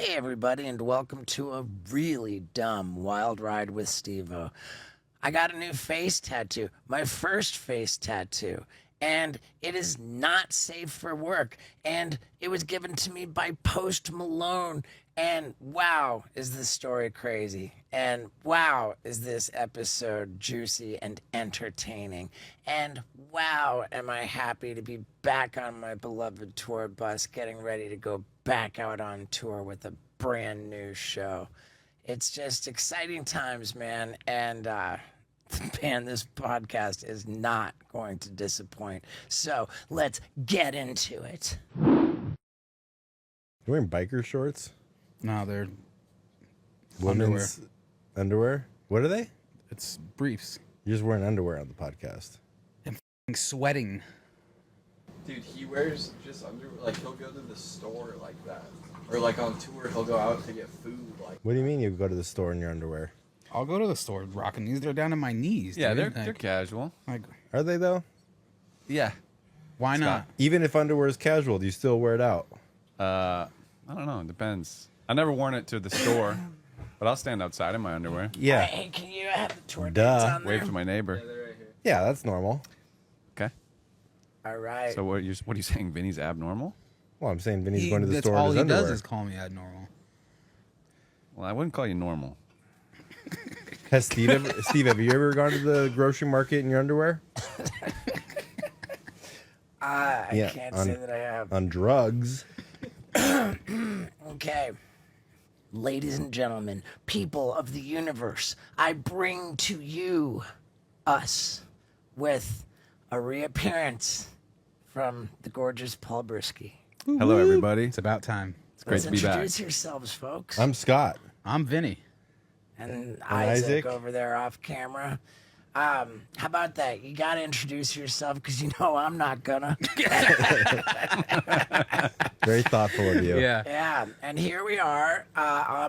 Hey everybody, and welcome to a really dumb wild ride with Steveo. I got a new face tattoo, my first face tattoo, and it is not safe for work, and it was given to me by Post Malone, and wow, is this story crazy, and wow, is this episode juicy and entertaining, and wow, am I happy to be back on my beloved tour bus, getting ready to go back out on tour with a brand new show. It's just exciting times, man, and man, this podcast is not going to disappoint. So let's get into it. You wearing biker shorts? No, they're Women's underwear? What are they? it's briefs. You're just wearing underwear on the podcast. I'm sweating. Dude, he wears just underwear. Like, he'll go to the store like that. Or, like, on tour, he'll go out to get food. Like, What do you mean you go to the store in your underwear? I'll go to the store rocking these. They're down to my knees. Yeah, dude. they're casual. Like, Are they though? Yeah. why not? Even if underwear is casual, do you still wear it out? I don't know. It depends. I never worn it to the store, but I'll stand outside in my underwear. Yeah. Hey, can you have the tour Duh. dates on there? Wave to my neighbor. yeah, they're right here. Yeah, that's normal. Okay. All right. So what are you saying? Vinny's abnormal? Well, I'm saying Vinny's going to the That's store in all his he underwear. does is call me abnormal. Well, I wouldn't call you normal. Has Steve, have you ever gone to the grocery market in your underwear? I can't say that I have. On drugs. Okay. Ladies and gentlemen, people of the universe, I bring to you, us, with a reappearance from the gorgeous Paul Brisske. Hello, everybody. It's about time. It's great Let's to be back. introduce yourselves, folks. I'm Scott. I'm Vinny. And Isaac. Isaac over there off camera. How about that? You got to introduce yourself because you know I'm not gonna. Very thoughtful of you. Yeah. Yeah, and here we are,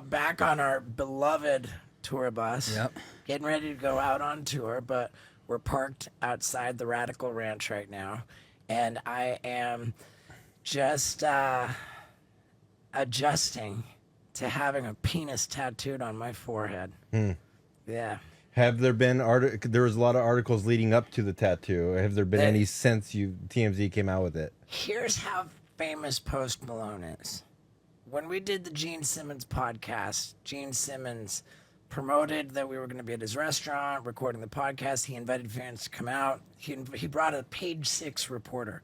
back on our beloved tour bus. Yep. Getting ready to go out on tour, but we're parked outside the Radical Ranch right now, and I am just adjusting to having a penis tattooed on my forehead. Yeah. Have there been there was a lot of articles leading up to the tattoo. Have there been any since TMZ came out with it? Here's how famous Post Malone is. When we did the Gene Simmons podcast, Gene Simmons promoted that we were going to be at his restaurant recording the podcast. He invited fans to come out. He brought a Page 6 reporter.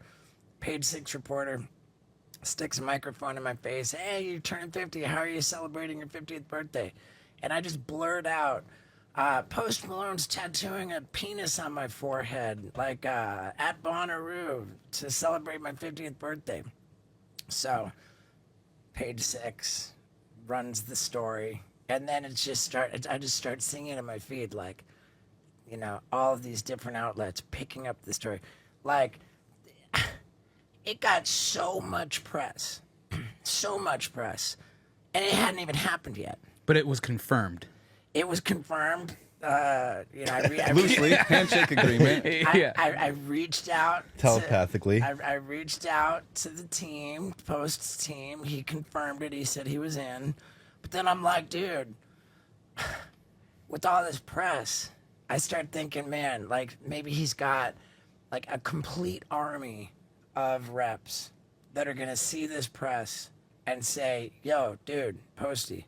Page 6 reporter sticks a microphone in my face. Hey, you're turning 50. How are you celebrating your 50th birthday? And I just blurred out, Post Malone's tattooing a penis on my forehead, like at Bonnaroo, to celebrate my 50th birthday. So, Page 6 runs the story, and then I just start singing in my feed, like, you know, all of these different outlets picking up the story. Like, it got so much press, and it hadn't even happened yet. But it was confirmed. It was confirmed. You know, Loosely, handshake agreement. I reached out Telepathically. I reached out to the team, Post's team. He confirmed it. He said he was in. But then I'm like, dude, with all this press, I start thinking, man, like maybe he's got like a complete army of reps that are gonna see this press and say, yo, dude, Posty,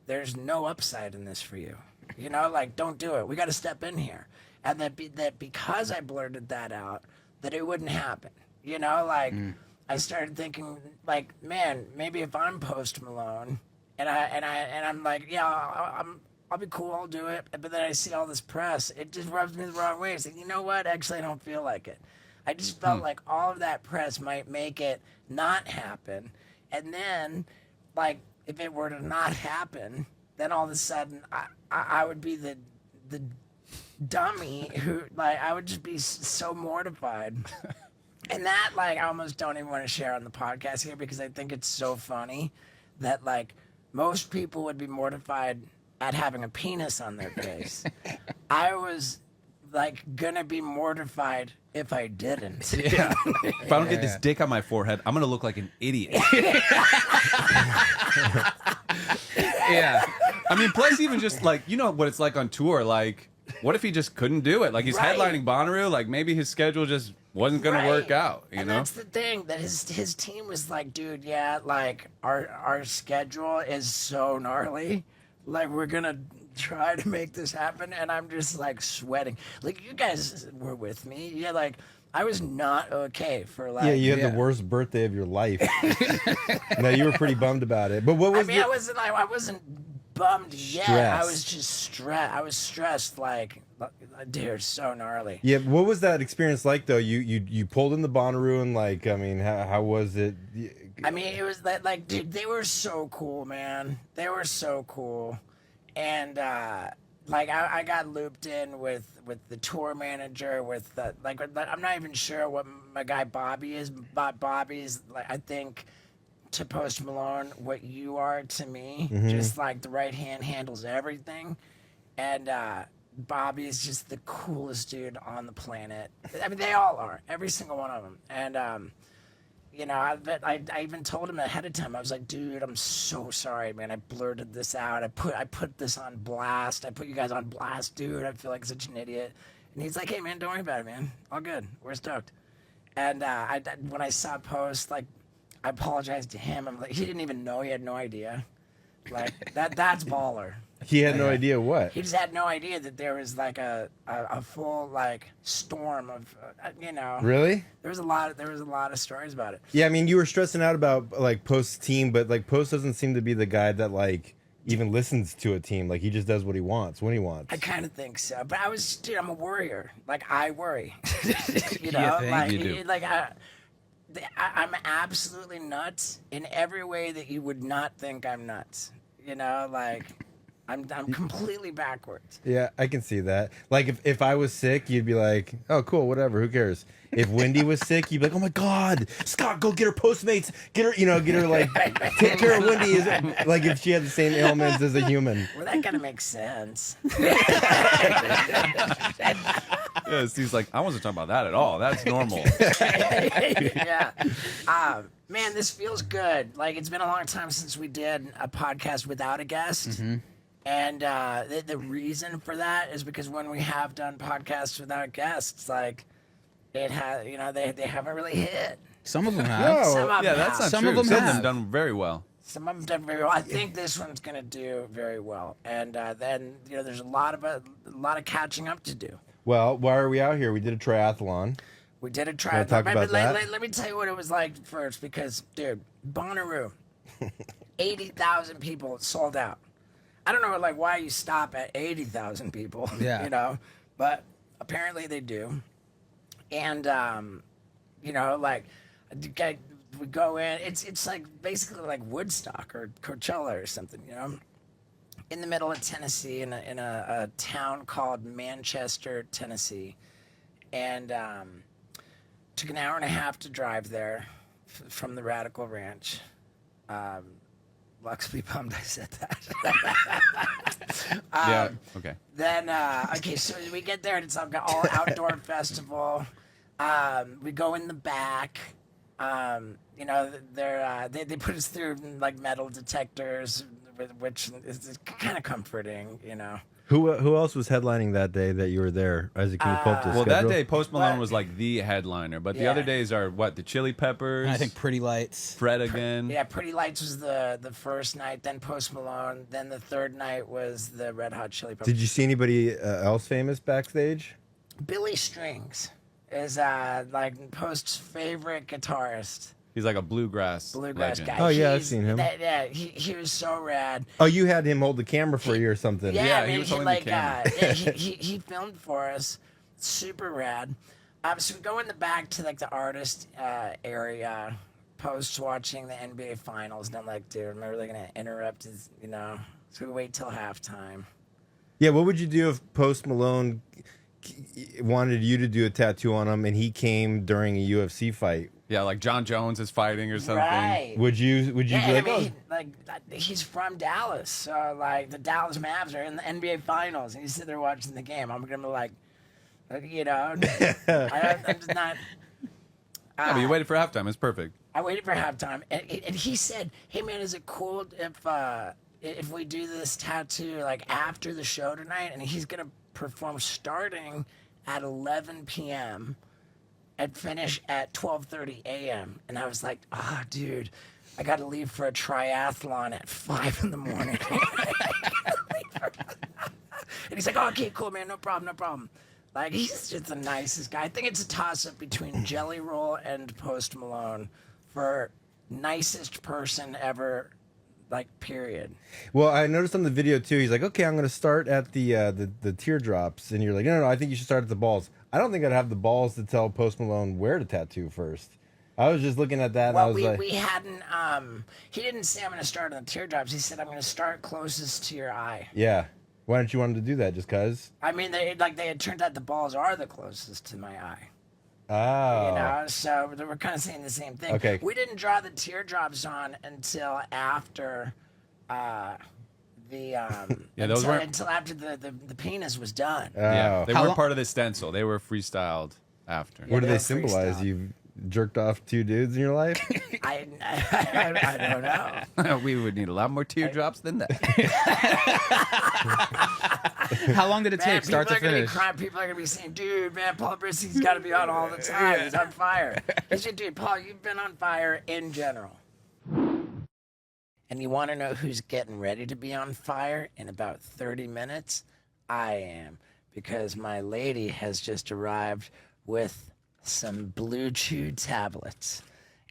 there's no upside in this for you. You know, like, don't do it. We got to step in here. And that because I blurted that out, that it wouldn't happen. You know, like, I started thinking, like, man, maybe if I'm Post Malone, and I'm like, yeah, I'll be cool, I'll do it. But then I see all this press, it just rubs me the wrong way. It's like, you know what? Actually, I don't feel like it. I just felt like all of that press might make it not happen. And then, like, if it were to not happen, then all of a sudden I would be the dummy who, like, I would just be so mortified. And that, like, I almost don't even want to share on the podcast here because I think it's so funny that, like, most people would be mortified at having a penis on their face. I was like gonna be mortified if I didn't. Yeah. If I don't get this dick on my forehead, I'm gonna look like an idiot. Yeah. I mean, plus even just like, you know what it's like on tour. Like, what if he just couldn't do it? Like, he's Right. headlining Bonnaroo. Like, maybe his schedule just wasn't going to work out. You and know? that's the thing, that his team was like, dude, yeah, like our schedule is so gnarly. Like, we're gonna try to make this happen, and I'm just like sweating. Like, you guys were with me. Yeah, like I was not okay for like. Yeah, you had Yeah. the worst birthday of your life. No, you were pretty bummed about it. But what was I mean, I wasn't bummed yet. Stress. I was just stressed. I was stressed, like, dude, so gnarly. Yeah, what was that experience like though? You pulled in the Bonnaroo and like, I mean, how was it? I mean, it was that, like, dude, they were so cool, man. They were so cool, and like I got looped in with the tour manager, with the like I'm not even sure what my guy Bobby is, but Bobby's like, I think, to Post Malone what you are to me. Just like the right hand handles everything, and Bobby is just the coolest dude on the planet. I mean, they all are, every single one of them, and you know, I even told him ahead of time. I was like, dude, I'm so sorry, man. I blurted this out. I put this on blast. I put you guys on blast, dude. I feel like such an idiot. And he's like, hey, man, don't worry about it, man. All good. We're stoked. And when I saw Post, like, I apologized to him. I'm like, he didn't even know. He had no idea. Like, that's baller. He had no idea what. He just had no idea that there was like a full like storm of you know. Really? There was a lot of stories about it. Yeah, I mean, you were stressing out about like Post's team, but like Post doesn't seem to be the guy that like even listens to a team. Like he just does what he wants when he wants. I kind of think so, but dude, I'm a worrier. Like, I worry. You know, Yeah, thank like you do. like I'm absolutely nuts in every way that you would not think I'm nuts. You know, like. I'm completely backwards. Yeah, I can see that. Like if I was sick, you'd be like, "Oh, cool, whatever. Who cares?" If Wendy was sick, you'd be like, "Oh my God, Scott, go get her Postmates. Get her like take care of Wendy." Like if she had the same ailments as a human. Well, that kind of makes sense. Yeah, Steve's like, I wasn't talking about that at all. That's normal. Yeah. Man, this feels good. Like, it's been a long time since we did a podcast without a guest. And the reason for that is because when we have done podcasts without guests, like, it has, you know, they haven't really hit. Some of them have. No. Some of Yeah, them that's have. not Some true. of them Some have. done very well. Some of them done very well. I think this one's gonna do very well. And then, you know, there's a lot of catching up to do. Well, why are we out here? We did a triathlon. We did a Wanna triathlon. talk about that? Let me tell you what it was like first, because, dude, Bonnaroo, 80,000 people sold out. I don't know, like, why you stop at 80,000 people. Yeah. You know, but apparently they do. And you know, like, we go in. It's like basically like Woodstock or Coachella or something. You know, in the middle of Tennessee, in a town called Manchester, Tennessee, and took an hour and a half to drive there from the Radical Ranch. Lux be bummed I said that. Yeah. Okay. Then okay, so we get there and it's all outdoor festival. We go in the back. You know, they put us through like metal detectors, which is kind of comforting. You know. Who else was headlining that day that you were there? Isaac, can you pull up the Well, schedule? that day Post Malone What? was like the headliner, but the Yeah. other days are what? The Chili Peppers. And I think Pretty Lights. Fred again. Yeah, Pretty Lights was the first night. Then Post Malone. Then the third night was the Red Hot Chili Peppers. Did you see anybody else famous backstage? Billy Strings is like Post's favorite guitarist. He's like a bluegrass legend. guy. Oh, yeah, I've He's- seen him. Yeah, he was so rad. Oh, you had him hold the camera for you or something. Yeah, Yeah, man, he was holding the like camera. yeah, he filmed for us. Super rad. So we go in the back to like the artist area. Post watching the NBA finals, and I'm like, dude, am I really gonna interrupt his? You know, so we wait till halftime. Yeah, what would you do if Post Malone wanted you to do a tattoo on him and he came during a UFC fight? Yeah, like John Jones is fighting or something. Right. Would you Yeah, be I like, mean, like he's from Dallas, so like the Dallas Mavs are in the NBA Finals, and he's sitting there watching the game. I'm gonna be like, You know, I'm just not. Yeah, but you waited for halftime. It's perfect. I waited for halftime, and he said, "Hey man, is it cool if we do this tattoo like after the show tonight?" And he's gonna perform starting at 11 p.m. and finish at 12:30 a.m. And I was like, dude, I got to leave for a triathlon at 5 in the morning. And he's like, "Oh, okay, cool, man, no problem." Like, he's just the nicest guy. I think it's a toss-up between Jelly Roll and Post Malone for nicest person ever, like, period. Well, I noticed on the video too. He's like, "Okay, I'm going to start at the teardrops," and you're like, "No, I think you should start at the balls." I don't think I'd have the balls to tell Post Malone where to tattoo first. I was just looking at that, and I was like, we hadn't. He didn't say I'm going to start on the teardrops. He said I'm going to start closest to your eye. "Yeah, why didn't you want him to do that? Just cause?" I mean, they had turned out the balls are the closest to my eye. Oh, You know, so we're kind of saying the same thing. Okay. We didn't draw the teardrops on until after those weren't- until after the penis was done. Yeah, they How weren't long- part of the stencil. They were freestyled after. what do they're they symbolize? freestyle. You've jerked off 2 dudes in your life? I don't know. We would need a lot more teardrops than that. How long did it Man, take, start to people are gonna be finish? crying. People are gonna be saying, "Dude, man, Paul Briske's got to be on all the time. He's on fire." I said, "Dude, Paul, you've been on fire in general." And you want to know who's getting ready to be on fire in about 30 minutes? I am, because my lady has just arrived with some Blue Chew tablets,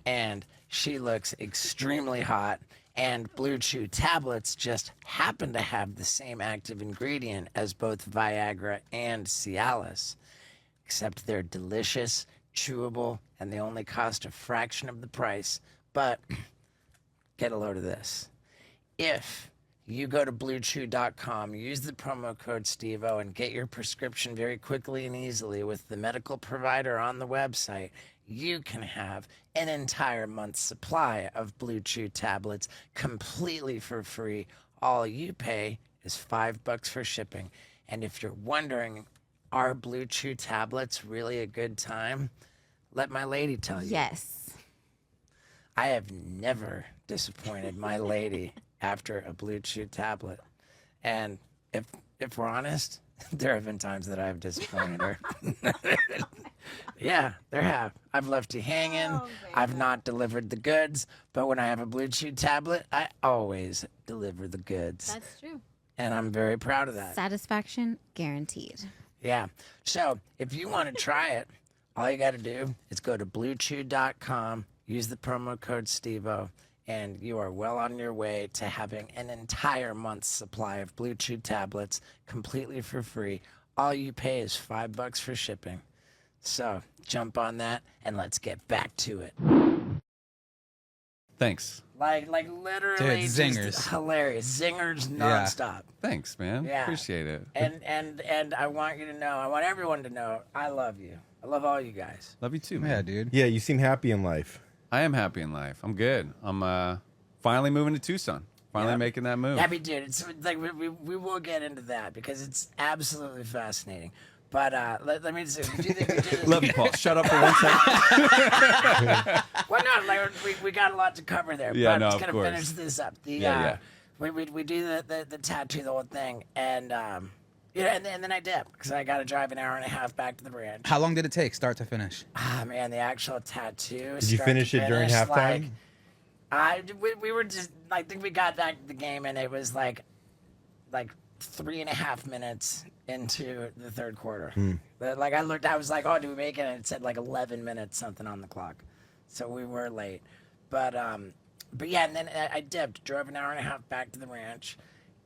and she looks extremely hot. And Blue Chew tablets just happen to have the same active ingredient as both Viagra and Cialis, except they're delicious, chewable, and they only cost a fraction of the price. But get a load of this. If you go to bluechew.com, use the promo code steveo, and get your prescription very quickly and easily with the medical provider on the website, you can have an entire month's supply of Blue Chew tablets completely for free. All you pay is $5 for shipping. And if you're wondering, are Blue Chew tablets really a good time? Let my lady tell you. Yes. I have never disappointed my lady after a Blue Chew tablet. And if we're honest, there have been times that I've disappointed her. Yeah, there have. I've left you hanging. Oh, I've not delivered the goods. But when I have a Blue Chew tablet, I always deliver the goods. That's true. And I'm very proud of that. Satisfaction guaranteed. Yeah. So if you want to try it, all you got to do is go to bluechew.com, use the promo code Stevo, and you are well on your way to having an entire month's supply of Blue Chew tablets completely for free. All you pay is $5 for shipping. So jump on that and let's get back to it. Thanks. Like literally Dude, just zingers. hilarious. Zingers Yeah. nonstop. Thanks, man. Yeah. Appreciate it. And I want you to know, I want everyone to know, I love you. I love all you guys. Love you too, man. Yeah, dude. Yeah, you seem happy in life. I am happy in life. I'm good. I'm finally moving to Tucson. Finally Yeah. making that move. Happy dude. It's like we will get into that because it's absolutely fascinating. But let me just do this. Love you, Paul. Shut up for 1 second. Well, no, like we got a lot to cover there. Yeah, but no, I'm just of gonna course. finish this up. Yeah. We do the tattoo, the whole thing, and yeah, and then I dip because I got to drive an hour and a half back to the ranch. How long did it take, start to finish? Ah, man, the actual tattoo. Did you finish it during halftime? We were just, I think we got back to the game and it was like 3.5 minutes into the third quarter. Like I looked, I was like, oh, do we make it? And it said like 11 minutes something on the clock. So we were late. But yeah, and then I dipped, drove an hour and a half back to the ranch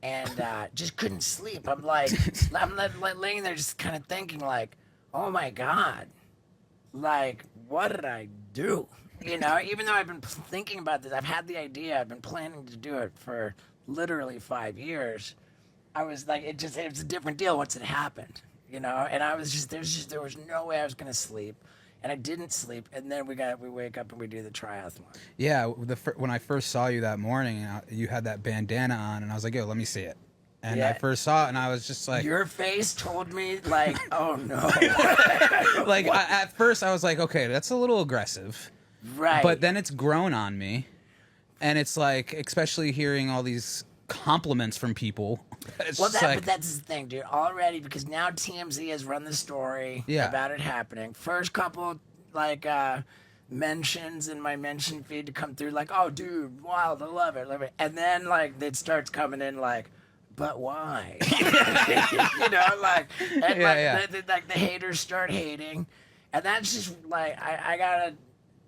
and just couldn't sleep. I'm laying there just kind of thinking like, oh my God, like, what did I do? You know, even though I've been thinking about this, I've had the idea, I've been planning to do it for literally 5 years. I was like, it was a different deal once it happened, you know? And I was just, there was no way I was going to sleep. And I didn't sleep. And then we wake up and we do the triathlon. Yeah, when I first saw you that morning, you had that bandana on, and I was like, yo, let me see it. And Yeah. I first saw it, and I was just like, Your face told me, like, oh no. at first I was like, okay, that's a little aggressive. Right. But then it's grown on me, and it's like, especially hearing all these compliments from people. It's Well, just like, but that's the thing, dude. Already, because now TMZ has run the story about it happening. First couple, like, mentions in my mention feed to come through, like, oh, dude, wild, I love it. And then, like, it starts coming in, like, but why? You know, like, and like the haters start hating. And that's just, like, I gotta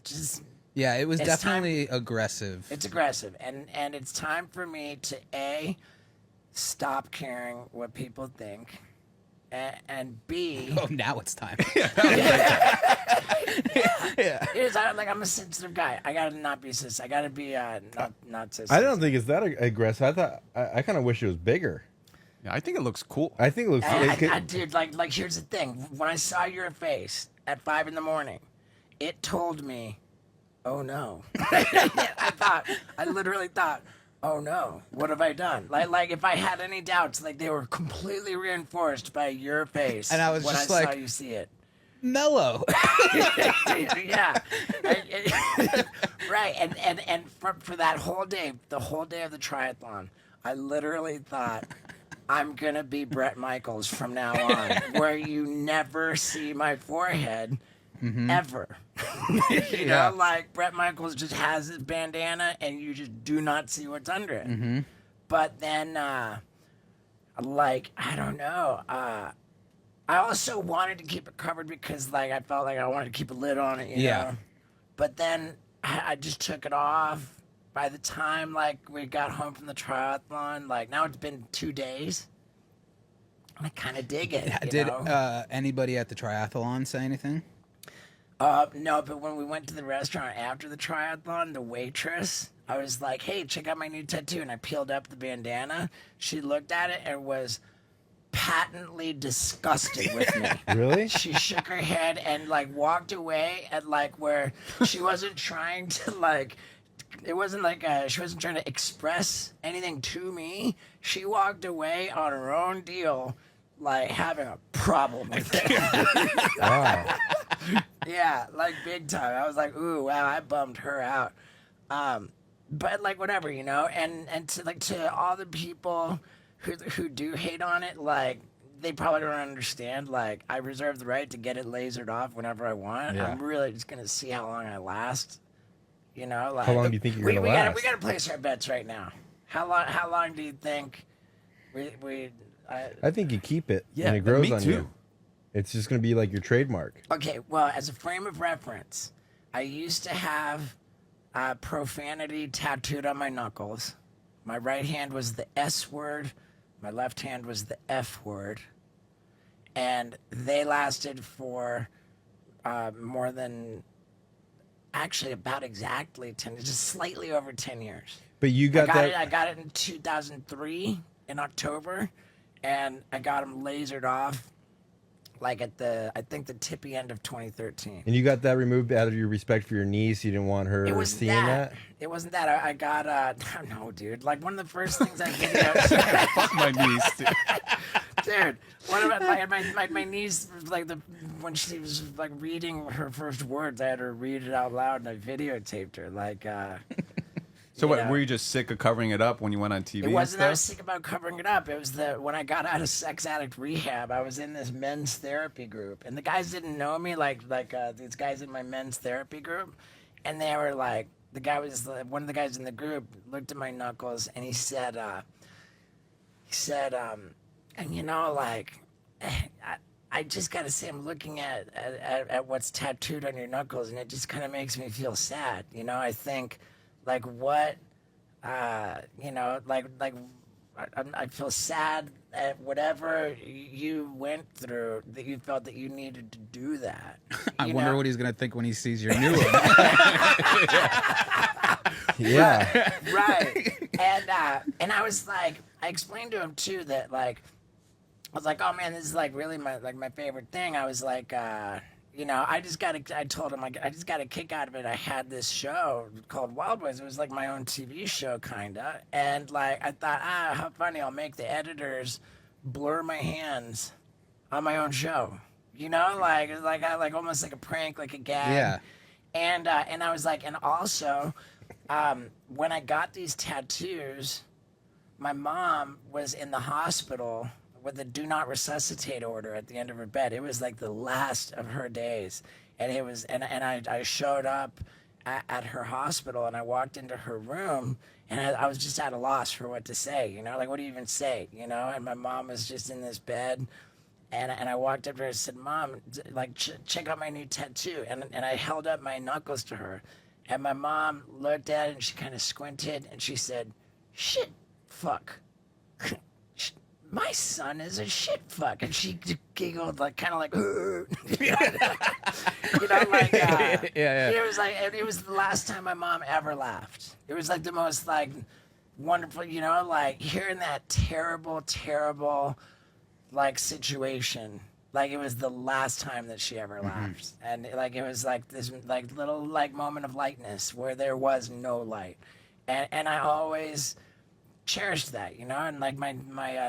just... yeah, it was It's definitely aggressive. It's aggressive, and it's time for me to stop caring what people think, and B. Oh, now it's time. Yeah. I'm a sensitive guy. I gotta not be cis. I gotta be not cis. I don't think it's that aggressive. I thought I kind of wish it was bigger. Yeah, I think it looks cool. I think it looks. Dude, like here's the thing. When I saw your face at 5 a.m, it told me, oh no. I literally thought, oh no, what have I done? Like if I had any doubts, like they were completely reinforced by your face. And I was when just I like, saw you see it. Mellow. Yeah. Right. And for that whole day, the whole day of the triathlon, I literally thought, I'm going to be Bret Michaels from now on, where you never see my forehead ever. You know, like Bret Michaels just has his bandana and you just do not see what's under it. But then, like, I don't know. I also wanted to keep it covered because, like, I felt like I wanted to keep a lid on it, you know? But then I just took it off. By the time, like, we got home from the triathlon, like, now it's been 2 days. I kind of dig it, you know? Anybody at the triathlon say anything? No, but when we went to the restaurant after the triathlon, the waitress, I was like, hey, check out my new tattoo. And I peeled up the bandana. She looked at it and was patently disgusted with me. Really? She shook her head and, like, walked away at, like, where she wasn't trying to, like, it wasn't like she wasn't trying to express anything to me. She walked away on her own deal, like, having a problem with it. Wow. Yeah, like, big time. I was like, ooh, wow, I bummed her out. But, like, whatever, you know? And to all the people who do hate on it, like, they probably don't understand. Like, I reserve the right to get it lasered off whenever I want. Yeah. I'm really just going to see how long I last. You know, like, How long do you think you're gonna last? We gotta place our bets right now. How long do you think I think you keep it Yeah, and it grows me on too. you. It's just gonna be like your trademark. Okay, well, as a frame of reference, I used to have profanity tattooed on my knuckles. My right hand was the S word, my left hand was the F word, and they lasted for more than, actually about exactly 10, just slightly over 10 years. But you got that. I got it in 2003 in October, and I got them lasered off, like at I think the tippy end of 2013. And you got that removed out of your respect for your niece. You didn't want her It was seeing that. that. It wasn't that. I got no, dude. Like, one of the first things I did. Fuck my knees, dude. Dude, one of my niece, like, when she was, like, reading her first words, I had her read it out loud, and I videotaped her. Like, So what, yeah. were you just sick of covering it up when you went on TV? It wasn't that I was and stuff? sick about covering it up. It was that when I got out of sex addict rehab, I was in this men's therapy group, and the guys didn't know me, like these guys in my men's therapy group, and they were like, one of the guys in the group looked at my knuckles, and he said, and you know, like, I just gotta say, I'm looking at what's tattooed on your knuckles, and it just kind of makes me feel sad. You know, I think, like, what, you know, like I feel sad at whatever you went through, that you felt that you needed to do that. I you wonder know? what he's going to think when he sees your new one. Yeah. Right. And I was like, I explained to him too that, like, I was like, oh man, this is like really my favorite thing. I was like, You know, I told him, like, I just got a kick out of it. I had this show called Wildboyz. It was like my own TV show, kind of. And, like, I thought, how funny. I'll make the editors blur my hands on my own show. You know, like almost like a prank, like a gag. Yeah. And I was like, and also, when I got these tattoos, my mom was in the hospital with a do not resuscitate order at the end of her bed. It was like the last of her days. And it was, and I showed up at her hospital, and I walked into her room, and I was just at a loss for what to say, you know, like, what do you even say, you know? And my mom was just in this bed, and I walked up to her and said, Mom, like, check out my new tattoo. And I held up my knuckles to her, and my mom looked at it, and she kind of squinted, and she said, shit, fuck. My son is a shit fuck. And she giggled, like, kind of like, you know, like, yeah. It was like, it was the last time my mom ever laughed. It was like the most, like, wonderful, you know, like, hearing that terrible, terrible, like, situation. Like, it was the last time that she ever laughed. And, like, it was like this, like, little, like, moment of lightness where there was no light. And I always cherished that, you know, and like my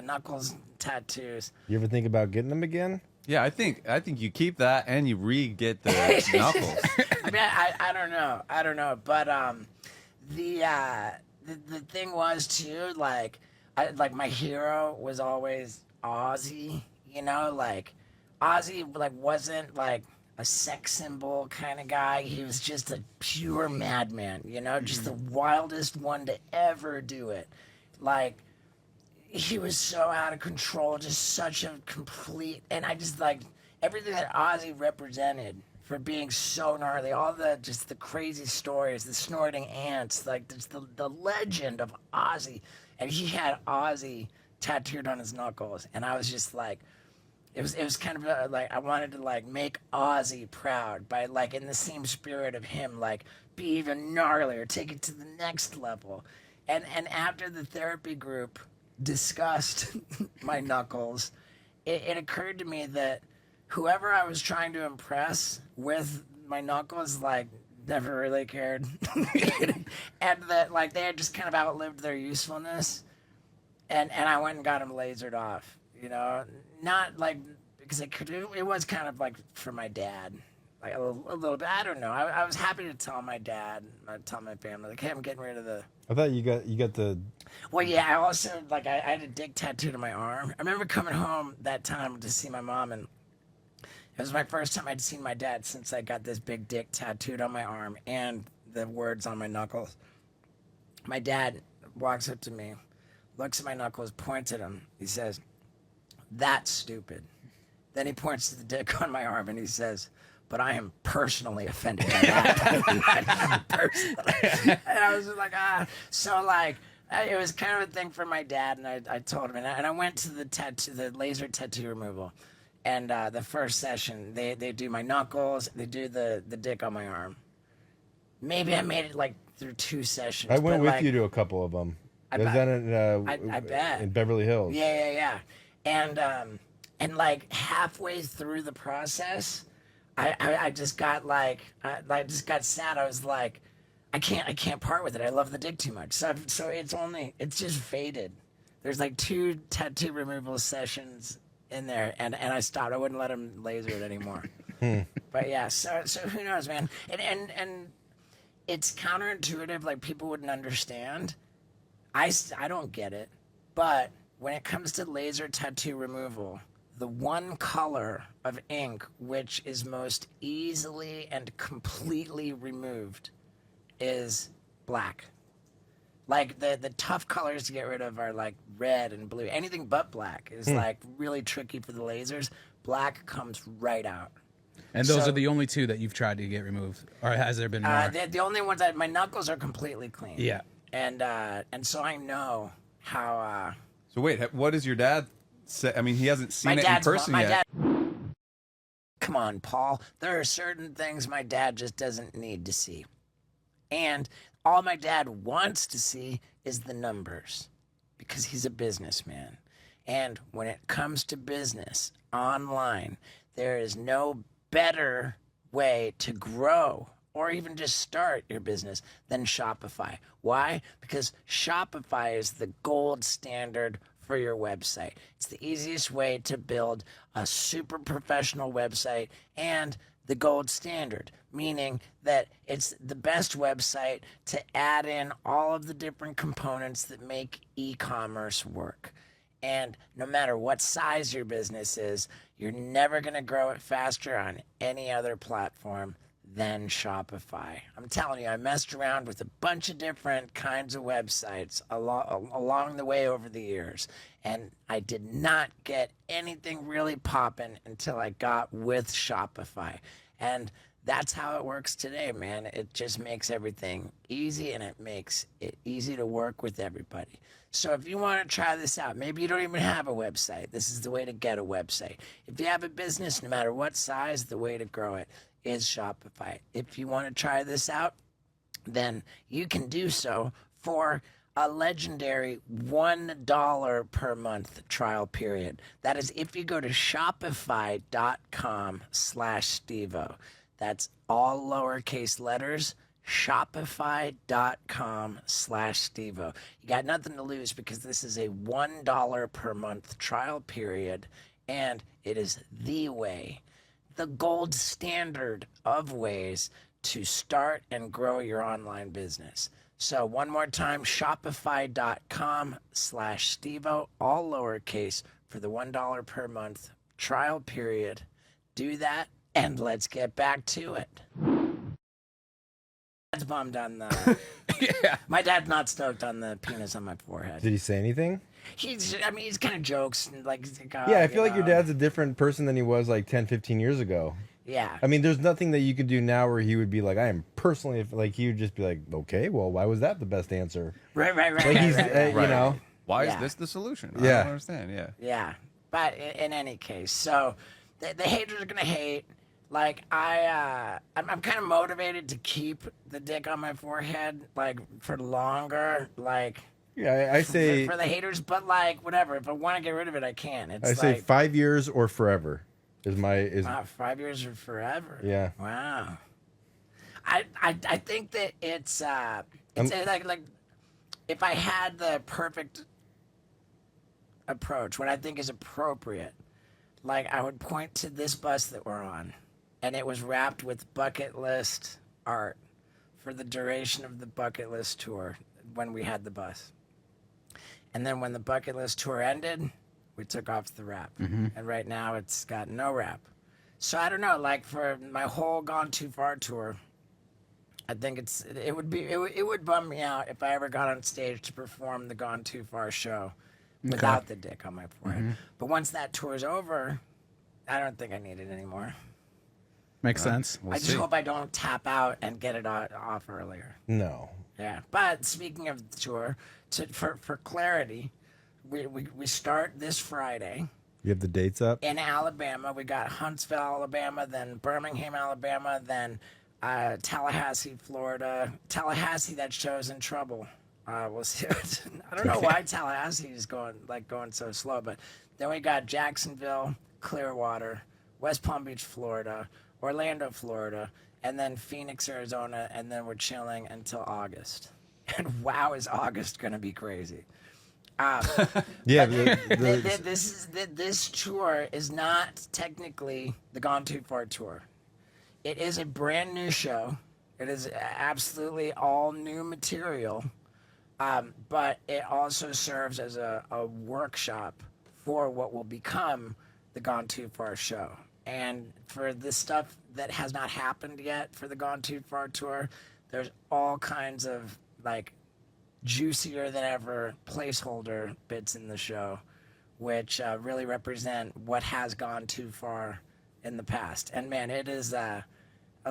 knuckles tattoos. You ever think about getting them again? Yeah, I think you keep that and you re-get the knuckles. I mean, I don't know, but the thing was too, like, my hero was always Ozzy, you know, like Ozzy, like, wasn't like a sex symbol kind of guy. He was just a pure madman, you know, just the wildest one to ever do it. Like, he was so out of control, just such a complete, and I just, like, everything that Ozzy represented for being so gnarly, all the, just the crazy stories, the snorting ants, like, just the legend of Ozzy. And he had Ozzy tattooed on his knuckles, and I was just like, it was kind of like, I wanted to, like, make Ozzy proud by, like, in the same spirit of him, like, be even gnarlier, take it to the next level. And after the therapy group discussed my knuckles, it occurred to me that whoever I was trying to impress with my knuckles, like, never really cared. And that, like, they had just kind of outlived their usefulness. And I went and got them lasered off, you know? Not, like, because it was kind of, like, for my dad. Like, a little bit, I don't know. I was happy to tell my dad, tell my family, like, hey, I'm getting rid of the... I thought you got the... Well, yeah, I also, like, I had a dick tattooed on my arm. I remember coming home that time to see my mom, and it was my first time I'd seen my dad since I got this big dick tattooed on my arm and the words on my knuckles. My dad walks up to me, looks at my knuckles, points at him. He says, that's stupid. Then he points to the dick on my arm, and he says... but I am personally offended by that. Personally. And I was just like, So, like, it was kind of a thing for my dad, and I told him. And I went to the laser tattoo removal. And the first session, they do my knuckles, they do the dick on my arm. Maybe I made it, like, through 2 sessions. I went with like, you to a couple of them. I was bet. done I bet. in Beverly Hills. Yeah. And like, halfway through the process... I just got like I just got sad. I was like, I can't part with it. I love the dick too much. So it's just faded. There's like 2 tattoo removal sessions in there, and I stopped. I wouldn't let him laser it anymore. But yeah, so who knows, man? And it's counterintuitive. Like, people wouldn't understand. I don't get it. But when it comes to laser tattoo removal, the one color of ink which is most easily and completely removed is black. Like, the tough colors to get rid of are like red and blue. Anything but black is like really tricky for the lasers. Black comes right out. And those are the only 2 that you've tried to get removed, or has there been more? The only ones my knuckles are completely clean. Yeah. And so I know how. So wait, what does your dad say? I mean, he hasn't seen it in person yet. Come on, Paul. There are certain things my dad just doesn't need to see. And all my dad wants to see is the numbers, because he's a businessman. And when it comes to business online, there is no better way to grow or even just start your business than Shopify. Why? Because Shopify is the gold standard for your website. It's the easiest way to build a super professional website and the gold standard, meaning that it's the best website to add in all of the different components that make e-commerce work. And no matter what size your business is, you're never going to grow it faster on any other platform than Shopify. I'm telling you, I messed around with a bunch of different kinds of websites along the way over the years, and I did not get anything really popping until I got with Shopify. And that's how it works today, man. It just makes everything easy, and it makes it easy to work with everybody. So if you want to try this out, maybe you don't even have a website. This is the way to get a website. If you have a business, no matter what size, the way to grow it is Shopify. If you want to try this out, then you can do so for a legendary $1 per month trial period. That is if you go to shopify.com/Stevo. That's all lowercase letters, shopify.com/Stevo. You got nothing to lose because this is a $1 per month trial period, and it is the way, the gold standard of ways to start and grow your online business. So one more time, shopify.com/Stevo, all lowercase, for the $1 per month trial period. Do that, and let's get back to it. Dad's bummed on the... Yeah. My dad's not stoked on the penis on my forehead. Did he say anything? He's kind of jokes. And like, Yeah, I feel like your dad's a different person than he was like 10, 15 years ago. Yeah. I mean, there's nothing that you could do now where he would be like, I am personally, like, he would just be like, okay, well, why was that the best answer? Right. Like, he's, you know. Why Yeah. is this the solution? Yeah. I don't understand. Yeah. Yeah, but in any case, so the haters are gonna hate. Like I'm kind of motivated to keep the dick on my forehead like for longer. Like Yeah, I say, for the haters, but like whatever. If I want to get rid of it, I can. It's I say like 5 years or forever is wow, 5 years or forever. Yeah. Wow. I think that it's like if I had the perfect approach, what I think is appropriate, like I would point to this bus that we're on, and it was wrapped with bucket list art for the duration of the bucket list tour when we had the bus. And then when the bucket list tour ended, we took off the wrap. And right now it's got no wrap. So I don't know, like for my whole Gone Too Far tour, I think it would bum me out if I ever got on stage to perform the Gone Too Far show without the dick on my forehead. But once that tour's over, I don't think I need it anymore. Makes sense. I just hope I don't tap out and get it off earlier. no. Yeah. But speaking of the tour, for clarity, we start this Friday You have the dates up? in Alabama. We got Huntsville, Alabama, then Birmingham, Alabama, then Tallahassee, Florida. Tallahassee, that show's in trouble. We'll see. I don't know why Tallahassee is going so slow, but then we got Jacksonville, Clearwater, West Palm Beach, Florida, Orlando, Florida, and then Phoenix, Arizona, and then we're chilling until August. And wow, is August going to be crazy. Yeah. This tour is not technically the Gone Too Far tour. It is a brand new show. It is absolutely all new material. But it also serves as a workshop for what will become the Gone Too Far show. And for the stuff that has not happened yet for the Gone Too Far tour, there's all kinds of like juicier than ever placeholder bits in the show, which really represent what has gone too far in the past. And man, it is a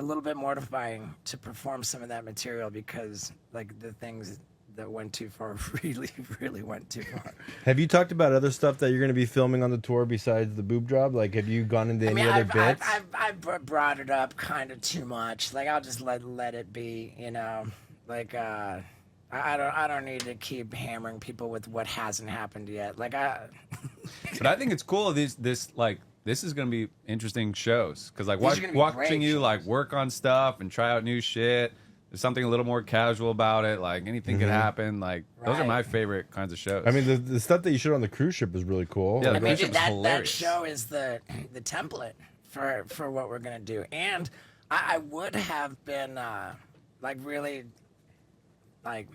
little bit mortifying to perform some of that material because like the things that went too far really went too far. Have you talked about other stuff that you're going to be filming on the tour besides the boob job? Like, have you gone into any other bits? I've brought it up kind of too much. Like, I'll just let it be, you know. Like, I don't need to keep hammering people with what hasn't happened yet. Like, But I think it's cool. This like this is gonna be interesting shows because like These are gonna be watching great you shows. like work on stuff and try out new shit. There's something a little more casual about it. Like anything could happen. Like those are Right. my favorite kinds of shows. I mean, the stuff that you showed on the cruise ship was really cool. Yeah, I the mean, cruise dude, ship was that hilarious. show is the template for what we're gonna do, and I would have been like really like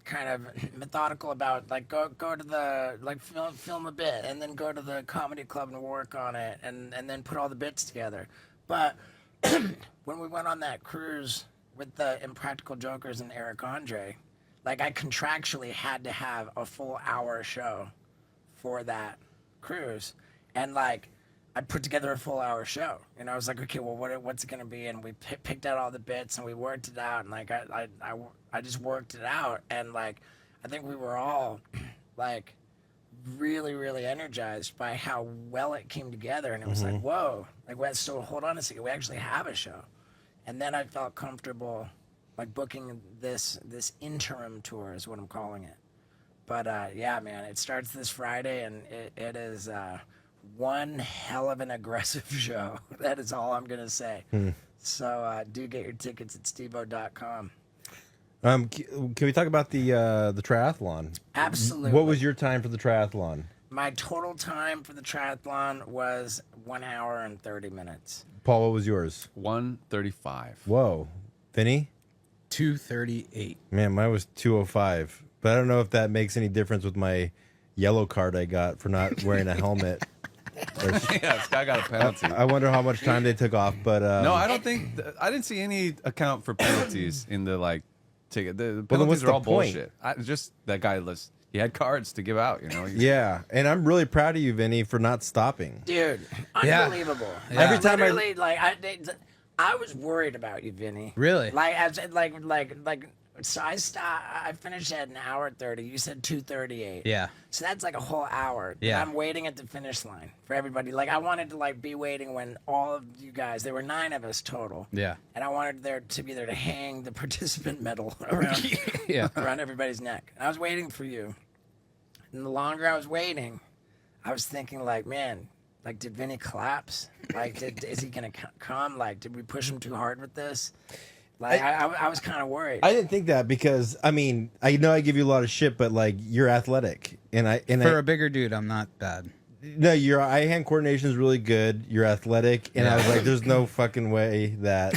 kind of methodical about like go to the like film a bit and then go to the comedy club and work on it and then put all the bits together. But when we went on that cruise with the Impractical Jokers and Eric Andre, like I contractually had to have a full hour show for that cruise, and like I put together a full hour show. You know, I was like, okay, well, what's it gonna be? And we picked out all the bits and we worked it out, and like I just worked it out, and like I think we were all like really energized by how well it came together, and it was like, whoa, like so hold on a second, we actually have a show. And then I felt comfortable like booking this interim tour is what I'm calling it. But yeah, man, it starts this Friday, and it is one hell of an aggressive show. That is all I'm gonna say. So do get your tickets at steveo.com. Can we talk about the triathlon? Absolutely. What was your time for the triathlon? My total time for the triathlon was 1 hour and 30 minutes. Paul, what was yours? 135. Whoa. Vinny? 2:38. Man, mine was 2:05. But I don't know if that makes any difference with my yellow card I got for not wearing a helmet. Yeah, this guy got a penalty. I wonder how much time they took off, but No, I don't think I didn't see any account for penalties in the like ticket. The Well, then penalties what's are the all point? bullshit. Just that guy he had cards to give out. You know. yeah, and I'm really proud of you, Vinny, for not stopping. Dude, Yeah. unbelievable. Yeah. Every time I- Literally, like I was worried about you, Vinny. Really? Like so I finished at 1 hour 30. You said 2:38. Yeah. So that's like a whole hour. Yeah. And I'm waiting at the finish line for everybody. Like I wanted to like be waiting when all of you guys. There were 9 of us total. Yeah. And I wanted there to be there to hang the participant medal around Yeah. around everybody's neck. And I was waiting for you. And the longer I was waiting, I was thinking like, man, like did Vinny collapse? Like is he gonna come? Like did we push him too hard with this? Like I was kind of worried. I didn't think that because I mean I know I give you a lot of shit, but like you're athletic, and For a bigger dude, I'm not bad. no, your eye hand coordination is really good. You're athletic, and I was like, there's no fucking way that.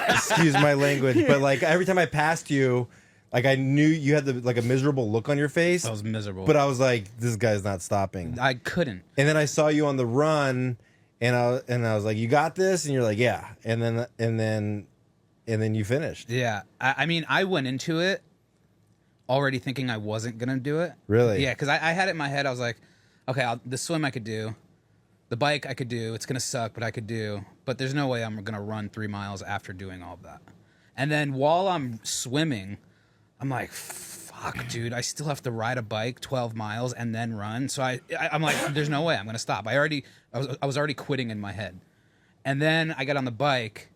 Excuse my language, but like every time I passed you, like I knew you had like a miserable look on your face. I was miserable. But I was like, this guy's not stopping. I couldn't. And then I saw you on the run, and I was like, you got this, and you're like, yeah, and then you finished. Yeah. I mean, I went into it already thinking I wasn't going to do it. Really? Yeah, because I had it in my head. I was like, okay, the swim I could do. The bike I could do. It's going to suck, but I could do. But there's no way I'm going to run 3 miles after doing all of that. And then while I'm swimming, I'm like, fuck, dude, I still have to ride a bike 12 miles and then run. So I'm like, there's no way I'm going to stop. I was already quitting in my head. And then I got on the bike,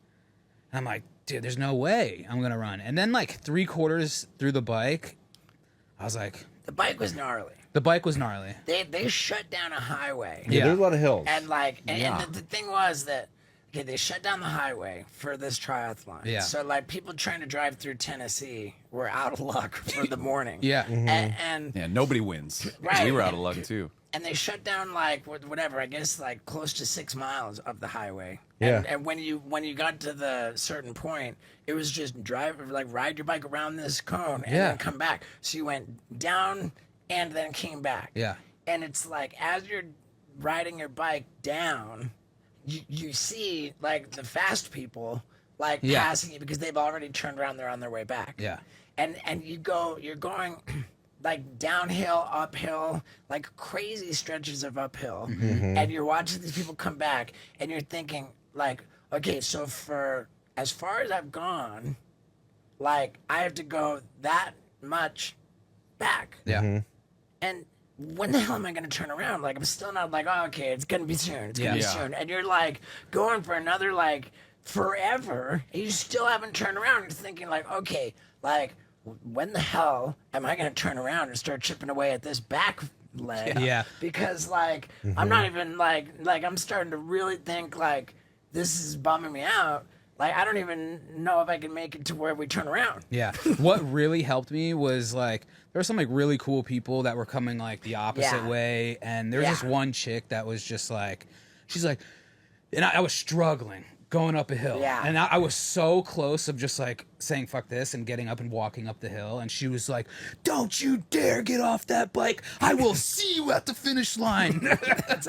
and I'm like, dude, there's no way I'm going to run. And then like 3/4 through the bike, I was like, the bike was gnarly. the bike was gnarly. They shut down a highway. Yeah, Yeah. there's a lot of hills. And like, and the thing was that, okay, they shut down the highway for this triathlon. Yeah. So like, people trying to drive through Tennessee were out of luck for the morning. Yeah. And Yeah, nobody wins. Right. We were out of luck too. and they shut down like whatever, I guess like close to 6 miles of the highway. Yeah. And when you got to the certain point, it was just ride your bike around this cone and Yeah. then come back. So you went down and then came back. Yeah. And it's like as you're riding your bike down, you see like the fast people like Yeah. passing you because they've already turned around, they're on their way back. Yeah. And you're going like downhill, uphill, like crazy stretches of uphill. And you're watching these people come back and you're thinking like, okay, so for as far as I've gone, like I have to go that much back. Yeah. And when the hell am I going to turn around? Like, I'm still not like, oh, okay, it's going to be soon. It's going to be Yeah. soon. And you're like going for another like forever. And you still haven't turned around. You're thinking like, okay, like when the hell am I going to turn around and start chipping away at this back leg. Yeah. Because like I'm not even like I'm starting to really think like this is bumming me out. Like I don't even know if I can make it to where we turn around. Yeah. What really helped me was like there were some like really cool people that were coming like the opposite Yeah. way, and there was this one chick that was just like, she's like, and I was struggling going up a hill, Yeah. and I was so close of just like saying fuck this and getting up and walking up the hill, and she was like, "Don't you dare get off that bike! I will see you at the finish line."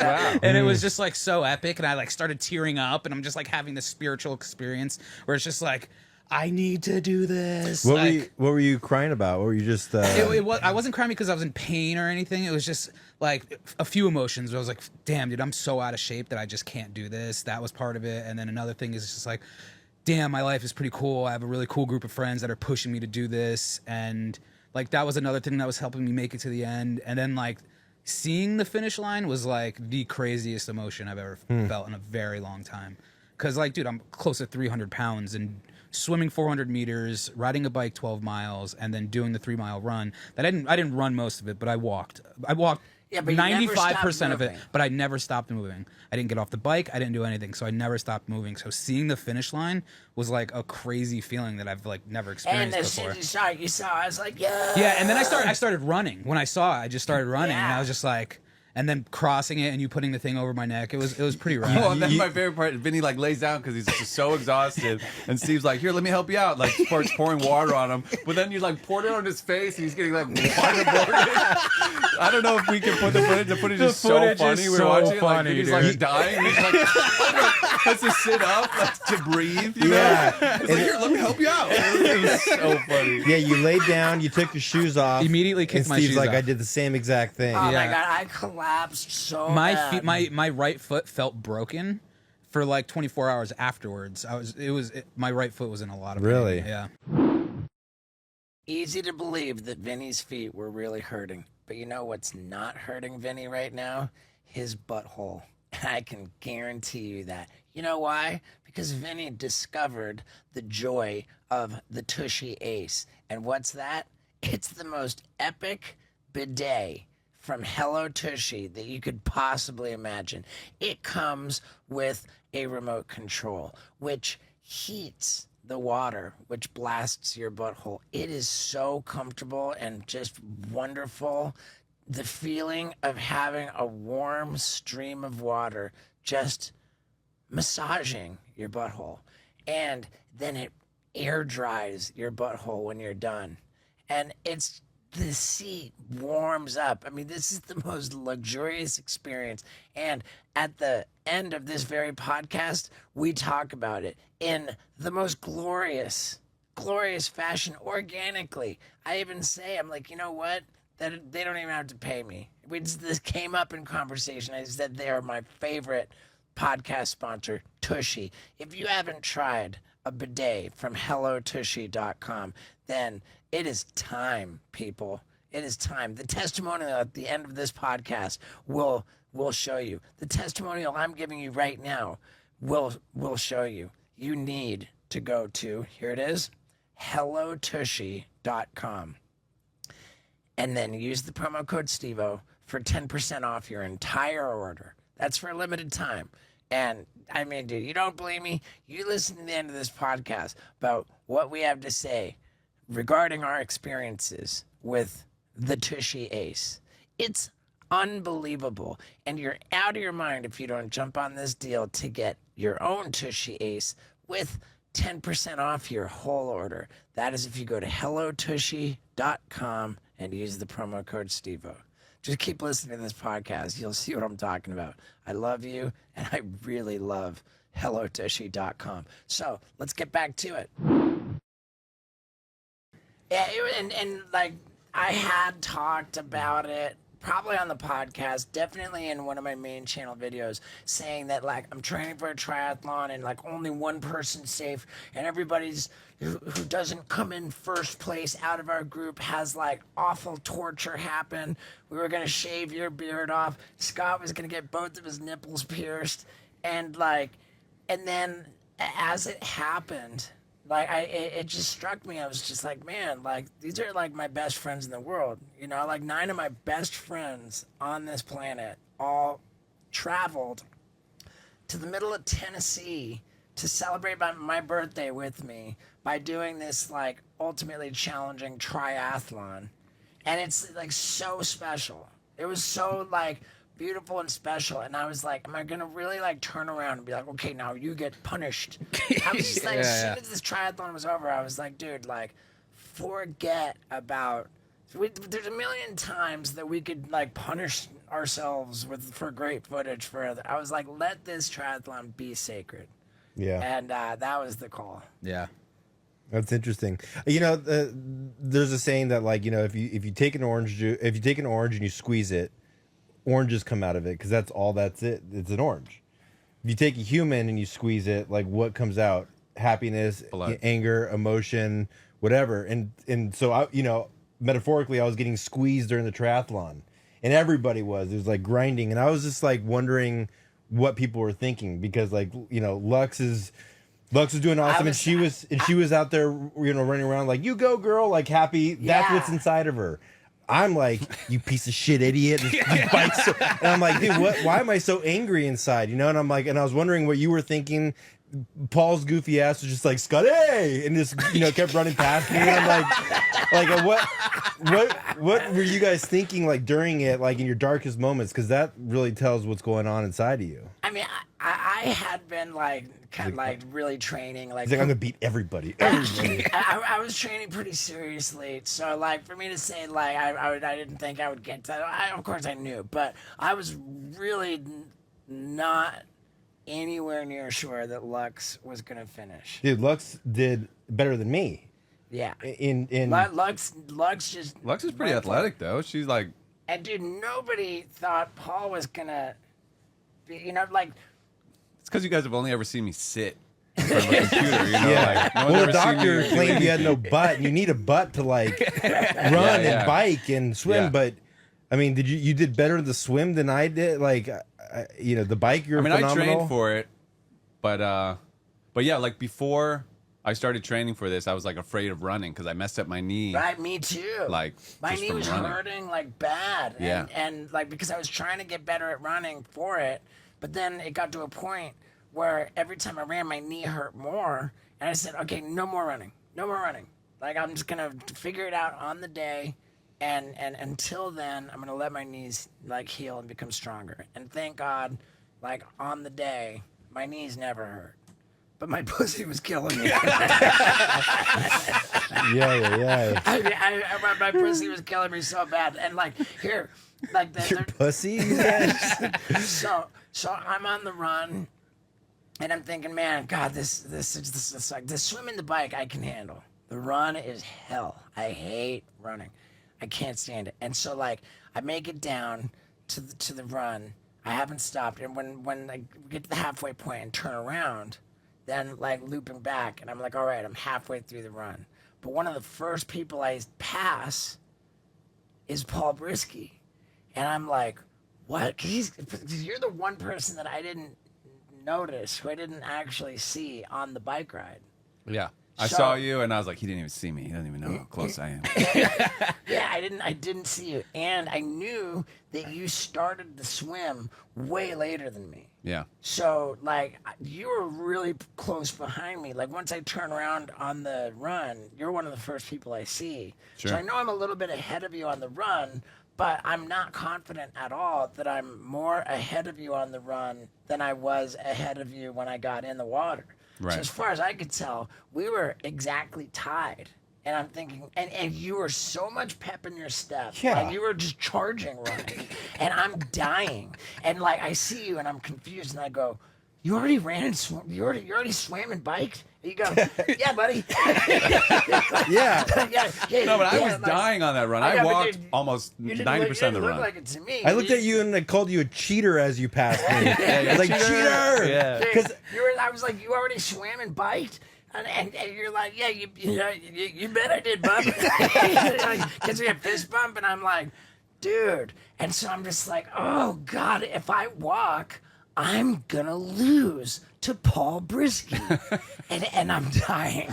Wow. And it was just like so epic, and I like started tearing up, and I'm just like having this spiritual experience where it's just like, I need to do this. What Like, were you crying about? What were you just? I wasn't crying because I was in pain or anything. It was just like a few emotions. I was like, damn, dude, I'm so out of shape that I just can't do this. That was part of it. And then another thing is just like, damn, my life is pretty cool. I have a really cool group of friends that are pushing me to do this. And like, that was another thing that was helping me make it to the end. And then like seeing the finish line was like the craziest emotion I've ever felt in a very long time. Cause like, dude, I'm close to 300 pounds and swimming 400 meters, riding a bike 12 miles, and then doing the 3-mile run. That I didn't run most of it, but I walked. Yeah, but you never stopped 95% of it, moving. but I never stopped moving. I didn't get off the bike. I didn't do anything, so I never stopped moving. So seeing the finish line was like a crazy feeling that I've like never And experienced as before. soon as you saw, I was like, yeah. Yeah, and then I started running. When I saw it, I just started running, and Yeah. I was just like, and then crossing it and you putting the thing over my neck. It was pretty rad. Well, and then my favorite part, Vinny like lays down because he's just so exhausted, and Steve's like, "Here, let me help you out." Like starts pouring water on him, but then you like poured it on his face, and he's getting like waterboarded. I don't know if we can put the footage. The footage is so footage is funny. We're so watching it like funny, Vinny's dude. like dying. And he's like has to sit up like, to breathe. You know? Yeah. It's like, "Here, let me help you out." It was so funny. Yeah, you laid down, you took your shoes off. Immediately kicked and my Steve's shoes like, off. I did the same exact thing. Oh my Yeah. god, I collapsed so My bad. feet, my right foot felt broken for like 24 hours afterwards. My right foot was in a lot of pain. Really? Yeah. Easy to believe that Vinny's feet were really hurting. But you know what's not hurting Vinny right now? His butthole. I can guarantee you that. You know why? Because Vinny discovered the joy of the Tushy Ace. And what's that? It's the most epic bidet from Hello Tushy that you could possibly imagine. It comes with a remote control, which heats the water, which blasts your butthole. It is so comfortable and just wonderful. The feeling of having a warm stream of water just massaging your butthole. And then it air dries your butthole when you're done. And the seat warms up. I mean, this is the most luxurious experience. And at the end of this very podcast, we talk about it in the most glorious fashion, organically. I even say, I'm like, you know what? That they don't even have to pay me. This came up in conversation. I said they are my favorite podcast sponsor, Tushy. If you haven't tried a bidet from hellotushy.com, then it is time, people. It is time. The testimonial at the end of this podcast will show you. The testimonial I'm giving you right now will show you. You need to go to, here it is, hellotushy.com. And then use the promo code Stevo for 10% off your entire order. That's for a limited time. And I mean, dude, you don't believe me? You listen to the end of this podcast about what we have to say regarding our experiences with the Tushy Ace. It's unbelievable. And you're out of your mind if you don't jump on this deal to get your own Tushy Ace with 10% off your whole order. That is if you go to hellotushy.com and use the promo code Stevo. Just keep listening to this podcast. You'll see what I'm talking about. I love you, and I really love hellotushy.com. So let's get back to it. Yeah, and like I had talked about it probably on the podcast, definitely in one of my main channel videos, saying that like I'm training for a triathlon and like only one person's safe, and everybody's who doesn't come in first place out of our group has like awful torture happen. We were gonna shave your beard off. Scott was gonna get both of his nipples pierced, and then as it happened, like it just struck me. I was just like, man, like these are like my best friends in the world. You know, like 9 of my best friends on this planet all traveled to the middle of Tennessee to celebrate my birthday with me by doing this like ultimately challenging triathlon. And it's like so special. It was so like beautiful and special. And I was like, am I gonna really like turn around and be like, okay, now you get punished? I was just like, as soon as this triathlon was over, I was like, dude, like forget about there's a million times that we could like punish ourselves for great footage further. I was like, let this triathlon be sacred. Yeah. And that was the call. Yeah. That's interesting. You know, there's a saying that like, you know, if you take an orange and you squeeze it, oranges come out of it because that's all that's it. It's an orange. If you take a human and you squeeze it, like what comes out? Happiness, Blood. anger, emotion, whatever. And so I, you know, metaphorically, I was getting squeezed during the triathlon, and everybody was. It was like grinding, and I was just like wondering what people were thinking because, like, you know, Lux is doing awesome, and she was out there, you know, running around like, "You go, girl!" Like happy. That's Yeah. what's inside of her. I'm like, "You piece of shit, idiot!" This bike's so, and I'm like, "Dude, what? Why am I so angry inside?" You know? And I'm like, and I was wondering what you were thinking. Paul's goofy ass was just like, Scotty, and just, you know, kept running past me. And I'm like, what were you guys thinking like during it, like in your darkest moments? Because that really tells what's going on inside of you. I mean, I had been like kind of like really training. Like, He's like, I'm gonna beat everybody. I was training pretty seriously. So like for me to say like I didn't think I would get to that. Of course I knew, but I was really not anywhere near sure that Lux was gonna finish. Dude, Lux did better than me. Yeah. In Lux just Lux is pretty went for athletic though. She's like, And dude, nobody thought Paul was gonna be, you know, like it's because you guys have only ever seen me sit in front of a computer. You know, yeah. like, no one's Well, ever the seen doctor me do claimed anything. you had no butt. And you need a butt to like run Yeah. and bike and swim. Yeah. But I mean, you did better in the swim than I did? Like, you know, the bike, you're I mean, phenomenal. I trained for it, but yeah, like before I started training for this, I was like afraid of running because I messed up my knee. right, me too. Like, my just knee from was running. hurting like bad. Yeah. And like because I was trying to get better at running for it, but then it got to a point where every time I ran, my knee hurt more, and I said, okay, no more running, no more running. Like I'm just gonna figure it out on the day. And until then, I'm gonna let my knees like heal and become stronger. And thank God, like on the day, my knees never hurt, but my pussy was killing me. Yeah. My pussy was killing me so bad. And like here, like Your pussy? Yeah. so I'm on the run, and I'm thinking, man, God, this like the swim and the bike I can handle. The run is hell. I hate running. I can't stand it. And so like I make it down to the run. I haven't stopped. And when I get to the halfway point and turn around, then like looping back, and I'm like, all right, I'm halfway through the run. But one of the first people I pass is Paul Brisske. And I'm like, what? Because you're the one person that I didn't notice, who I didn't actually see on the bike ride. Yeah. I So- saw you and I was like, he didn't even see me. He doesn't even know how close I am. Yeah, I didn't see you. And I knew that you started the swim way later than me. Yeah. So, like, you were really close behind me. Like, once I turn around on the run, you're one of the first people I see. Sure. So I know I'm a little bit ahead of you on the run, but I'm not confident at all that I'm more ahead of you on the run than I was ahead of you when I got in the water. Right. So as far as I could tell, we were exactly tied. And I'm thinking, and you were so much pep in your step. Yeah. Like you were just charging running. And I'm dying. And like I see you and I'm confused and I go, you already ran and you already swam and biked? And you go, yeah, buddy. Yeah. yeah, No, but I was like, dying on that run. I know, I but walked dude, almost you didn't 90% look, of the you didn't run. look like it to me. I looked at you and I called you a cheater as you passed me. I was like, cheater! Yeah. Because I was like, you already swam and biked? And you're like, yeah, you bet I did, bub. Because we had fist bump, and I'm like, dude. And so I'm just like, oh, God, if I walk, I'm gonna lose to Paul Brisske, and I'm dying,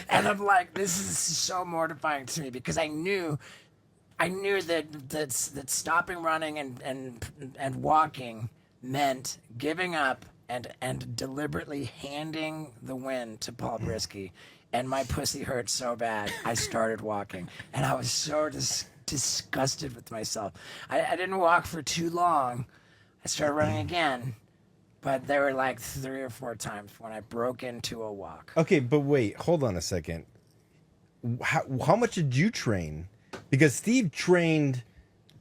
and I'm like, this is so mortifying to me because I knew that stopping running and walking meant giving up and deliberately handing the win to Paul Brisske, and my pussy hurt so bad I started walking, and I was so disgusted with myself. I didn't walk for too long. I started running again, but there were like 3 or 4 times when I broke into a walk. Okay, but wait, hold on a second. How much did you train? Because Steve trained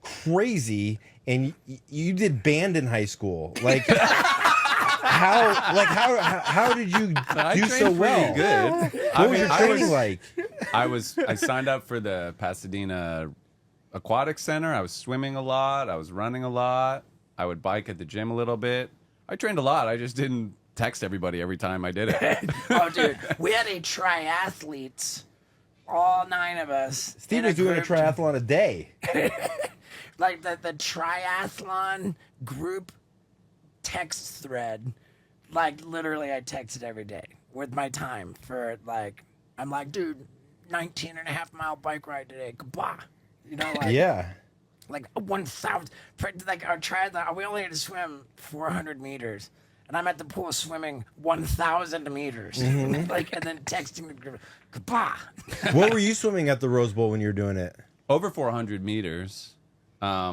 crazy, and you did band in high school. Like, how did you do so well? Good. What was your training like? I signed up for the Pasadena Aquatic Center. I was swimming a lot. I was running a lot. I would bike at the gym a little bit. I trained a lot. I just didn't text everybody every time I did it. Oh, dude, we had a triathletes, all 9 of us. Steve was doing a triathlon a day. Like the triathlon group text thread, like literally I texted every day with my time for like, I'm like, dude, 19.5-mile bike ride today. Goodbye. You know, like, Yeah. like 1,000, like our triathlon, we only had to swim 400 meters. And I'm at the pool swimming 1,000 meters. Like, and then texting the group, goodbye. What were you swimming at the Rose Bowl when you were doing it? Over 400 meters. I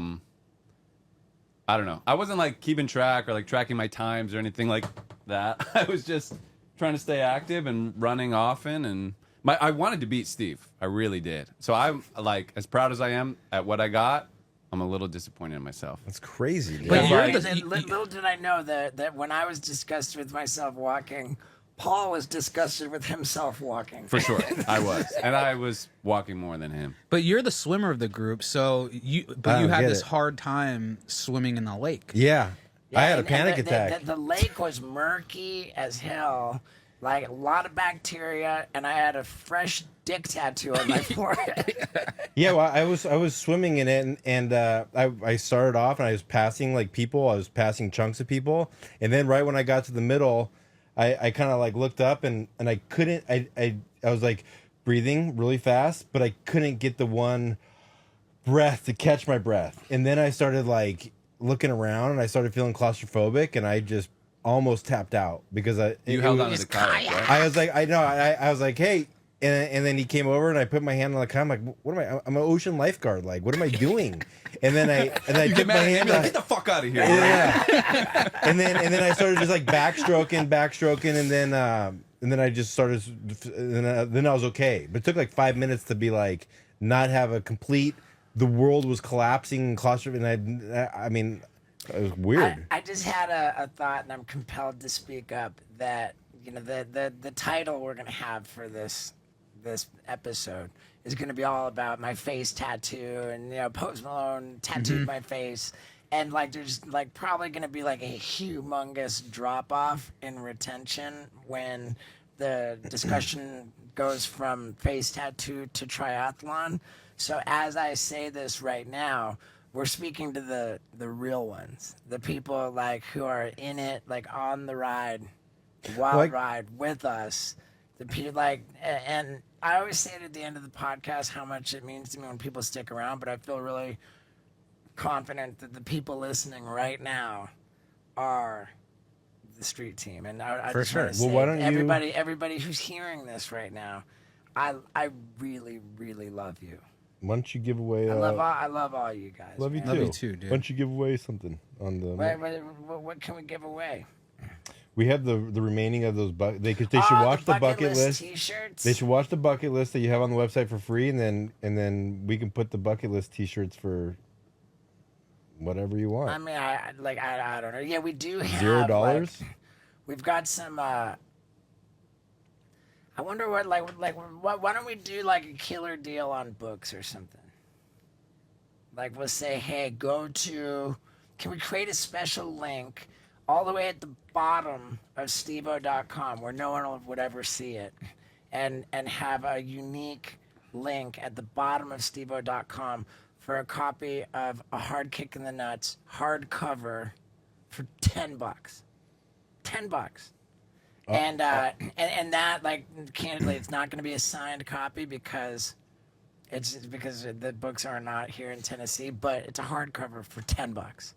don't know. I wasn't like keeping track or like tracking my times or anything like that. I was just trying to stay active and running often. And I wanted to beat Steve. I really did. So I'm like, as proud as I am at what I got, I'm a little disappointed in myself. That's crazy. Dude. But you're Little did I know that when I was disgusted with myself walking, Paul was disgusted with himself walking. For sure, I was. And I was walking more than him. But you're the swimmer of the group, so you don't had get this it. hard time swimming in the lake. Yeah. I had a and panic the, attack. The lake was murky as hell, like a lot of bacteria, and I had a fresh dick tattoo on my forehead. Yeah, well, I was swimming in it, and I started off, and I was passing like people. I was passing chunks of people, and then right when I got to the middle, I kind of like looked up, and I couldn't. I was like breathing really fast, but I couldn't get the one breath to catch my breath, and then I started like looking around, and I started feeling claustrophobic, and I just almost tapped out because You held on to the kayak, right? I was like, I was like, hey. And then he came over, and I put my hand on the kayak. I'm like, what am I? I'm an ocean lifeguard. Like, what am I doing? And then I You took get my mad at him, hand you're on. like, get the fuck out of here. Yeah. and then I started just like backstroking, and then I just started. And then I was okay. But it took like 5 minutes to be like not have a complete. The world was collapsing and claustrophobic. And I mean, it was weird. I just had a thought, and I'm compelled to speak up. That the title we're gonna have for this episode is going to be all about my face tattoo, and Post Malone tattooed my face, and like there's like probably going to be like a humongous drop off in retention when the discussion goes from face tattoo to triathlon. So as I say this right now, we're speaking to the real ones, the people like who are in it, like on the ride, wild ride with us. The people like, and I always say it at the end of the podcast how much it means to me when people stick around, but I feel really confident that the people listening right now are the street team. And I For just wanna sure. say, Well, why don't you- everybody who's hearing this right now, I really, really love you. Why don't you give away? I love all you guys. Love you man. too. Love you too, dude. Why don't you give away something on the? What can we give away? We have the remaining of those they should watch the bucket list. T-shirts. They should watch the bucket list that you have on the website for free, and then we can put the bucket list T-shirts for whatever you want. I mean, I don't know. Yeah, we do have $0. like, we've got some. I wonder what why don't we do like a killer deal on books or something? Like we'll say, hey, can we create a special link all the way at the bottom of steveo.com where no one would ever see it, and have a unique link at the bottom of steveo.com for a copy of A Hard Kick in the Nuts hardcover for $10. $10. And that, like, candidly, it's not going to be a signed copy because the books are not here in Tennessee, but it's a hardcover for $10.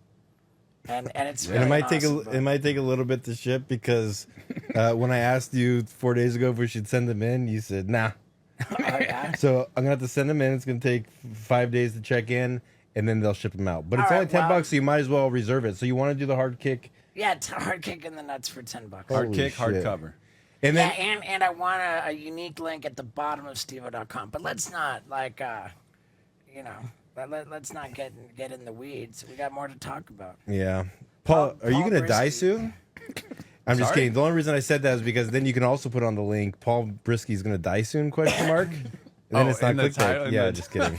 And it's really And it might take a little bit to ship because when I asked you 4 days ago if we should send them in, you said nah. Oh, yeah? So I'm gonna have to send them in. It's gonna take 5 days to check in, and then they'll ship them out. But it's All only right, $10, so you might as well reserve it. So you want to do the hard kick? Yeah, it's a hard kick in the nuts for $10. Hard Holy kick, hard shit. cover. And Yeah, then and I want a unique link at the bottom of steveo.com. But let's not let's not get in the weeds. We got more to talk about. yeah, Paul, are you Paul gonna die Brisske. soon? I'm just Sorry? kidding. The only reason I said that is because then you can also put on the link. Paul Briske's gonna die soon? Question mark. And then Oh, it's not in the title- clickbait. in Yeah, the- just kidding.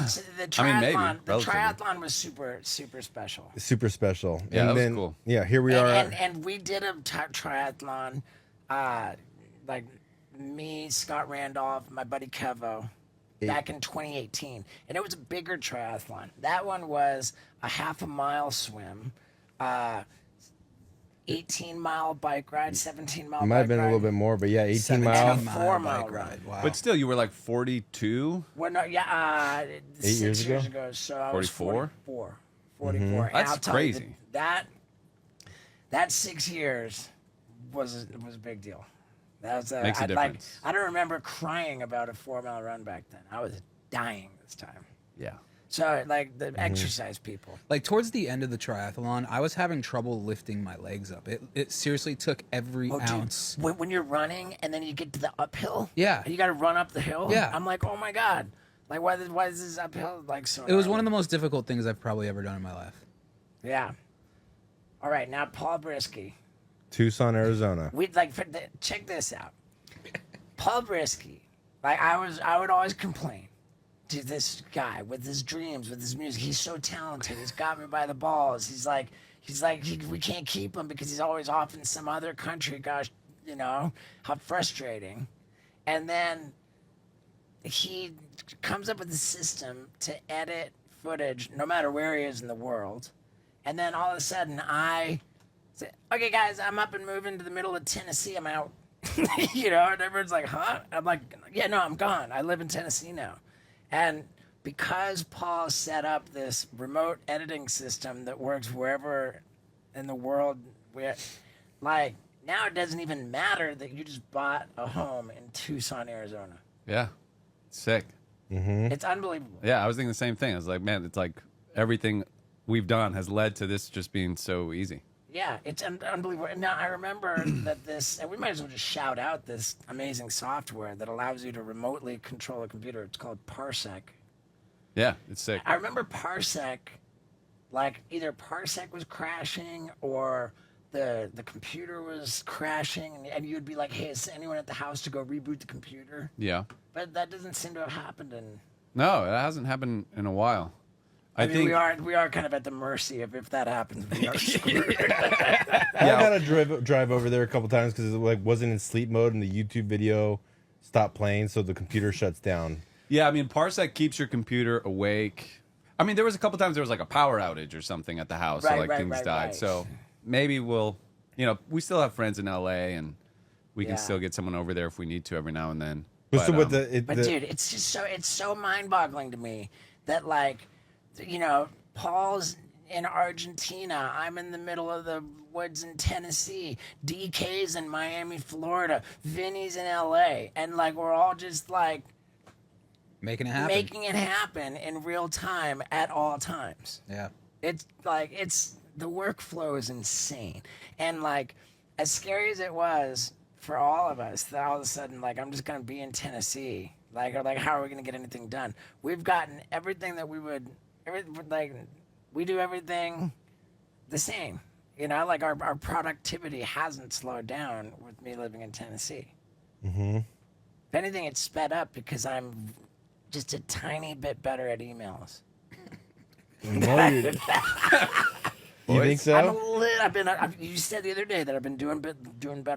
So the triathlon, I mean, maybe, the relatively. triathlon was super special. Super special. Yeah, and that was then, cool. Yeah, here we are. And we did a triathlon, like me, Scott Randolph, my buddy Kevo, back in 2018, and it was a bigger triathlon. That one was a half a mile swim, 18-mile bike ride, 17-mile. It might have been a little bit more, but yeah, 18 mile. miles. 4-mile bike ride. Wow. But still, you were like 42. Well, no, yeah, 6 years ago? So I was 44? 44. 44. And That's I'll tell you crazy. that 6 years was a big deal. That was Makes a difference. I don't remember crying about a 4-mile run back then. I was dying this time. Yeah. So like the exercise people. Like towards the end of the triathlon, I was having trouble lifting my legs up. It seriously took every Oh, dude, ounce. when you're running and then you get to the uphill. Yeah. And you got to run up the hill. Yeah. I'm like, oh my god, like why is this uphill like so? It was gnarly? one of the most difficult things I've probably ever done in my life. Yeah. All right, now Paul Brisske. Tucson, Arizona. We check this out. Paul Brisske, like I would always complain to this guy with his dreams, with his music. He's so talented. He's got me by the balls. We can't keep him because he's always off in some other country. Gosh, how frustrating. And then he comes up with a system to edit footage, no matter where he is in the world. And then all of a sudden, I say, "Okay, guys, I'm up and moving to the middle of Tennessee. I'm out." And everyone's like, "Huh?" I'm like, "Yeah, no, I'm gone. I live in Tennessee now." And because Paul set up this remote editing system that works wherever in the world, now it doesn't even matter that you just bought a home in Tucson, Arizona. Yeah. Sick. It's unbelievable. Yeah, I was thinking the same thing. I was like, man, it's like everything we've done has led to this just being so easy. Yeah, it's unbelievable. Now, I remember that and we might as well just shout out this amazing software that allows you to remotely control a computer. It's called Parsec. Yeah, it's sick. I remember Parsec, like either Parsec was crashing or the computer was crashing, and you'd be like, "Hey, is anyone at the house to go reboot the computer?" Yeah. But that doesn't seem to have happened. And No, it hasn't happened in a while. I mean, we are kind of at the mercy of if that happens, we are screwed. I gotta drive over there a couple times because it wasn't in sleep mode and the YouTube video stopped playing, so the computer shuts down. Yeah, I mean, Parsec keeps your computer awake. I mean, there was a couple times there was like a power outage or something at the house, so like things died. Right. So maybe we'll, we still have friends in LA, and we can still get someone over there if we need to every now and then. But But, Dude, it's just it's so mind-boggling to me that Paul's in Argentina, I'm in the middle of the woods in Tennessee, DK's in Miami, Florida, Vinny's in LA, and we're all just Making it happen. making it happen in real time at all times. Yeah. It's the workflow is insane. And as scary as it was for all of us, that all of a sudden, I'm just going to be in Tennessee. How are we going to get anything done? We've gotten everything that we would, we do everything the same. Our productivity hasn't slowed down with me living in Tennessee. Mm-hmm. If anything, it's sped up because I'm just a tiny bit better at emails. You think so? You said the other day that I've been doing better.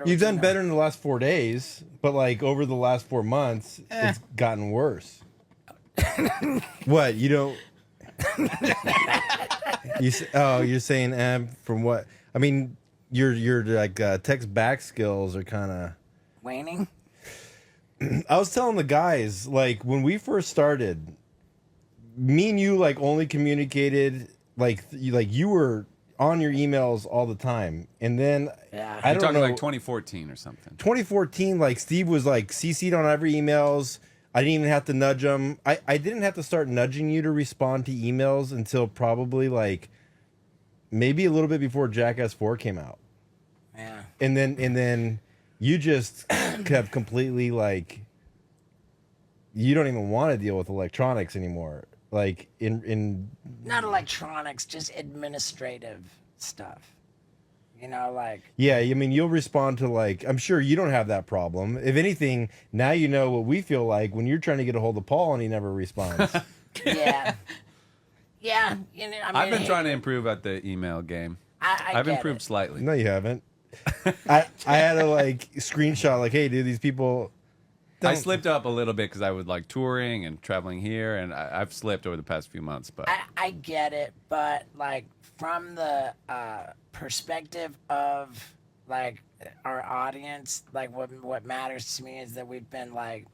You've with done email. better in the last 4 days, but over the last 4 months, it's gotten worse. What? You don't? You're saying from what? I mean, your like text back skills are kind of Waning? I was telling the guys, like, when we first started, me and you like only communicated like you were on your emails all the time, and then Yeah. I You're don't talking know, like 2014 or something. 2014, like Steve was like CC'd on every emails. I didn't even have to nudge him. I didn't have to start nudging you to respond to emails until probably like maybe a little bit before Jackass 4 came out. Yeah. And then you just kept completely like you don't even want to deal with electronics anymore. Like in Not electronics, just administrative stuff. You know, like yeah, I mean you'll respond to like I'm sure you don't have that problem. If anything, now you know what we feel like when you're trying to get a hold of Paul and he never responds. yeah. Yeah, you know, I mean, I've been trying to improve at the email game. I've get improved it. slightly. No, you haven't. I had to like screenshot like, hey, dude, these people. I slipped up a little bit because I was like touring and traveling here, and I've slipped over the past few months. But I get it, but like from the perspective of like our audience, like what matters to me is that we've been like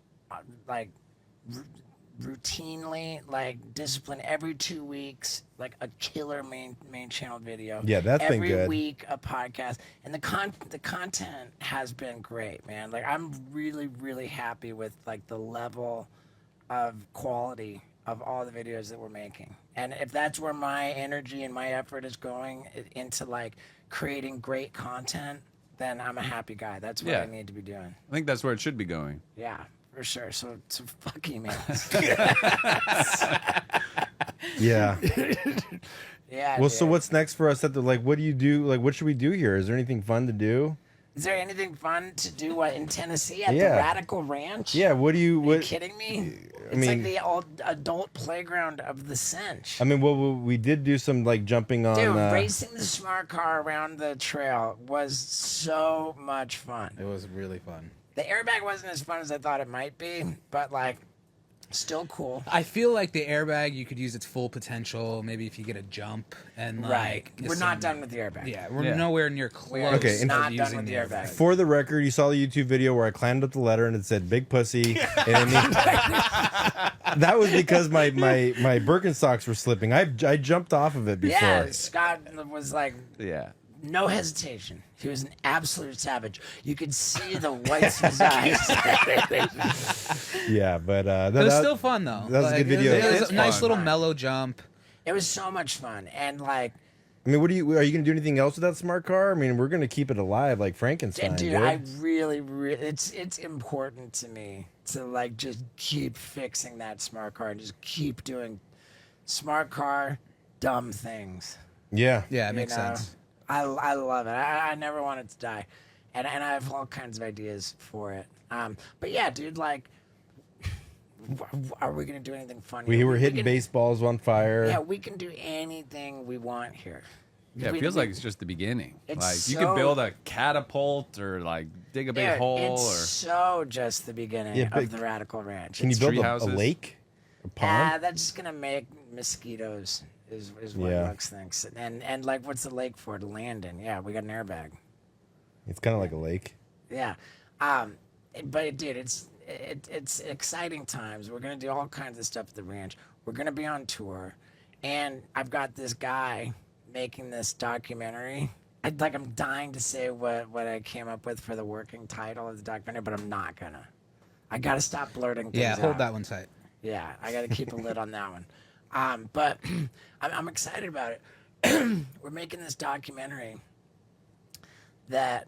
routinely like disciplined every 2 weeks, like a killer main channel video. Yeah, that's been good. Every week a podcast, and the content has been great, man. Like I'm really happy with like the level of quality of all the videos that we're making. And if that's where my energy and my effort is going into like creating great content, then I'm a happy guy. That's what Yeah. I need to be doing. I think that's where it should be going. Yeah, for sure. So fuck emails. Yeah. Yeah. Well, so dude. what's next for us at the like? What do you do? Like, what should we do here? Is there anything fun to do? Is there anything fun to do in Tennessee at Yeah. the Radical Ranch? Yeah. What do you? Are you What? kidding me? It's mean- like the old adult playground of the cinch. I mean, well, we did do some like jumping on. Dude, racing the smart car around the trail was so much fun. It was really fun. The airbag wasn't as fun as I thought it might be, but like, still cool. I feel like the airbag, you could use its full potential. Maybe if you get a jump and like, Right. We're some- not done with the airbag. Yeah, we're Yeah. nowhere near close. Okay, to and- Not done using with the airbag. For the record, you saw the YouTube video where I climbed up the ladder and it said "big pussy," and that was because my Birkenstocks were slipping. I jumped off of it before. Yeah, Scott was like, Yeah. no hesitation. He was an absolute savage. You could see the whites of his eyes. Yeah, but It was still fun though. that was a good video. It was It's a nice fun. little mellow jump. It was so much fun. And like, I mean, are you going to do anything else with that smart car? I mean, we're going to keep it alive like Frankenstein, dude, dude. I really, it's important to me to like just keep fixing that smart car and just keep doing smart car dumb things. Yeah. Yeah, it You makes know? sense. I love it. I never want it to die, and I have all kinds of ideas for it. But yeah, dude, like, are we gonna do anything funny? We were hitting can, baseballs on fire. Yeah, we can do anything we want here. Yeah, it feels like it's just the beginning. It's Like you so- could build a catapult or like dig a big Dude, hole it's or so just the beginning Yeah, but of the Radical Ranch. Can you It's- build tree a houses. lake? A pond? that's just gonna make mosquitoes. Is what Yeah. Lux thinks. And like, what's the lake for? To land in? Yeah, we got an airbag. It's kind of like a lake. Yeah, but dude, it's exciting times. We're gonna do all kinds of stuff at the ranch. We're gonna be on tour, and I've got this guy making this documentary. I'm dying to say what I came up with for the working title of the documentary, but I'm not gonna. I gotta stop blurting things Yeah, hold out. that one tight. Yeah, I got to keep a lid on that one. But I'm excited about it. We're making this documentary that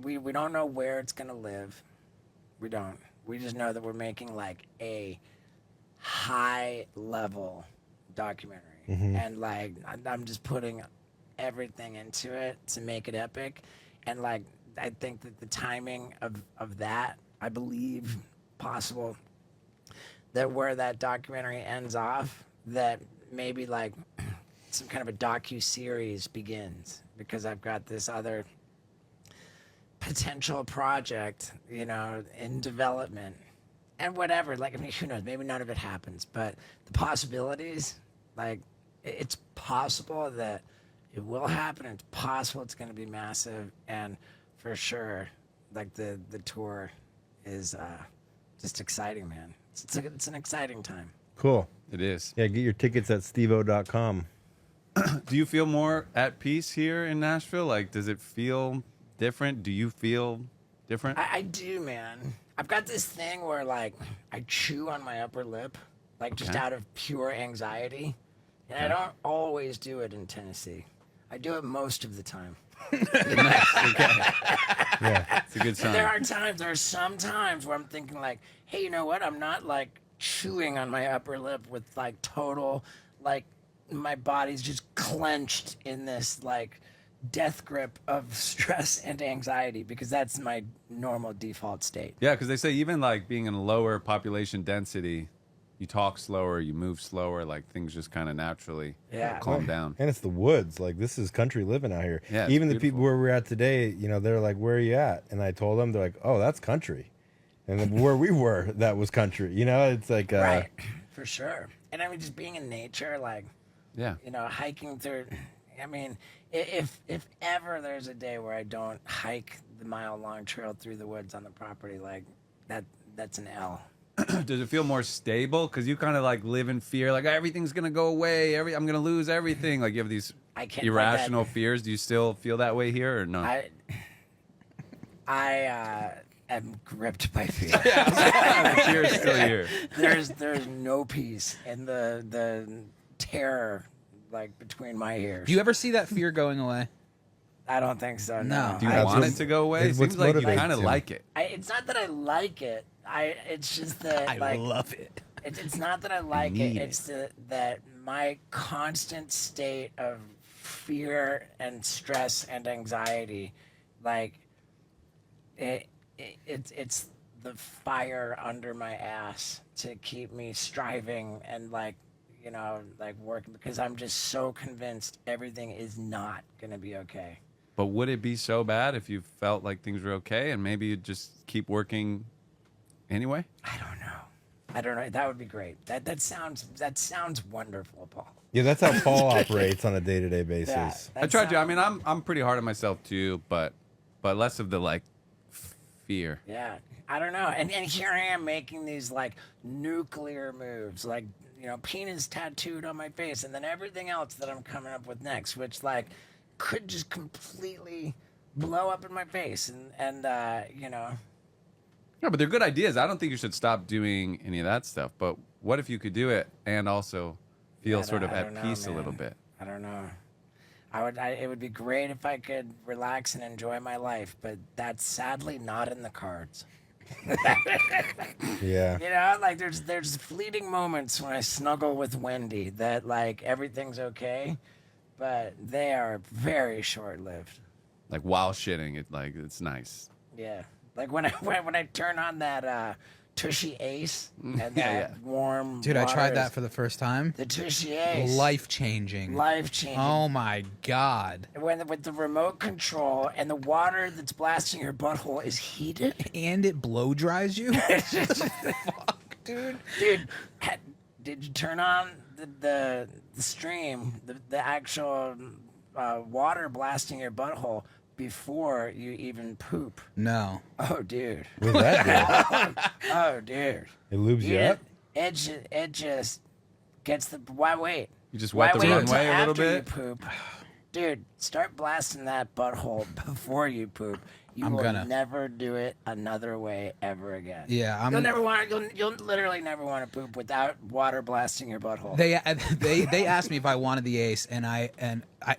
we don't know where it's gonna live. We don't. We just know that we're making like a high level documentary, and like I'm just putting everything into it to make it epic, and like I think that the timing of that, I believe possible that where that documentary ends off, that maybe like some kind of a docu-series begins, because I've got this other potential project, in development, and whatever. Like, I mean, who knows? Maybe none of it happens, but the possibilities, like, it's possible that it will happen. It's possible it's going to be massive, and for sure, like the tour is just exciting, man. It's an exciting time. Cool. It is. Yeah, get your tickets at steveo.com. Do you feel more at peace here in Nashville? Like, does it feel different? Do you feel different? I do, man. I've got this thing where, like, I chew on my upper lip, like, just out of pure anxiety. And I don't always do it in Tennessee. I do it most of the time. Nice. Okay. Yeah, it's a good sign. There are some times where I'm thinking, like, hey, you know what? I'm not, like, chewing on my upper lip with, like, total, like, my body's just clenched in this, like, death grip of stress and anxiety, because that's my normal default state. Yeah, because they say even, like, being in a lower population density, you talk slower, you move slower, like things just kind of naturally calm down. And it's the woods. Like, this is country living out here. Yeah, even the beautiful. people where we're at today, you know, they're like, where are you at? And I told them, they're like, oh, that's country. And then where we were, that was country. You know, it's like... right, for sure. And I mean, just being in nature, like, yeah, you know, hiking through... I mean, if ever there's a day where I don't hike the mile-long trail through the woods on the property, like, that's an L. Does it feel more stable? Because you kind of like live in fear, like everything's gonna go away, I'm gonna lose everything. Like, you have these irrational fears. Do you still feel that way here or no? I am gripped by fear. The fear is still here. There's no peace in the terror, like, between my ears. Do you ever see that fear going away? I don't think so. No. Do you want it to go away? It seems like you kind of like it. It's not that I like it. It's just that I love it. It's not that I like it. It's that my constant state of fear and stress and anxiety, like, it's the fire under my ass to keep me striving and, like, you know, like, working, because I'm just so convinced everything is not gonna be okay. But would it be so bad if you felt like things were okay and maybe you'd just keep working anyway? I don't know. That would be great. That sounds wonderful, Paul. Yeah, that's how Paul operates on a day-to-day basis. I try to. I mean, I'm pretty hard on myself too, but less of the, like, fear. Yeah, I don't know. And here I am making these, like, nuclear moves, like, you know, penis tattooed on my face, and then everything else that I'm coming up with next, which, like, could just completely blow up in my face, and you know. Yeah, but they're good ideas. I don't think you should stop doing any of that stuff. But what if you could do it and also feel sort of at peace a little bit? I don't know. It would be great if I could relax and enjoy my life, but that's sadly not in the cards. Yeah. You know, like, there's fleeting moments when I snuggle with Wendy that, like, everything's okay, but they are very short-lived. Like, while shitting, it's nice. Yeah. Like, when I turn on that Tushy Ace and that warm Dude, I tried waters, that for the first time. the Tushy Ace. Life-changing. Oh, my God. With the remote control and the water that's blasting your butthole is heated. And it blow dries you? Fuck, dude. Dude, did you turn on the stream, the actual water blasting your butthole before you even poop? No. Oh, dude. What does that do? Oh, dude. It lubes you up? It just gets the... Why wait? You just wet the wait runway until a little after you bit? poop? Dude, start blasting that butthole before you poop. I'm will gonna. never do it another way ever again. Yeah, You'll literally never want to poop without water blasting your butthole. They asked me if I wanted the Ace, and I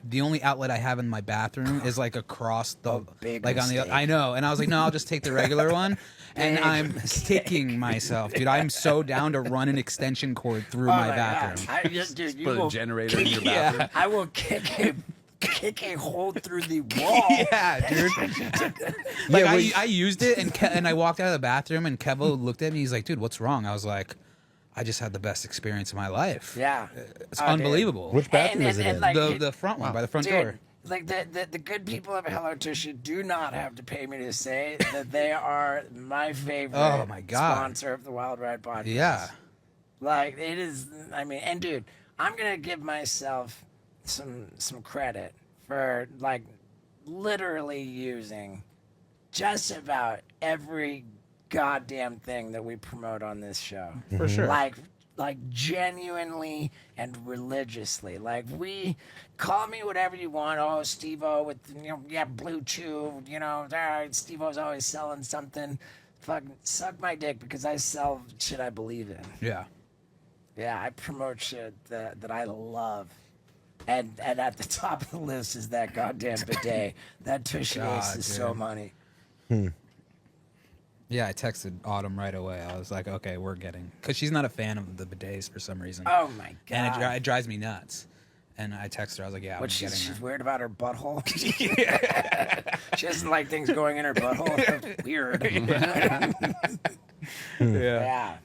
the only outlet I have in my bathroom is, like, across the big like mistake. on the. I know, and I was like, no, I'll just take the regular one, and Big I'm mistake. kicking myself, dude. I'm so down to run an extension cord through my bathroom. God. I just, dude, you Put a will, generator in your bathroom. I will kick a hole through the wall. Yeah, dude. Like, I used it, and I walked out of the bathroom, and Kevo looked at me. He's like, dude, what's wrong? I was like, I just had the best experience of my life. Yeah. It's unbelievable. Which bathroom is it in? like, The front one, by the front door. like the good people of Hello Tushy do not have to pay me to say that they are my favorite Oh, my God. sponsor of the Wild Ride podcast. Yeah. Like it is. I mean, and dude, I'm gonna give myself some credit for like literally using just about every goddamn thing that we promote on this show. For sure. Like genuinely and religiously. Like, we call me whatever you want. Oh, Steve-O with, Blue Chew, Steve-O's always selling something. Fucking suck my dick because I sell shit I believe in. Yeah. Yeah, I promote shit that I love. And at the top of the list is that goddamn bidet. That Tushy Ace is so money. Yeah, I texted Autumn right away. I was like, okay, we're getting... Because she's not a fan of the bidets for some reason. Oh, my God. And it drives me nuts. And I texted her. I was like, yeah, I'm getting she's her. weird about her butthole? She doesn't like things going in her butthole? That's weird. Yeah.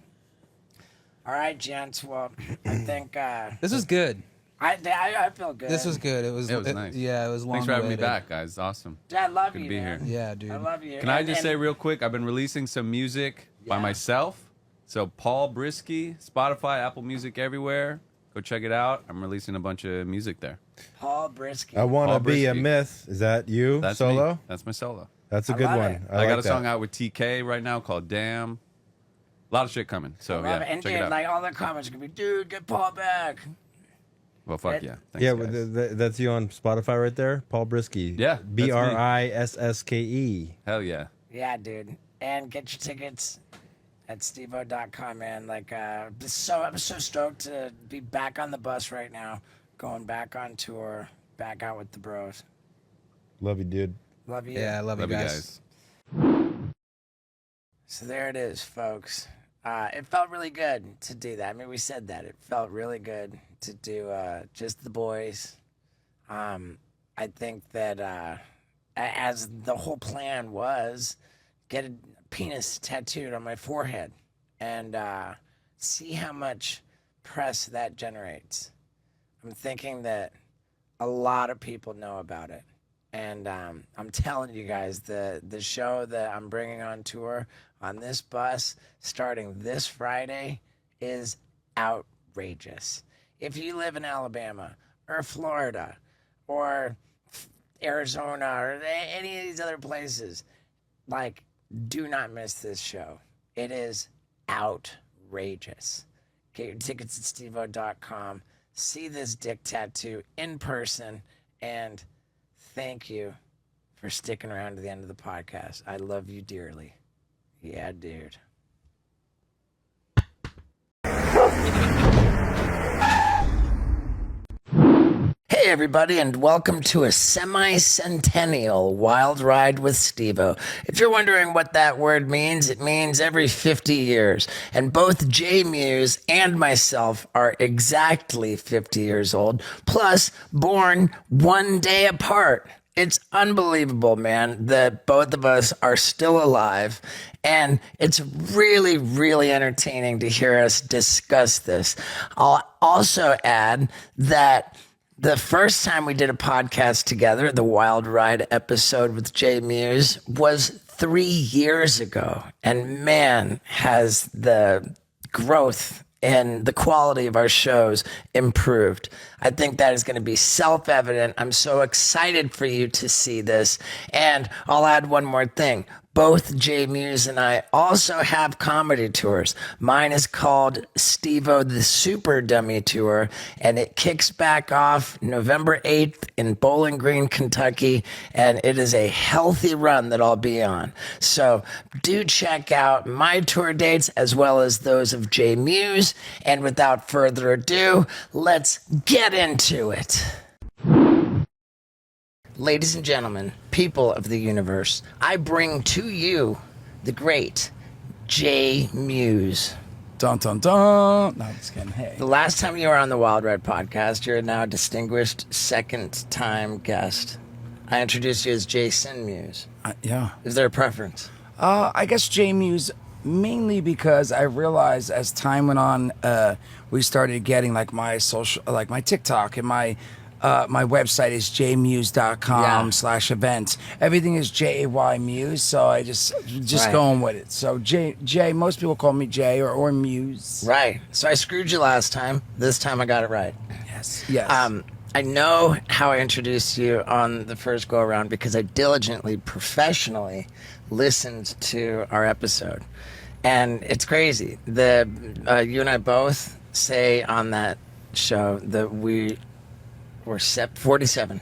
All right, gents. Well, I think... This was good. I feel good. This was good. It was nice. Yeah, it was long. Thanks for having me awaited. back, guys. Awesome. I love Good you, to be man. here. Yeah, dude. I love you. Can I just say real quick? I've been releasing some music by Yeah. myself. So Paul Brisske, Spotify, Apple Music, everywhere. Go check it out. I'm releasing a bunch of music there. Paul Brisske. I want to Paul be a Brisske. myth. Is that you That's solo? me. That's my solo. That's a I good love one. it. I like got a that. song out with TK right now called Damn. A lot of shit coming. So I love yeah, it. And check dude, it out. like all the comments are gonna be, dude, get Paul back. Well, fuck it- yeah. Thanks, Yeah, guys. that's you on Spotify right there, Paul Brisske. Yeah, that's me. Brisske. Hell yeah. Yeah, dude. And get your tickets at steveo.com, man. Like, I'm so stoked to be back on the bus right now, going back on tour, back out with the bros. Love you, dude. Love you. Yeah, I love you Love you guys. guys. So there it is, folks. It felt really good to do that. I mean, we said that. It felt really good to do just the boys. I think that as the whole plan was, get a penis tattooed on my forehead and see how much press that generates. I'm thinking that a lot of people know about it. And I'm telling you guys, the show that I'm bringing on tour on this bus starting this Friday is outrageous. If you live in Alabama or Florida or Arizona or any of these other places, like, do not miss this show. It is outrageous. Get your tickets at steveo.com. See this dick tattoo in person, and thank you for sticking around to the end of the podcast. I love you dearly. Yeah, dude. Hey, everybody, and welcome to a semi-centennial wild ride with Steve-O. If you're wondering what that word means, it means every 50 years. And both Jay Mewes and myself are exactly 50 years old, plus born one day apart. It's unbelievable, man, that both of us are still alive. And it's really, really entertaining to hear us discuss this. I'll also add that the first time we did a podcast together, the Wild Ride episode with Jay Mewes, was 3 years ago. And man, has the growth and the quality of our shows improved. I think that is going to be self-evident. I'm so excited for you to see this. And I'll add one more thing. Both Jay Mewes and I also have comedy tours. Mine is called Steve-O the Super Dummy Tour, and it kicks back off November 8th in Bowling Green, Kentucky, and it is a healthy run that I'll be on. So do check out my tour dates as well as those of Jay Mewes, and without further ado, let's get into it. Ladies and gentlemen, people of the universe, I bring to you the great Jay Mewes. Dun dun dun. No, I'm just kidding. Hey. The last time you were on the Wild Ride podcast, you're a now distinguished second-time guest. I introduced you as Jason Mewes. Yeah. Is there a preference? I guess Jay Mewes mainly because I realized as time went on, we started getting like my social, like my TikTok and my my website is jmewes.com/events. Everything is JAY Mewes, so I just Right. going with it. So J, most people call me Jay or Mewes. Right. So I screwed you last time. This time I got it right. Yes. I know how I introduced you on the first go around because I diligently, professionally listened to our episode, and it's crazy. You and I both say on that show that we were 47.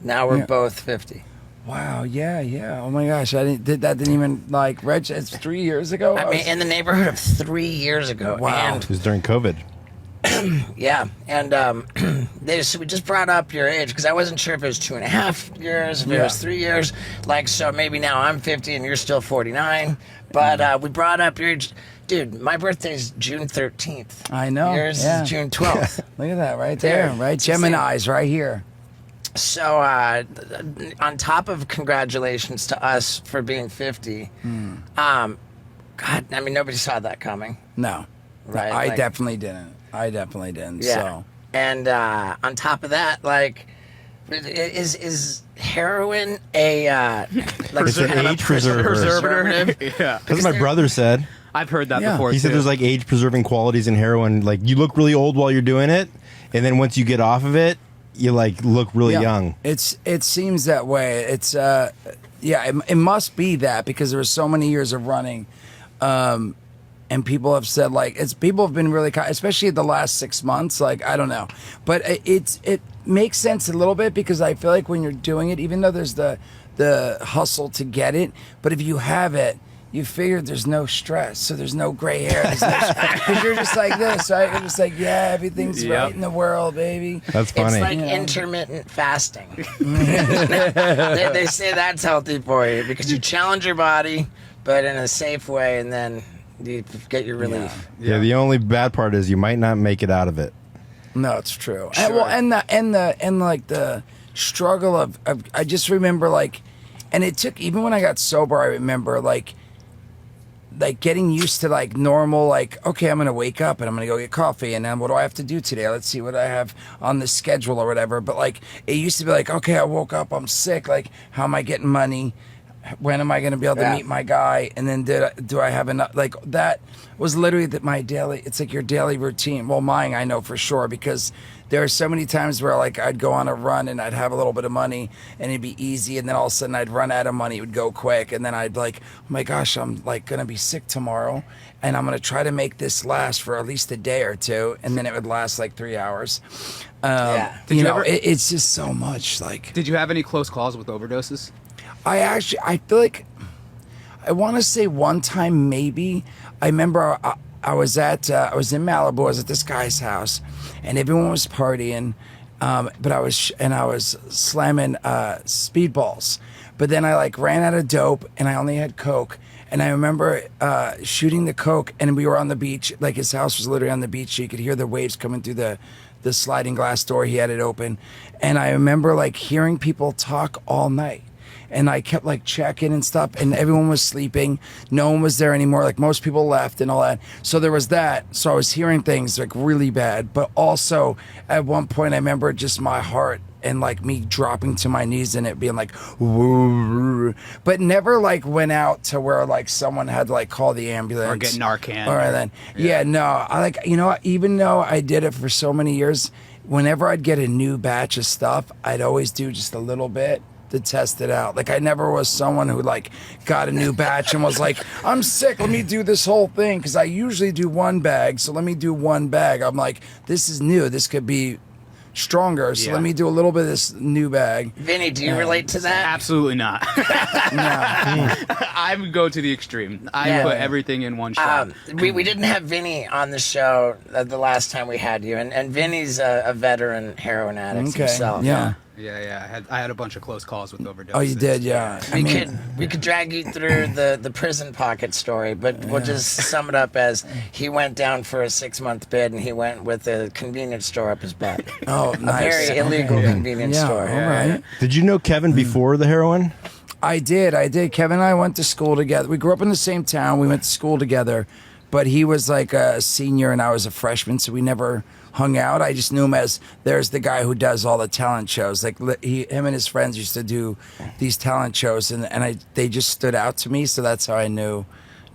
Now we're both 50. Wow. Yeah. Oh my gosh, that didn't even like register. It's 3 years ago. I mean, in the neighborhood of 3 years ago. Wow. And It was during COVID. yeah, and so we just brought up your age because I wasn't sure if it was 2.5 years, if it was 3 years. Like, so maybe now I'm 50 and you're still 49. But we brought up your age. Dude, my birthday's June 13th. I know. Yours yeah. is June 12th. Look at that right there, There. right? It's insane. Gemini's right here. So, on top of congratulations to us for being 50, God, I mean, nobody saw that coming. No, Right, I like- definitely didn't. Yeah. So And on top of that, like, is heroin a like It's some an kind of age preserver. preservative? Yeah. That's what my brother said. I've heard that Yeah. before. He said too. there's like age preserving qualities in heroin. Like you look really old while you're doing it, and then once you get off of it, you like look really young. It seems that way. It's it must be that because there were so many years of running, and people have said like people have been really especially the last 6 months. Like I don't know, but it makes sense a little bit because I feel like when you're doing it, even though there's the hustle to get it, but if you have it. You figure there's no stress, so there's no gray hair. Because you're just like this, right? You're just like, yeah, everything's right in the world, baby. That's funny. It's like intermittent fasting. they say that's healthy for you because you challenge your body, but in a safe way, and then you get your relief. Yeah. The only bad part is you might not make it out of it. No, it's true. Sure. And like the struggle of I just remember like, and it took even when I got sober. I remember like getting used to like normal, like, okay, I'm going to wake up and I'm going to go get coffee. And then what do I have to do today? Let's see what I have on the schedule or whatever. But like, it used to be like, okay, I woke up, I'm sick. Like, how am I getting money? When am I going to be able to meet my guy? And then do I have enough? Like that was literally my daily, it's like your daily routine. Well, mine, I know for sure, because there are so many times where like I'd go on a run and I'd have a little bit of money and it'd be easy. And then all of a sudden I'd run out of money. It would go quick. And then I'd like, oh my gosh, I'm like going to be sick tomorrow. And I'm going to try to make this last for at least a day or two. And then it would last like 3 hours. Did you ever- it's just so much like. Did you have any close calls with overdoses? I feel like I want to say one time maybe. I remember I was in Malibu. I was at this guy's house, and everyone was partying, but I was slamming speedballs. But then I like ran out of dope, and I only had coke. And I remember shooting the coke, and we were on the beach. Like his house was literally on the beach, so you could hear the waves coming through the sliding glass door. He had it open, and I remember like hearing people talk all night. And I kept like checking and stuff, and everyone was sleeping. No one was there anymore. Like most people left and all that. So there was that. So I was hearing things like really bad. But also at one point I remember just my heart and like me dropping to my knees and it being like, woo, but never like went out to where like someone had to like call the ambulance Or get Narcan. Or then no, I like even though I did it for so many years, whenever I'd get a new batch of stuff, I'd always do just a little bit to test it out. Like I never was someone who like got a new batch and was like, I'm sick, let me do this whole thing, because I usually do one bag, so let me do one bag. I'm like, this is new, this could be stronger, so let me do a little bit of this new bag. Vinny, do you relate to that? Absolutely not. I would go to the extreme. I put everything in one shot. We didn't have Vinny on the show the last time we had you, and Vinny's a veteran heroin addict himself. Yeah. Yeah. I had a bunch of close calls with overdoses. Oh, you did, yeah. We could drag you through the prison pocket story, but we'll just sum it up as he went down for a 6-month bid and he went with a convenience store up his butt. Oh, A nice. very illegal convenience store. All right. Did you know Kevin before the heroin? I did. Kevin and I went to school together. We grew up in the same town. We went to school together. but he was like a senior and I was a freshman, so we never hung out. I just knew him as there's the guy who does all the talent shows. Like him and his friends used to do these talent shows, and they just stood out to me. So that's how I knew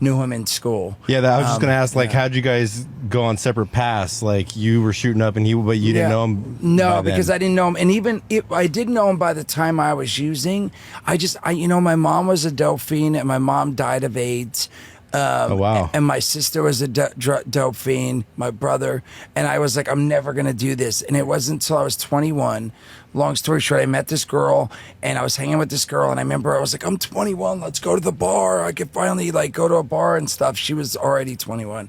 him in school. Yeah, I was just gonna ask, like, how'd you guys go on separate paths? Like, you were shooting up, but you didn't know him. No, because I didn't know him, and even if I did know him by the time I was using. My mom was a dope fiend, and my mom died of AIDS. Oh, wow. And my sister was a dope fiend, my brother, and I was like, I'm never gonna do this. And it wasn't until I was 21. Long story short, I met this girl, and I was hanging with this girl, and I remember I was like, I'm 21, let's go to the bar. I could finally like go to a bar and stuff. She was already 21.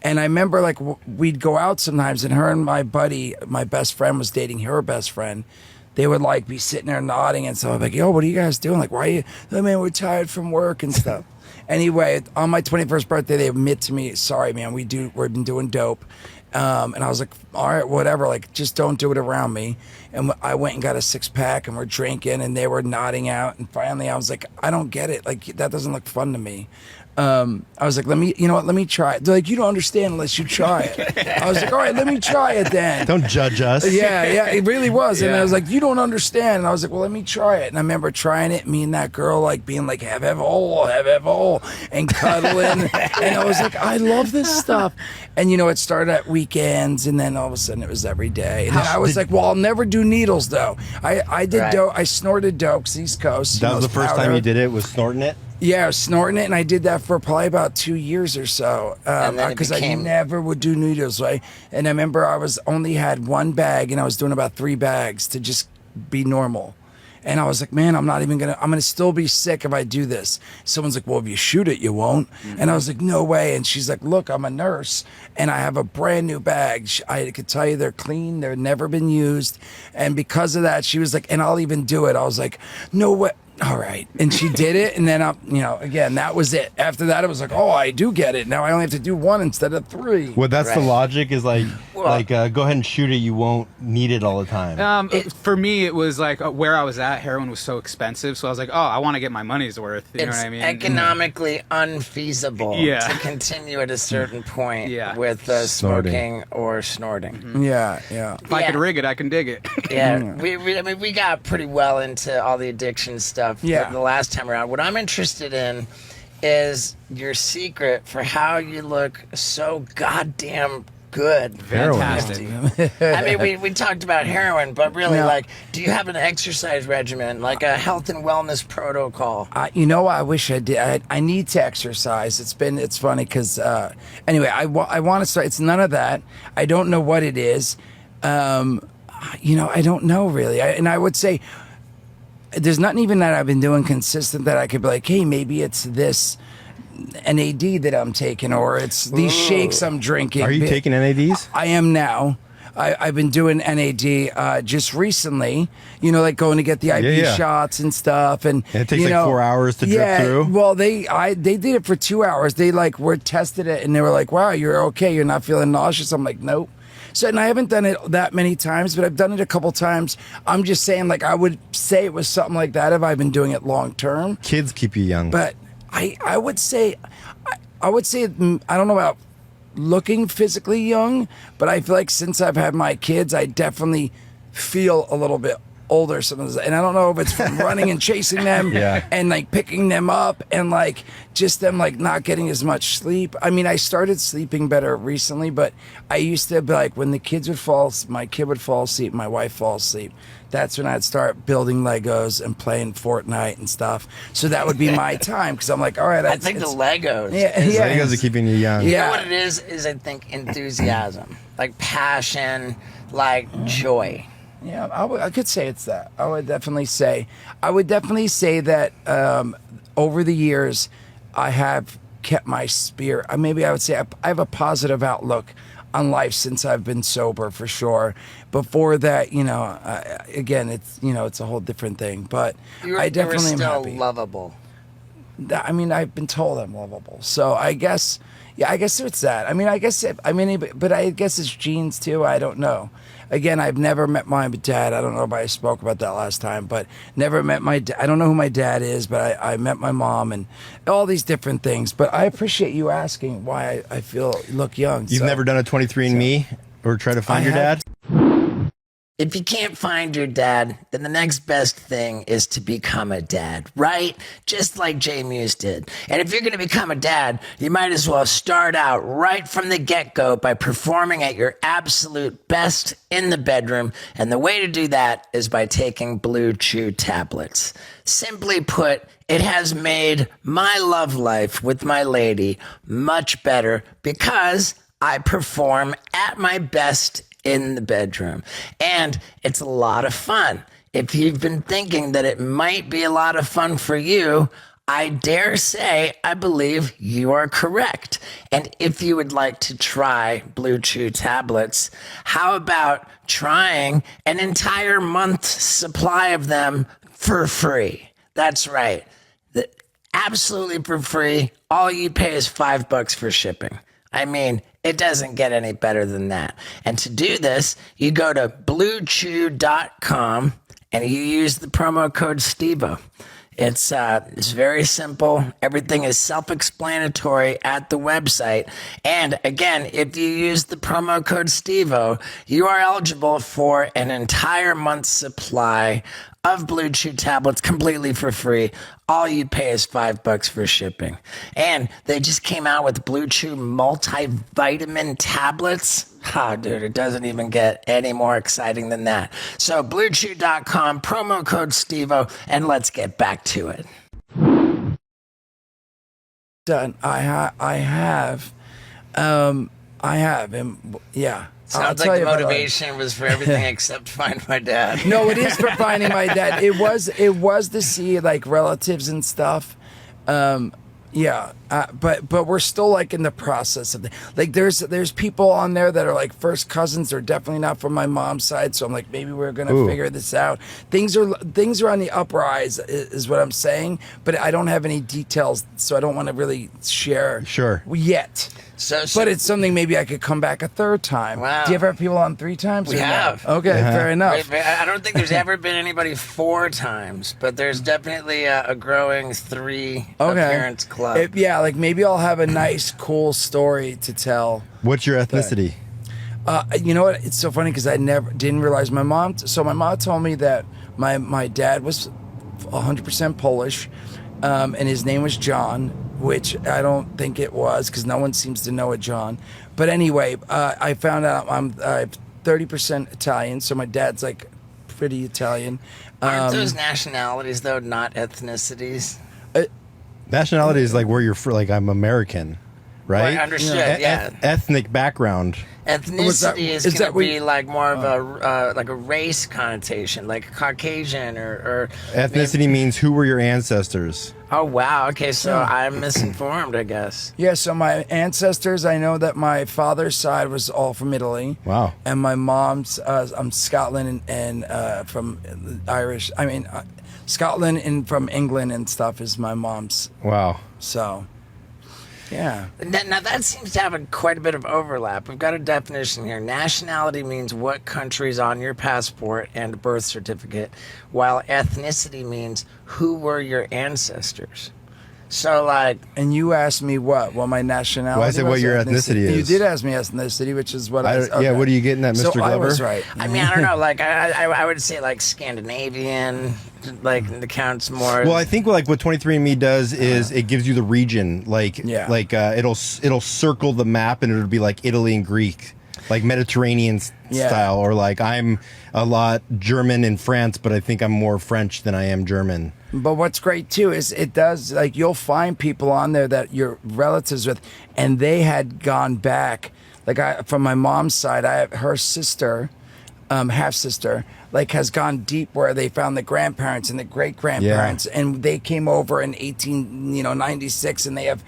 And I remember like we'd go out sometimes, and her and my buddy, my best friend, was dating her best friend. They would like be sitting there nodding and stuff. I'm like, yo, what are you guys doing? Like, why are you? Oh, man, we're tired from work and stuff. Anyway, on my 21st birthday, they admit to me, sorry, man, we've been doing dope. And I was like, all right, whatever, like, just don't do it around me. And I went and got a 6-pack, and we're drinking, and they were nodding out. And finally, I was like, I don't get it. Like, that doesn't look fun to me. I was like, let me try it. They're like, you don't understand unless you try it. I was like, all right, let me try it then. Don't judge us. Yeah, it really was. And Yeah. I was like, you don't understand. And I was like, well, let me try it. And I remember trying it, me and that girl, like, being like, have hole, and cuddling. And I was like, I love this stuff. And, it started at weekends, and then all of a sudden it was every day. And then I was like, well, I'll never do needles, though. I did dope. I snorted dope, 'cause East Coast. That was the first time you did it, was snorting it? Yeah, I was snorting it, and I did that for probably about 2 years or so, because I never would do needles, right? And I remember I only had one bag, and I was doing about 3 bags to just be normal. And I was like, man, I'm gonna still be sick if I do this. Someone's like, well, if you shoot it, you won't. Mm-hmm. And I was like, no way. And she's like, look, I'm a nurse, and I have a brand new bag. I could tell you they're clean, they've never been used. And because of that, she was like, and I'll even do it. I was like, no way. All right. And she did it. And then, again, that was it. After that, it was like, oh, I do get it. Now I only have to do 1 instead of 3. Well, that's the logic is like, go ahead and shoot it. You won't need it all the time. For me, it was like where I was at, heroin was so expensive. So I was like, oh, I want to get my money's worth. You know what I mean? Economically unfeasible to continue at a certain point with smoking or snorting. Mm-hmm. Yeah. If I could rig it, I can dig it. Yeah. We got pretty well into all the addiction stuff the last time around. What I'm interested in is your secret for how you look so goddamn good. Fantastic. I mean, we talked about heroin, but really, do you have an exercise regimen, like a health and wellness protocol? I wish I did. I need to exercise. It's funny because, anyway, I want to start. It's none of that. I don't know what it is. I don't know really. And I would say, there's nothing even that I've been doing consistent that I could be like, hey, maybe it's this NAD that I'm taking, or it's these shakes I'm drinking. Are you taking NADs? I am now. I've been doing NAD just recently, like going to get the IV shots and stuff. And it takes like 4 hours to drip through? Well, they did it for 2 hours. They tested it, and they were like, wow, you're okay. You're not feeling nauseous. I'm like, nope. So, and I haven't done it that many times, but I've done it a couple times. I'm just saying, like, I would say it was something like that if I've been doing it long term. Kids keep you young. But I would say, I don't know about looking physically young, but I feel like since I've had my kids, I definitely feel a little bit older sometimes. And I don't know if it's from running and chasing them and like picking them up and like just them like not getting as much sleep. I mean, I started sleeping better recently, but I used to be like when the kids would my kid would fall asleep, my wife fall asleep. That's when I'd start building Legos and playing Fortnite and stuff. So that would be my time because I'm like, all right. I think the Legos. Legos are keeping you young. You know what it is I think enthusiasm, like passion, like joy. Yeah, I could say it's that. I would definitely say that over the years, I have kept my spirit. Maybe I would say I have a positive outlook on life since I've been sober, for sure. Before that, again, it's a whole different thing. But I definitely am happy. Still lovable. I mean, I've been told I'm lovable. So I guess, Yeah, I guess it's that. I mean, but I guess it's genes too. I don't know. Again, I've never met my dad. I don't know if I spoke about that last time, but never met my dad. I don't know who my dad is, but I met my mom and all these different things. But I appreciate you asking why I look young. You've never done a 23andMe or try to find your dad? If you can't find your dad, then the next best thing is to become a dad, right? Just like Jay Mewes did. And if you're going to become a dad, you might as well start out right from the get-go by performing at your absolute best in the bedroom. And the way to do that is by taking Blue Chew tablets. Simply put, it has made my love life with my lady much better because I perform at my best in the bedroom. And it's a lot of fun. If you've been thinking that it might be a lot of fun for you, I dare say I believe you are correct. And if you would like to try Blue Chew tablets, how about trying an entire month's supply of them for free? That's right. Absolutely for free. All you pay is $5 for shipping. I mean, it doesn't get any better than that. And to do this, you go to bluechew.com and you use the promo code steveo. It's very simple. Everything is self-explanatory at the website. And again, if you use the promo code steveo, you are eligible for an entire month's supply of Blue Chew tablets completely for free. All you pay is $5 for shipping. And they just came out with Blue Chew multivitamin tablets. Dude, it doesn't even get any more exciting than that. So bluechew.com, promo code steveo, and let's get back to it. Done. I have, and yeah. Sounds like the motivation was for everything except find my dad. No, it is for finding my dad. It was to see like relatives and stuff. But we're still like in the process of like there's people on there that are like first cousins. They're definitely not from my mom's side. So I'm like, maybe we're gonna figure this out. Things are on the uprise, is what I'm saying. But I don't have any details, so I don't want to really share. Sure. Yet. But it's something maybe I could come back a third time. Wow. Do you ever have people on 3 times? We have. No? Okay, fair enough. I don't think there's ever been anybody 4 times, but there's definitely a growing 3 appearance club. Like maybe I'll have a nice, cool story to tell. What's your ethnicity? You know what? It's so funny because I didn't realize my mom. So my mom told me that my dad was 100% Polish, and his name was John, which I don't think it was because no one seems to know a John. But anyway, I found out I'm 30% Italian, so my dad's like pretty Italian. Aren't those nationalities though not ethnicities? Nationality is like where you're from. Like I'm American, right? Well, I understood. Yeah. Ethnic background. Ethnicity is going to be like more of a race connotation, like Caucasian or Ethnicity means who were your ancestors? Oh wow. Okay, so I'm misinformed, I guess. Yeah. So my ancestors, I know that my father's side was all from Italy. Wow. And my mom's, I'm Scotland and from Irish. I mean, Scotland and from England and stuff is my mom's. Wow. So. Yeah. Now that seems to have quite a bit of overlap. We've got a definition here. Nationality means what country's on your passport and birth certificate, while ethnicity means who were your ancestors. So like... And you asked me what my nationality Well, I said what your ethnicity is. You did ask me ethnicity, which is what I Yeah, what are you getting at, Mr. Glover? I was right. I mean, I don't know. Like, I would say like Scandinavian, like the counts more. Well, I think like what 23andMe does is it gives you the region. It'll circle the map and it'll be like Italy and Greek, like Mediterranean style, or like I'm a lot German in France, but I think I'm more French than I am German. But what's great too is it does, like, you'll find people on there that you're relatives with, and they had gone back. Like from my mom's side, I have her sister, half sister, like has gone deep where they found the grandparents and the great grandparents, and they came over in 1896, and they have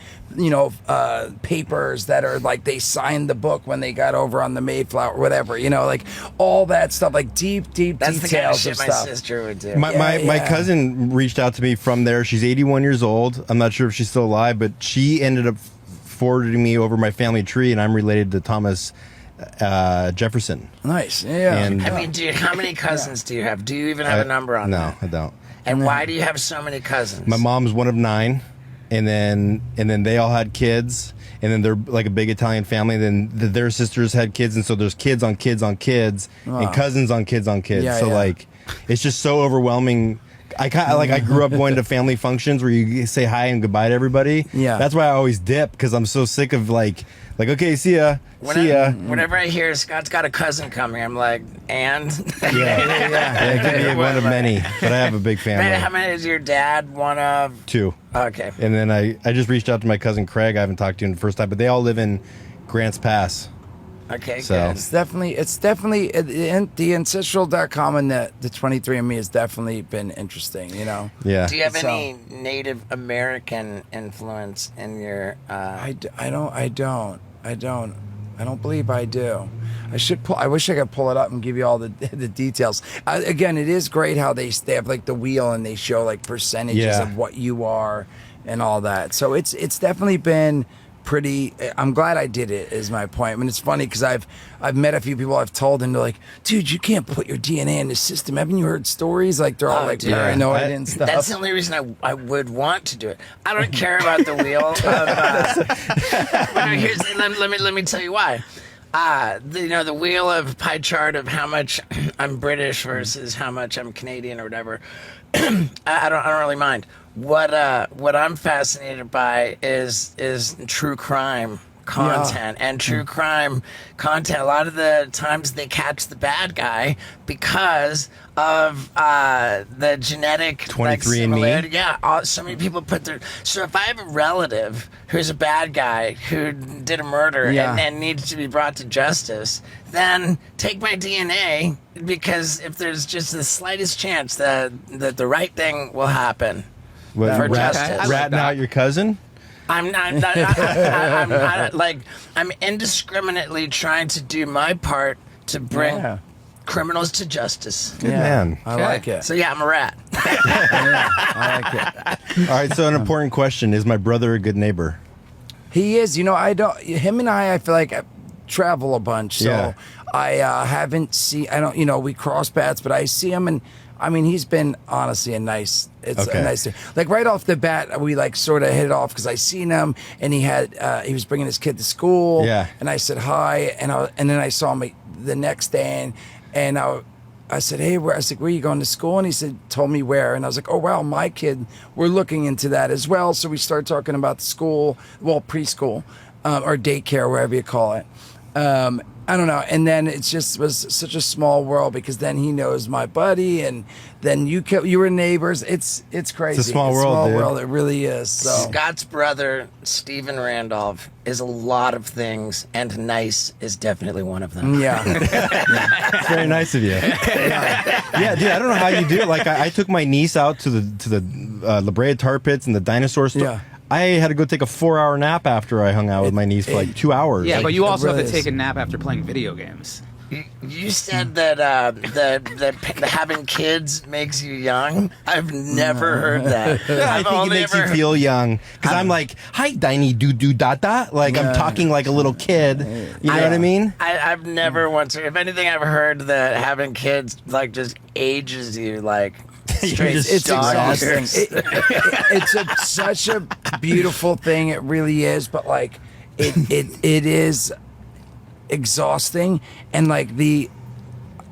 papers that are like they signed the book when they got over on the Mayflower or whatever, like all that stuff, like deep That's details the kind of shit of my stuff. sister would do. My cousin reached out to me from there. She's 81 years old. I'm not sure if she's still alive, but she ended up forwarded me over my family tree, and I'm related to Thomas Jefferson. Nice. Yeah. And I mean, dude, how many cousins do you have? Do you even have a number on no, that? I don't. And why do you have so many cousins? My mom's one of 9, and then they all had kids, and then they're like a big Italian family. Then their sisters had kids, and so there's kids on kids on kids, and cousins on kids on kids. Yeah, so yeah. like, it's just so overwhelming. I grew up going to family functions where you say hi and goodbye to everybody. Yeah. That's why I always dip, because I'm so sick of like okay, see ya. Whenever I hear Scott's got a cousin coming, I'm like, and? Yeah, it could be one of many, but I have a big family. How many is your dad? One of? 2. Okay. And then I just reached out to my cousin Craig. I haven't talked to him the first time, but they all live in Grants Pass. Okay, So- good. It's definitely the ancestral.com and the 23andMe has definitely been interesting, you know. Yeah. Do you have So- any Native American influence in your? I don't believe I do. I wish I could pull it up and give you all the details. Again, it is great how they have like the wheel and they show like percentages Yeah. of what you are and all that. So it's definitely been pretty. I'm glad I did it. Is my point. I mean, it's funny because I've met a few people. I've told them, they're like, dude, you can't put your DNA in the system. Haven't you heard stories? Like they're all like dude. paranoid and stuff. That's the only reason I would want to do it. I don't care about the wheel. Let me tell you why. The wheel of pie chart of how much I'm British versus how much I'm Canadian or whatever. I don't really mind. What I'm fascinated by is true crime content and true crime content. A lot of the times they catch the bad guy because of the genetic 23andMe? similarity. Yeah, so many people put their. So if I have a relative who's a bad guy who did a murder and needs to be brought to justice, then take my DNA, because if there's just the slightest chance that the right thing will happen. What, For rat- justice. ratting out your cousin? I'm indiscriminately trying to do my part to bring criminals to justice. Good man. I like it. So yeah, I'm a rat. I like it. All right, so an important question. Is my brother a good neighbor? He is. You know, him and I feel like I travel a bunch. So Yeah. I haven't seen, we cross paths, but I see him, and I mean, he's been honestly a nice thing. Like right off the bat, we like sort of hit it off because I seen him and he was bringing his kid to school. Yeah. And I said hi, and then I saw him the next day, and I said, hey, where? I was like, where are you going to school? And he told me where. And I was like, oh, wow, my kid, we're looking into that as well. So we started talking about the school, well, preschool or daycare, wherever you call it. I don't know. And then it just was such a small world because then he knows my buddy, and then you were neighbors. It's crazy. It's a small world, dude. It really is. So. Scott's brother, Stephen Randolph, is a lot of things, and nice is definitely one of them. Yeah. It's very nice of you. Yeah, dude. I don't know how you do it. Like, I took my niece out to the La Brea tar pits and the dinosaur store. Yeah. I had to go take a 4-hour nap after I hung out with my niece for like 2 hours. Yeah, Like, but you also really have to is. take a nap after playing video games. You said that that having kids makes you young. I've never heard that. I think it makes you feel young because I'm like, hi, Diny doo doo da da. Like I'm talking like a little kid. You know what I mean? I've never once. If anything, I've heard that having kids like just ages you like. Straight It's dog exhausting. years. It's such a beautiful thing. It really is. But like, it is exhausting, and like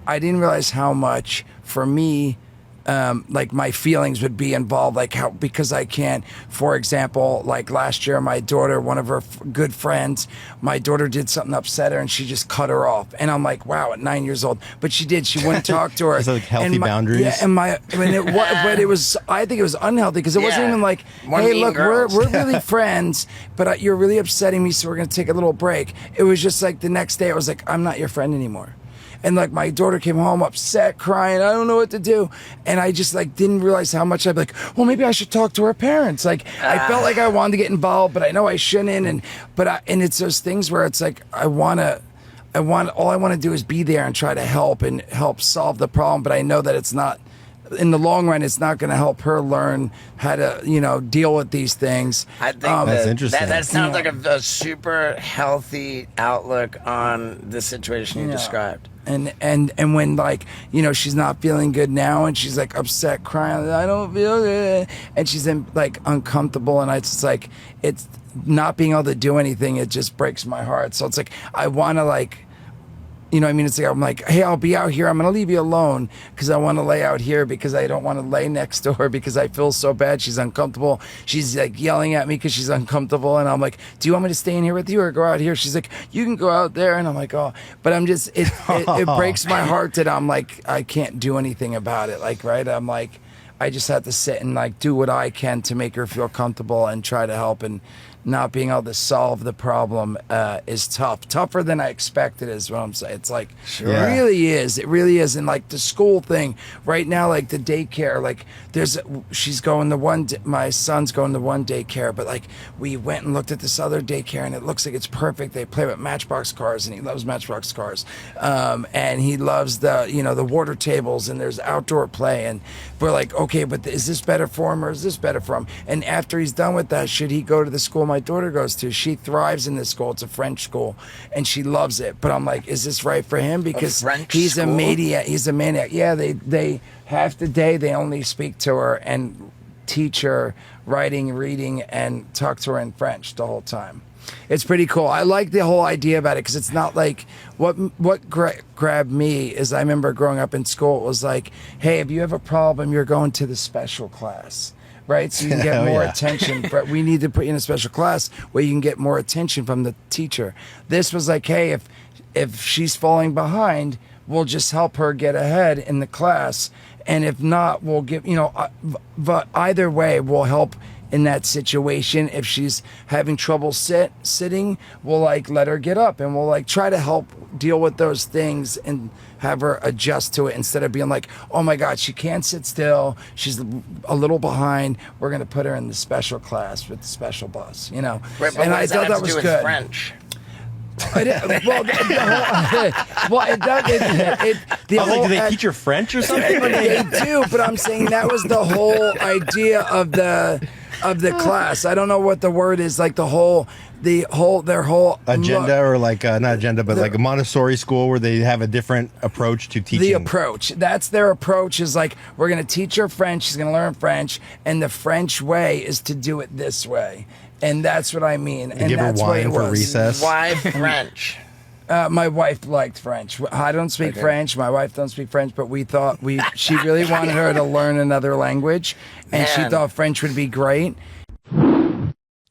I didn't realize how much for me. Like my feelings would be involved, like how, because I can't, for example, like last year, my daughter, one of her good friends, my daughter did something upset her and she just cut her off. And I'm like, wow, at 9 years old, but she did, she wouldn't talk to her. Is that like healthy boundaries? Yeah. And but it was, I think it was unhealthy because it wasn't Yeah. even like, More hey, mean look, girls. we're really friends, but you're really upsetting me. So we're going to take a little break. It was just like the next day I was like, I'm not your friend anymore. And like my daughter came home upset, crying, I don't know what to do. And I just like didn't realize how much I'd be like, well, maybe I should talk to her parents. Like I felt like I wanted to get involved, but I know I shouldn't. And it's those things where it's like all I want to do is be there and try to help solve the problem. But I know that it's not in the long run, it's not going to help her learn how to, deal with these things. I think That's interesting. That sounds like a super healthy outlook on the situation you described. And when like, she's not feeling good now and she's like upset, crying, I don't feel good, and she's like uncomfortable, and it's like, it's not being able to do anything. It just breaks my heart. So it's like, I want to like, it's like, I'm like, hey, I'll be out here. I'm going to leave you alone because I want to lay out here because I don't want to lay next to her because I feel so bad. She's uncomfortable. She's like yelling at me because she's uncomfortable. And I'm like, do you want me to stay in here with you or go out here? She's like, you can go out there. And I'm like, oh, but I'm just, it breaks my heart that I'm like, I can't do anything about it. Like, right. I'm like, I just have to sit and like do what I can to make her feel comfortable and try to help. And not being able to solve the problem is tougher than I expected, is what I'm saying. It's like, it really is. And like the school thing right now, like the daycare, like my son's going to one daycare, but like we went and looked at this other daycare and it looks like it's perfect. They play with Matchbox cars and he loves Matchbox cars. And he loves the water tables and there's outdoor play. And we're like, okay, but is this better for him or is this better for him? And after he's done with that, should he go to the school my daughter goes to? She thrives in this school. It's a French school and she loves it. But I'm like, is this right for him? Because he's a maniac. He's a maniac. Yeah, they half the day they only speak to her and teach her writing, reading, and talk to her in French the whole time. It's pretty cool. I like the whole idea about it because it's not like what grabbed me is I remember growing up in school, it was like, hey, if you have a problem, you're going to the special class. Right, so you can get more attention. But we need to put you in a special class where you can get more attention from the teacher. This was like, hey, if she's falling behind, we'll just help her get ahead in the class, and if not, we'll give but either way, we'll help in that situation. If she's having trouble sitting, we'll like let her get up, and we'll like try to help deal with those things and have her adjust to it instead of being like, oh my God, she can't sit still, she's a little behind, we're going to put her in the special class with the special bus, Right, and I thought that was good. French? Well, it does. Do they teach her French or something? They do, but I'm saying that was the whole idea of the class. I don't know what the word is. Like their whole agenda, or like not agenda, but like a Montessori school where they have a different approach to teaching. The approach. That's their approach. Is like, we're going to teach her French. She's going to learn French, and the French way is to do it this way. And that's what I mean. And give her that's what it wine for was. recess. Why French? My wife liked French. I don't speak French. My wife don't speak French, but we thought she really wanted her to learn another language, and she thought French would be great.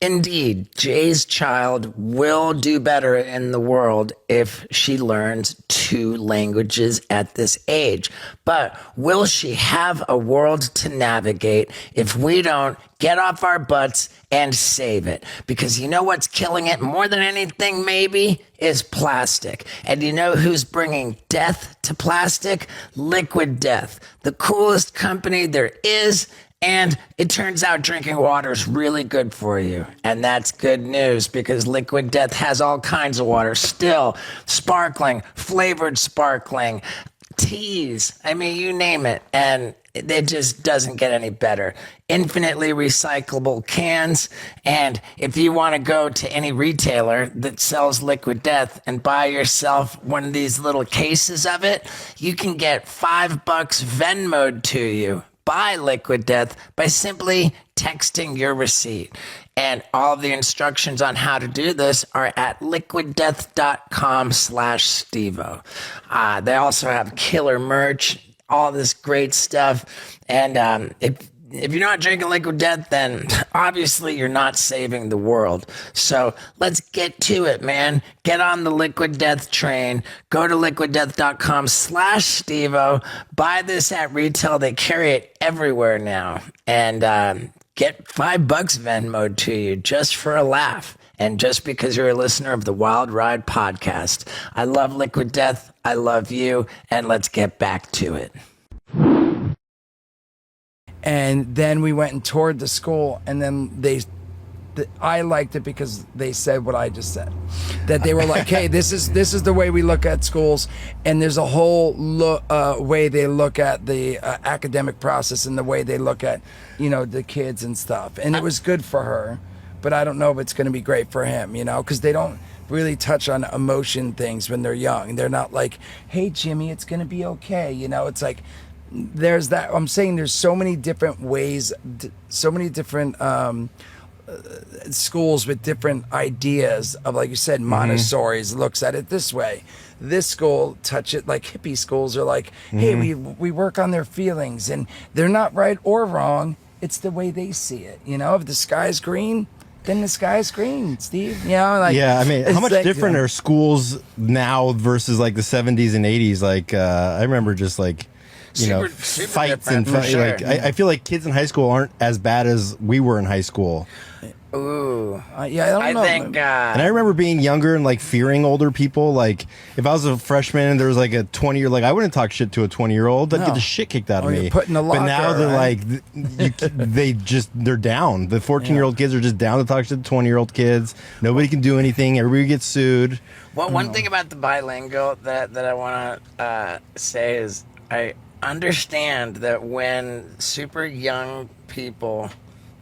Indeed, Jay's child will do better in the world if she learns 2 languages at this age. But will she have a world to navigate if we don't get off our butts and save it? Because you know what's killing it more than anything, maybe, is plastic. And you know who's bringing death to plastic? Liquid Death, the coolest company there is. And it turns out drinking water is really good for you. And that's good news because Liquid Death has all kinds of water. Still, sparkling, flavored sparkling, teas. I mean, you name it. And it just doesn't get any better. Infinitely recyclable cans. And if you want to go to any retailer that sells Liquid Death and buy yourself one of these little cases of it, you can get $5 Venmo'd to you. Buy Liquid Death by simply texting your receipt. And all of the instructions on how to do this are at liquiddeath.com/Stevo. They also have killer merch, all this great stuff. And if you're not drinking Liquid Death, then obviously you're not saving the world. So let's get to it, man. Get on the Liquid Death train. Go to liquiddeath.com/Stevo. Buy this at retail. They carry it everywhere now. And get $5 Venmo to you just for a laugh. And just because you're a listener of the Wild Ride podcast. I love Liquid Death. I love you. And let's get back to it. And then we went and toured the school, and then I liked it because they said what I just said. That they were like, hey, this is the way we look at schools, and there's a whole way they look at the academic process and the way they look at, the kids and stuff. And it was good for her, but I don't know if it's going to be great for him, because they don't really touch on emotion things when they're young. They're not like, hey, Jimmy, it's going to be okay. It's like, there's that. I'm saying there's so many different ways, so many different schools with different ideas of, like you said, Montessori's looks at it this way. This school touch it like hippie schools are like, hey, we work on their feelings, and they're not right or wrong. It's the way they see it. If the sky's green, then the sky's green, Steve. Yeah, I mean, how much different are schools now versus like the 70s and 80s? Like, I remember just like, Super fights different, and for sure. like I feel like kids in high school aren't as bad as we were in high school. Ooh, yeah, I don't know. think. And I remember being younger and like fearing older people. Like if I was a freshman and there was like a 20-year, like I wouldn't talk shit to a 20-year-old. I'd get the shit kicked out of me. Put in a locker, but now they're right? like, they're down. The 14-year-old kids are just down to talk shit to 20-year-old kids. Nobody can do anything. Everybody gets sued. Well, one thing about the bilingual that I want to say is I understand that when super young people,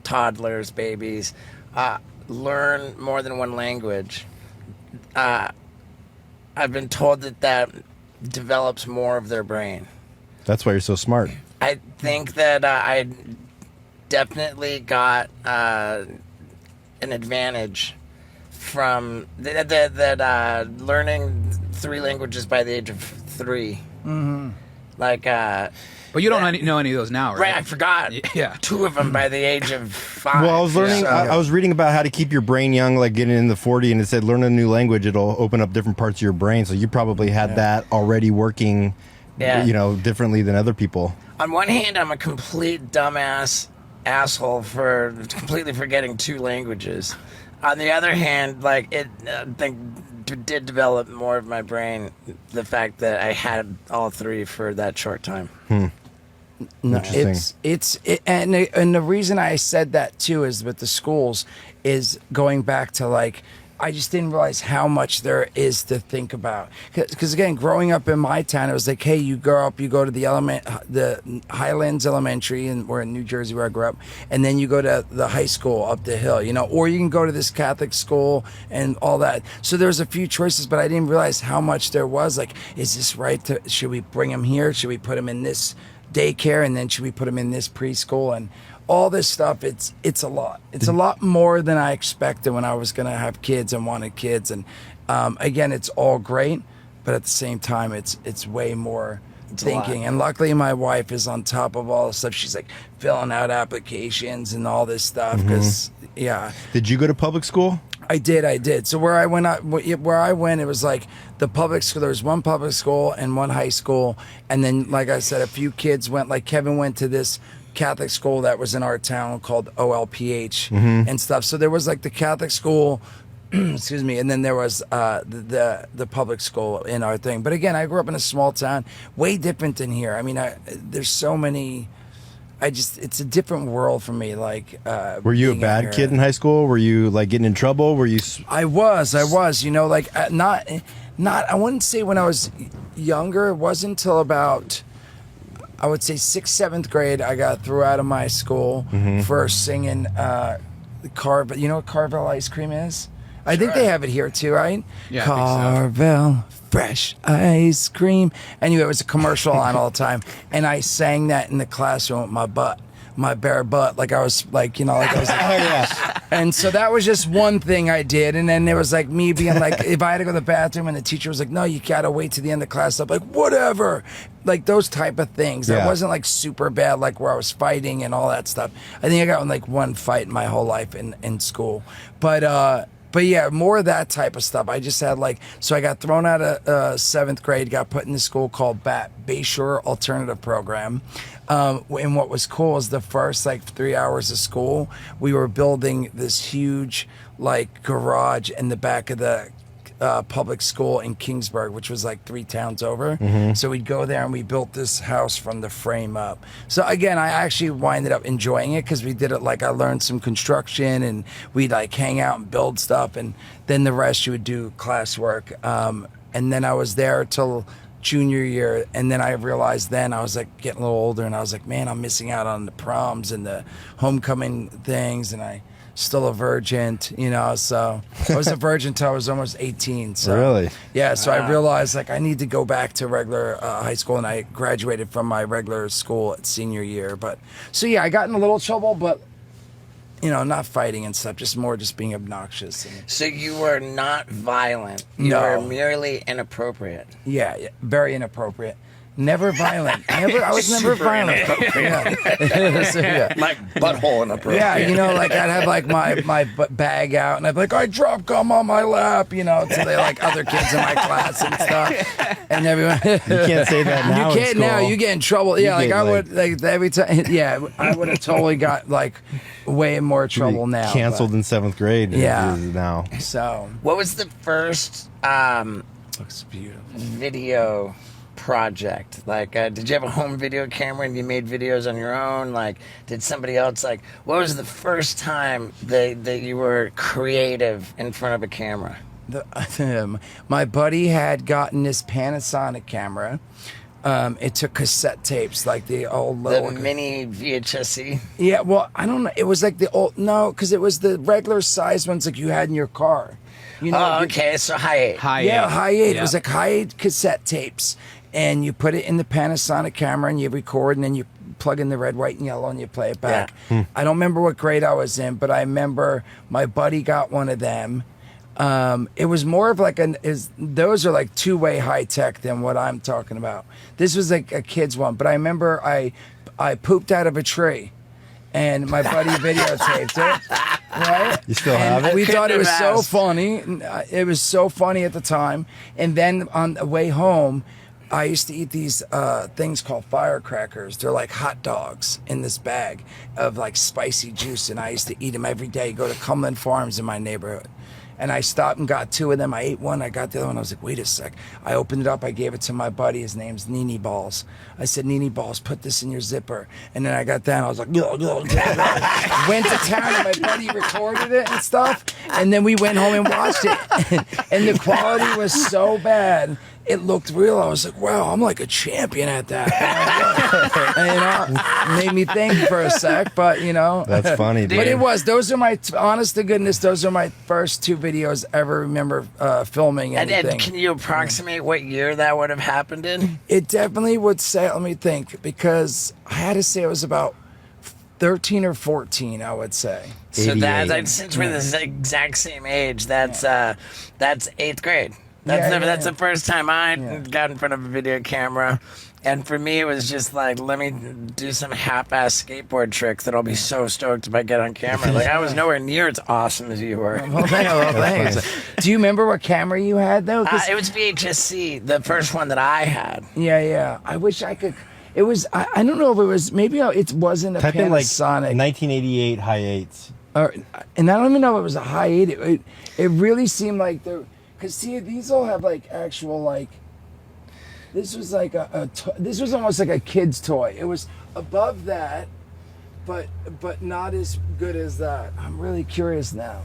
toddlers, babies, learn more than one language, I've been told that develops more of their brain. That's why you're so smart. I think that I definitely got an advantage from that learning 3 languages by the age of 3. Mm-hmm. Like, But you don't know any of those now, right? right? I forgot. Yeah. 2 of them by the age of 5. Well, I was learning. So- I was reading about how to keep your brain young, like getting in the 40, and it said learn a new language. It'll open up different parts of your brain. So you probably had that already working, differently than other people. On one hand, I'm a complete dumbass asshole for completely forgetting 2 languages. On the other hand, like it, did develop more of my brain. The fact that I had all 3 for that short time. No, Interesting. And the reason I said that too is with the schools is going back to like, I just didn't realize how much there is to think about. Because again, growing up in my town, it was like, hey, you grow up, you go to the Highlands Elementary, and we're in New Jersey where I grew up, and then you go to the high school up the hill, or you can go to this Catholic school and all that. So there's a few choices, but I didn't realize how much there was. Like, is this right? Should we bring him here? Should we put him in this daycare, and then should we put him in this preschool? And all this stuff, it's a lot. It's a lot more than I expected when I was going to have kids and wanted kids. And again, it's all great, but at the same time, it's way more thinking. And luckily, my wife is on top of all the stuff. She's like filling out applications and all this stuff. Because Did you go to public school? I did. So where I went, it was like the public school. There was one public school and one high school, and then, like I said, a few kids went. Like Kevin went to this Catholic school that was in our town called OLPH and stuff. So there was like the Catholic school, excuse me, and then there was the public school in our thing. But again, I grew up in a small town, way different than here. I mean, there's so many. It's a different world for me. Like, Were you a bad kid in high school? Were you like getting in trouble? Were you? I was. Like not. I wouldn't say when I was younger. It wasn't until about, I would say 6th, 7th grade, I got thrown out of my school for singing Carvel. You know what Carvel ice cream is? I think they have it here too, right? Yeah, I think so. Carvel fresh ice cream. Anyway, it was a commercial on all the time, and I sang that in the classroom with my bare butt, like I was like, like I was like, oh yeah. And so that was just one thing I did, and then there was like me being like, if I had to go to the bathroom and the teacher was like, no, you gotta wait to the end of class, I'm like, whatever, like those type of things. That wasn't like super bad, like where I was fighting and all that stuff. I think I got in like one fight in my whole life in school, but yeah, more of that type of stuff. I just had so I got thrown out of 7th grade, got put in this school called Bayshore Alternative Program. And what was cool is the first 3 hours of school, we were building this huge garage in the back of the public school in Kingsburg, which was like 3 towns over. So we'd go there and we built this house from the frame up. So again, I actually winded up enjoying it because we did it like I learned some construction and we'd like hang out and build stuff, and then the rest you would do classwork. And then I was there till junior year, and then I realized then I was like getting a little older, and I was like, man, I'm missing out on the proms and the homecoming things, and I still a virgin, you know. So I was a virgin till I was almost 18. So Really? yeah. So I realized like I need to go back to regular high school, and I graduated from my regular school at senior year. But so yeah, I got in a little trouble, but you know, not fighting and stuff, just more just being obnoxious. And, So you were not violent. You No. were merely inappropriate. yeah, very inappropriate. Never violent. I was never violent. Yeah. So, yeah. Like butthole inappropriate. Yeah, you know, like I'd have like my bag out, and I'd be like, I dropped gum on my lap, you know, to the like other kids in my class and stuff, and everyone. You can't say that now. You can't in now. school. You get in trouble. Yeah, like get, I would like every time. Yeah, I would have totally got like way more trouble now. Canceled in 7th grade. Yeah. Now. but- So What was the first looks beautiful. video project? Like, did you have a home video camera and you made videos on your own? Like, did somebody else, like, what was the first time that you were creative in front of a camera? My buddy had gotten this Panasonic camera. It took cassette tapes, like the old The little. mini VHS-C? Yeah, well, I don't know. It was like the old because it was the regular size ones like you had in your car. You know, Oh, you- okay, so high 8. Yeah, high 8. It Yeah. was like high 8 cassette tapes, and you put it in the Panasonic camera and you record, and then you plug in the red, white, and yellow, and you play it back. I don't remember what grade I was in, but I remember my buddy got one of them. It was more of like those are like 2-way high tech than what I'm talking about. This was like a kid's one, but I remember I pooped out of a tree, and my buddy videotaped it. Right? You still have it? We thought it was Couldn't so have asked. funny. It was so funny at the time. And then on the way home, I used to eat these things called firecrackers. They're like hot dogs in this bag of like spicy juice, and I used to eat them every day. Go to Cumberland Farms in my neighborhood. And I stopped and got 2 of them. I ate one. I got the other one. I was like, wait a sec. I opened it up. I gave it to my buddy. His name's Nini Balls. I said, Nini Balls, put this in your zipper. And then I got down. I was like, went to town, and my buddy recorded it and stuff. And then we went home and watched it. And the quality was so bad. It looked real. I was like, wow, I'm like a champion at that. And, you know, made me think for a sec, but you know. That's funny, dude. But it was. Those are my, honest to goodness, those are my first 2 videos ever remember filming anything. And can you approximate what year that would have happened in? It definitely would say, let me think, because I had to say it was about 13 or 14, I would say. So 88. since we're the exact same age, that's 8th grade. That's the first time I got in front of a video camera. And for me, it was just like, let me do some half-ass skateboard tricks that I'll be so stoked if I get on camera. Like, I was nowhere near as awesome as you were. Well, thanks. Do you remember what camera you had, though? 'Cause- It was VHS-C, the first one that I had. yeah. I wish I could. It was, I don't know if it was, maybe it wasn't a Type in like Panasonic. 1988 high 8s. And I don't even know if it was a high 8. It really seemed like because see, these all have like actual like. This was like this was almost like a kid's toy. It was above that, but not as good as that. I'm really curious now.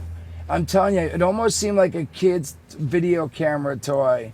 I'm telling you, it almost seemed like a kid's video camera toy.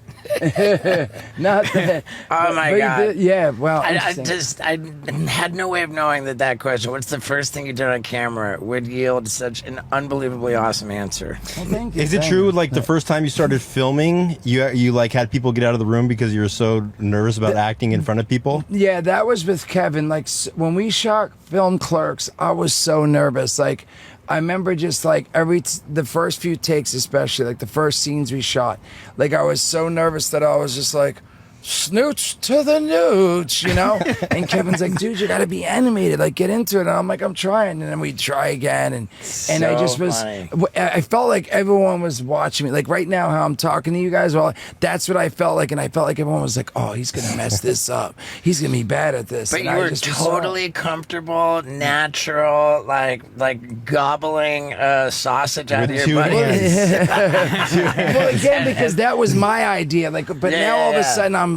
Not that. Oh my but God. Yeah. Well, I interesting. had no way of knowing that question, what's the first thing you did on camera, would yield such an unbelievably awesome answer. Well, thank you, Is it thank true? you. Like the first time you started filming, you like had people get out of the room because you were so nervous about acting in front of people? Yeah, that was with Kevin. Like when we shot Film Clerks, I was so nervous. Like I remember just like the first few takes, especially like the first scenes we shot, like I was so nervous that I was just like snooch to the nooch, you know? And Kevin's like, dude, you got to be animated. Like, get into it. And I'm like, I'm trying. And then we try again. And I just was, funny. I felt like everyone was watching me. Like right now, how I'm talking to you guys, well, that's what I felt like. And I felt like everyone was like, oh, he's going to mess this up. He's going to be bad at this. But And you I were just was totally comfortable, natural, like gobbling sausage out of With your two butt. hands. well, again, because that was my idea. Like, but now all of a sudden I'm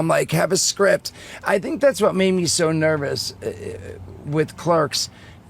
like have a script. I think that's what made me so nervous with Clerks.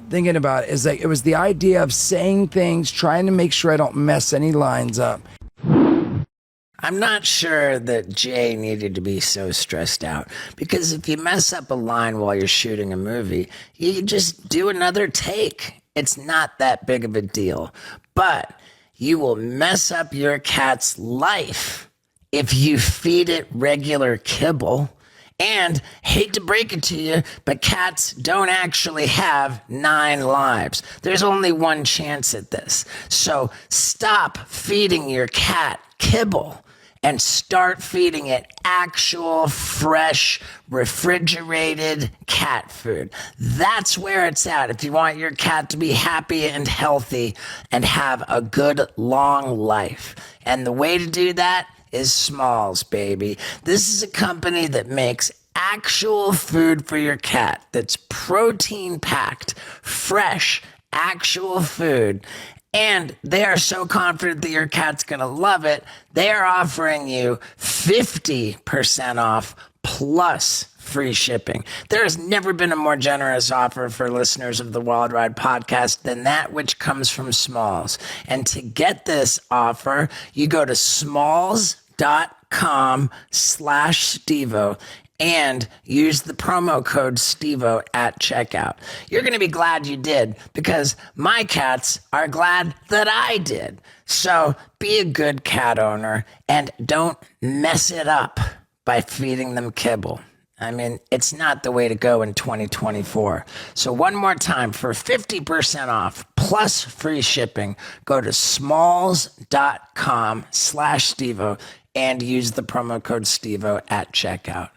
Thinking about it is like it was the idea of saying things, trying to make sure I don't mess any lines up. I'm not sure that Jay needed to be so stressed out because if you mess up a line while you're shooting a movie, you just do another take. It's not that big of a deal, but you will mess up your cat's life if you feed it regular kibble. And hate to break it to you, but cats don't actually have 9 lives. There's only one chance at this. So stop feeding your cat kibble and start feeding it actual, fresh, refrigerated cat food. That's where it's at if you want your cat to be happy and healthy and have a good, long life. And the way to do that is Smalls, baby. This is a company that makes actual food for your cat that's protein packed, fresh, actual food. And they are so confident that your cat's going to love it. They are offering you 50% off plus free shipping. There has never been a more generous offer for listeners of the Wild Ride podcast than that which comes from Smalls. And to get this offer, you go to smalls.com/Stevo and use the promo code Stevo at checkout. You're going to be glad you did because my cats are glad that I did. So be a good cat owner and don't mess it up by feeding them kibble. I mean, it's not the way to go in 2024. So one more time, for 50% off plus free shipping, go to smalls.com/Stevo and use the promo code Stevo at checkout.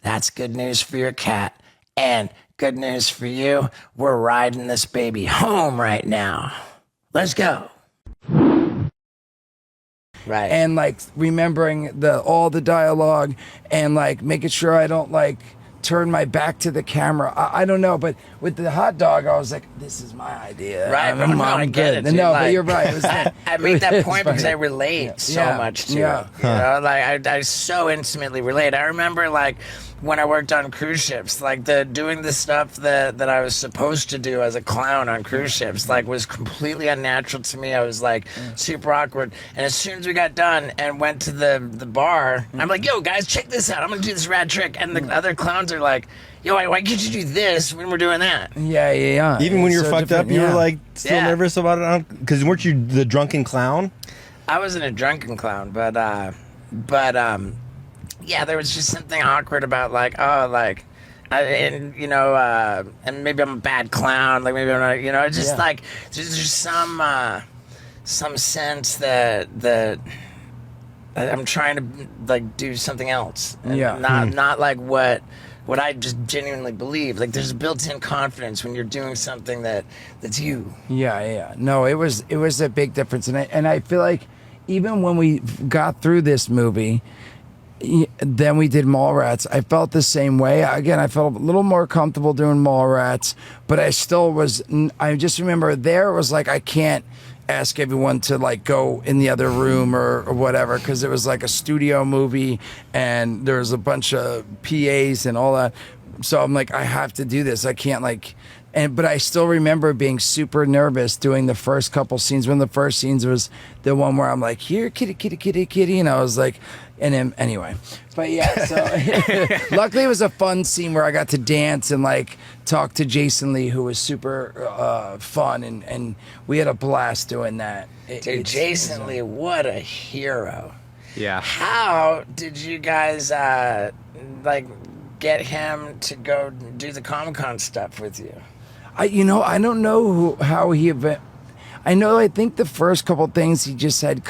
That's good news for your cat and good news for you. We're riding this baby home right now. Let's go. Right. And like remembering all the dialogue and like making sure I don't like turn my back to the camera. I don't know, but with the hot dog, I was like, "This is my idea." Right, I'm I get it. Dude. No, Like, but you're right. It was, I make that point because I relate so much to it. You know, like I so intimately relate. I remember like when I worked on cruise ships, like doing the stuff that I was supposed to do as a clown on cruise ships, like was completely unnatural to me. I was like super awkward. And as soon as we got done and went to the bar, I'm like, "Yo, guys, check this out. I'm gonna do this rad trick." And the other clowns are like, "Yo, why can't you do this when we're doing that?" Yeah. Even when It's you're so fucked up, different, you were yeah. like still nervous about it, because weren't you the drunken clown? I wasn't a drunken clown, but yeah, there was just something awkward about like, and maybe I'm a bad clown, like maybe I'm not, it's just like there's just some sense that I'm trying to like do something else, and not like what I just genuinely believe. Like there's a built-in confidence when you're doing something that's you. Yeah. No, it was a big difference, and I feel like even when we got through this movie, then we did Mallrats. I felt the same way. Again, I felt a little more comfortable doing Mallrats, but I still was. I just remember there it was like I can't ask everyone to like go in the other room or whatever because it was like a studio movie and there was a bunch of PAs and all that. So I'm like, I have to do this. I can't like. But I still remember being super nervous doing the first couple scenes. One of the first scenes was the one where I'm like, "Here, kitty, kitty, kitty, kitty," and I was like, and then anyway. But yeah, so luckily it was a fun scene where I got to dance and like talk to Jason Lee, who was super fun, and we had a blast doing that. Dude, Jason Lee, what a hero! Yeah. How did you guys get him to go do the Comic-Con stuff with you? I don't know how he. I know. I think the first couple things he just had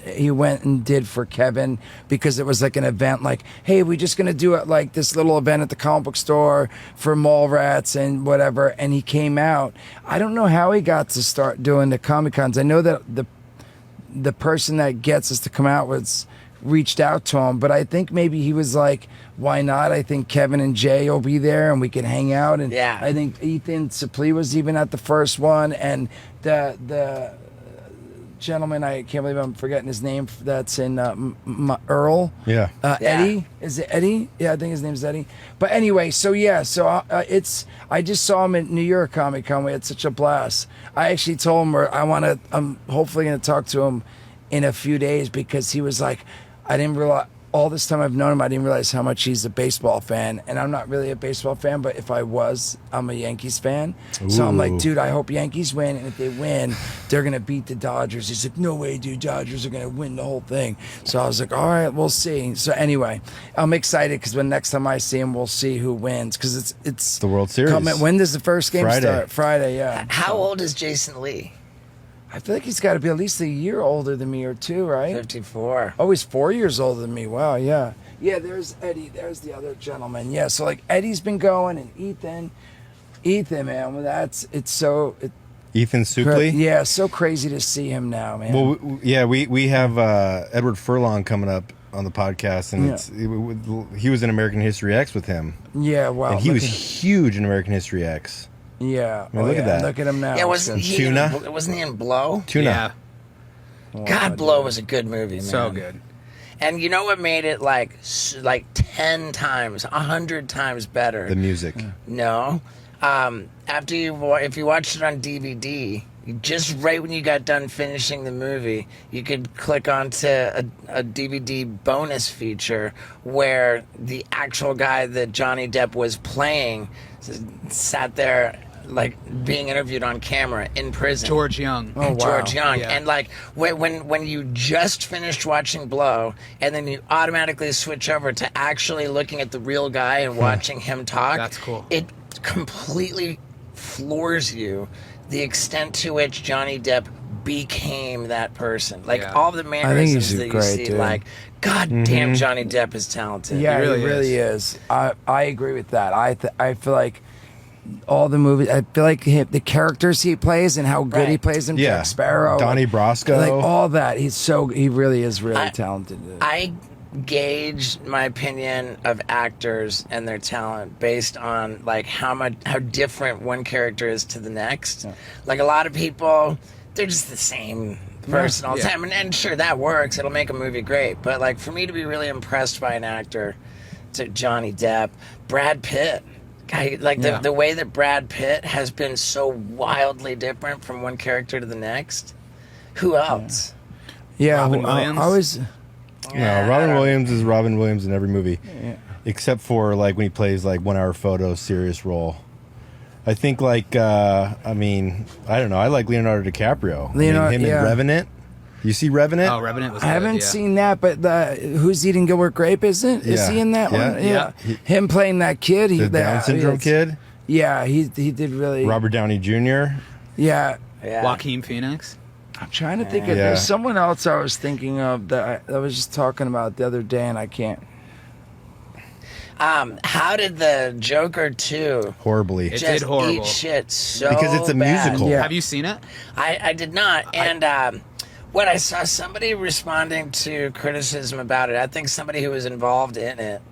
he went and did for Kevin because it was like an event. Like, hey, we're just gonna do it like this little event at the comic book store for mall rats and whatever. And he came out. I don't know how he got to start doing the Comic Cons. I know that the person that gets us to come out reached out to him, but I think maybe he was like, why not? I think Kevin and Jay will be there and we can hang out. And yeah. I think Ethan Suplee was even at the first one, and the gentleman, I can't believe I'm forgetting his name, that's in Earl. Yeah. Eddie. Is it Eddie? Yeah, I think his name's Eddie. But anyway, so I just saw him at New York Comic Con. We had such a blast. I actually told him I'm hopefully going to talk to him in a few days, because he was like, I didn't realize, all this time I've known him, I didn't realize how much he's a baseball fan. And I'm not really a baseball fan, but if I was, I'm a Yankees fan. So I'm like, dude, I hope Yankees win. And if they win, they're going to beat the Dodgers. He's like, no way, dude. Dodgers are going to win the whole thing. So I was like, all right, we'll see. So anyway, I'm excited because when next time I see him, we'll see who wins. Because it's the World Series. When does the first game Friday. start? Friday, yeah. How old is Jason Lee? I feel like he's got to be at least a year older than me or two, right? 54. Oh, he's 4 years older than me. Wow, yeah. Yeah, there's Eddie. There's the other gentleman. Yeah, so like Eddie's been going, and Ethan, man, well, Ethan Suplee? Yeah, so crazy to see him now, man. Well, we have Edward Furlong coming up on the podcast, and he was in American History X with him. Yeah, wow. And he was huge in American History X. Yeah. I mean, look at that. Look at him now. Yeah, wasn't he in Blow? Tuna. Yeah. God, Blow was a good movie, man. So good. And you know what made it like 10 times, 100 times better? The music. No. If you watched it on DVD, just right when you got done finishing the movie, you could click onto a DVD bonus feature where the actual guy that Johnny Depp was playing sat there like being interviewed on camera in prison. George Young. Oh, wow. George Young. Yeah. And like when you just finished watching Blow and then you automatically switch over to actually looking at the real guy and watching him talk. That's cool. It completely floors you the extent to which Johnny Depp became that person. Like Yeah. all the mannerisms he's that you great, see, dude. like, God damn, Johnny Depp is talented. Yeah, He he really really is. I agree with that. I feel like all the movies, I feel like the characters he plays and how good he Right. plays them. Yeah. Jack Sparrow, Donnie Brasco. like all that. He really is really talented. I gauge my opinion of actors and their talent based on like how different one character is to the next. Like a lot of people, they're just the same person all the time, and sure that works. It'll make a movie great, but like for me to be really impressed by an actor, to Johnny Depp, Brad Pitt. Like the way that Brad Pitt has been so wildly different from one character to the next. Who else? Yeah, Robin well, Williams? I was. No, Robin Williams is Robin Williams in every movie, except for like when he plays like 1 Hour Photo serious role. I think like I don't know. I like Leonardo DiCaprio. Him in Revenant. You see Revenant? Oh, Revenant was I good, haven't yeah. seen that, but Who's Eating Gilbert Grape, isn't? Is he in that one? Yeah. Him playing that kid. The Down syndrome kid. Yeah, he did really. Robert Downey Jr. Yeah. Joaquin Phoenix. I'm trying to think of. There's someone else I was thinking of that I was just talking about the other day, and I can't. How did the Joker 2 Horribly. It just did horrible. eat shit so Because it's a bad? musical. Yeah. Have you seen it? I did not. And when I saw somebody responding to criticism about it, I think somebody who was involved in it,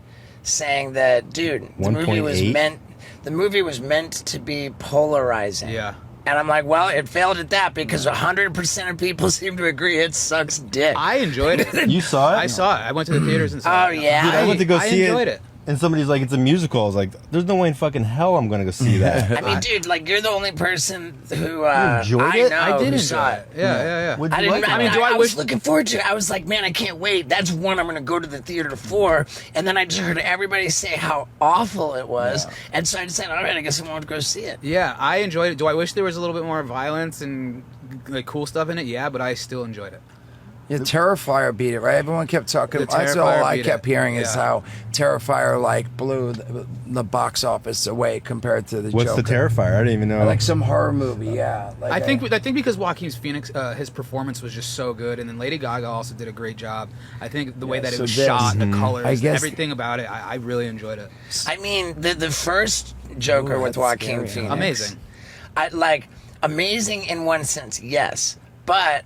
saying that, dude, the movie was 1.8? meant to be polarizing. Yeah. And I'm like, well, it failed at that because 100% of people seem to agree it sucks dick. I enjoyed it. You saw it? I saw it. I went to the theaters and saw Oh, it. yeah? Dude, I went to go see enjoyed it. And somebody's like, it's a musical. I was like, there's no way in fucking hell I'm going to go see that. I mean, dude, like, you're the only person who enjoyed I it? know I did who enjoy saw it. Yeah. What'd I you didn't. like I, about mean, it? I was looking forward to it. I was like, man, I can't wait. That's one I'm going to go to the theater for. And then I just heard everybody say how awful it was, and so I decided, all right, I guess I want to go see it. Yeah, I enjoyed it. Do I wish there was a little bit more violence and like cool stuff in it? Yeah, but I still enjoyed it. Yeah, Terrifier beat it, right? Everyone kept talking. The That's all Terrifier I beat kept it. hearing is Yeah. how Terrifier like blew the box office away compared to the What's Joker. the Terrifier? I didn't even know. Like some horror movie, yeah. Like I think because Joaquin Phoenix, his performance was just so good, and then Lady Gaga also did a great job. I think the way Yeah, that it so was this- shot, the colors, I guess- everything about it, I really enjoyed it. I mean, the first Joker Ooh, with that's Joaquin scary. Phoenix. Amazing. I like amazing in one sense, yes, but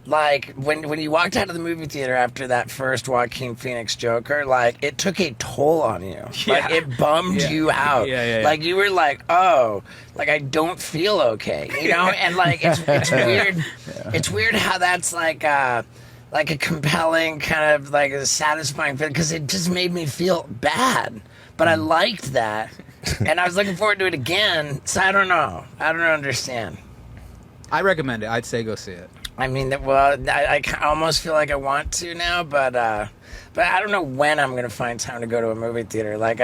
like when you walked out of the movie theater after that first Joaquin Phoenix Joker, like it took a toll on you. Like Yeah. it bummed Yeah. you out. Yeah. Like you were like, oh, like I don't feel okay, you know? And like it's weird. It's weird how that's like a compelling kind of like a satisfying feeling because it just made me feel bad, but I liked that, and I was looking forward to it again. So I don't know. I don't understand. I recommend it. I'd say go see it. I mean, well, I almost feel like I want to now, but I don't know when I'm gonna find time to go to a movie theater. Like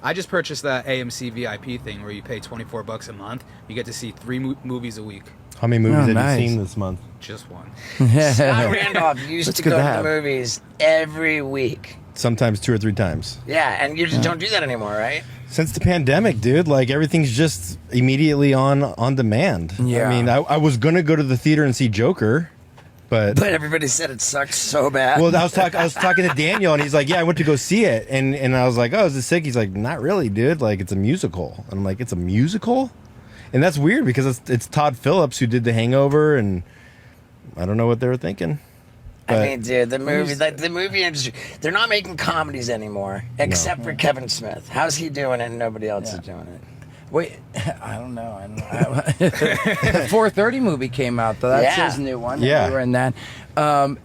I just purchased that AMC VIP thing where you pay $24 a month. You get to see 3 movies a week. How many movies Oh, have nice. you seen this month? Just one. Scott Randolph used That's to good go to to have. the movies every week. Sometimes 2 or 3 times. Yeah, and you just don't do that anymore, right? Since the pandemic, dude, like everything's just immediately on demand. Yeah. I mean, I was gonna go to the theater and see Joker, but But everybody said it sucks so bad. well, I was talking to Daniel, and he's like, "Yeah, I went to go see it," and I was like, "Oh, is it sick?" He's like, "Not really, dude. Like, it's a musical." And I'm like, "It's a musical," and that's weird because it's Todd Phillips who did The Hangover, and I don't know what they were thinking. I mean, dude, the movie industry, they're not making comedies anymore, except for Kevin Smith. How's he doing it and nobody else is doing it? Wait, I don't know. The 4:30 movie came out though. That's Yeah. his new one. Yeah. We were in that. When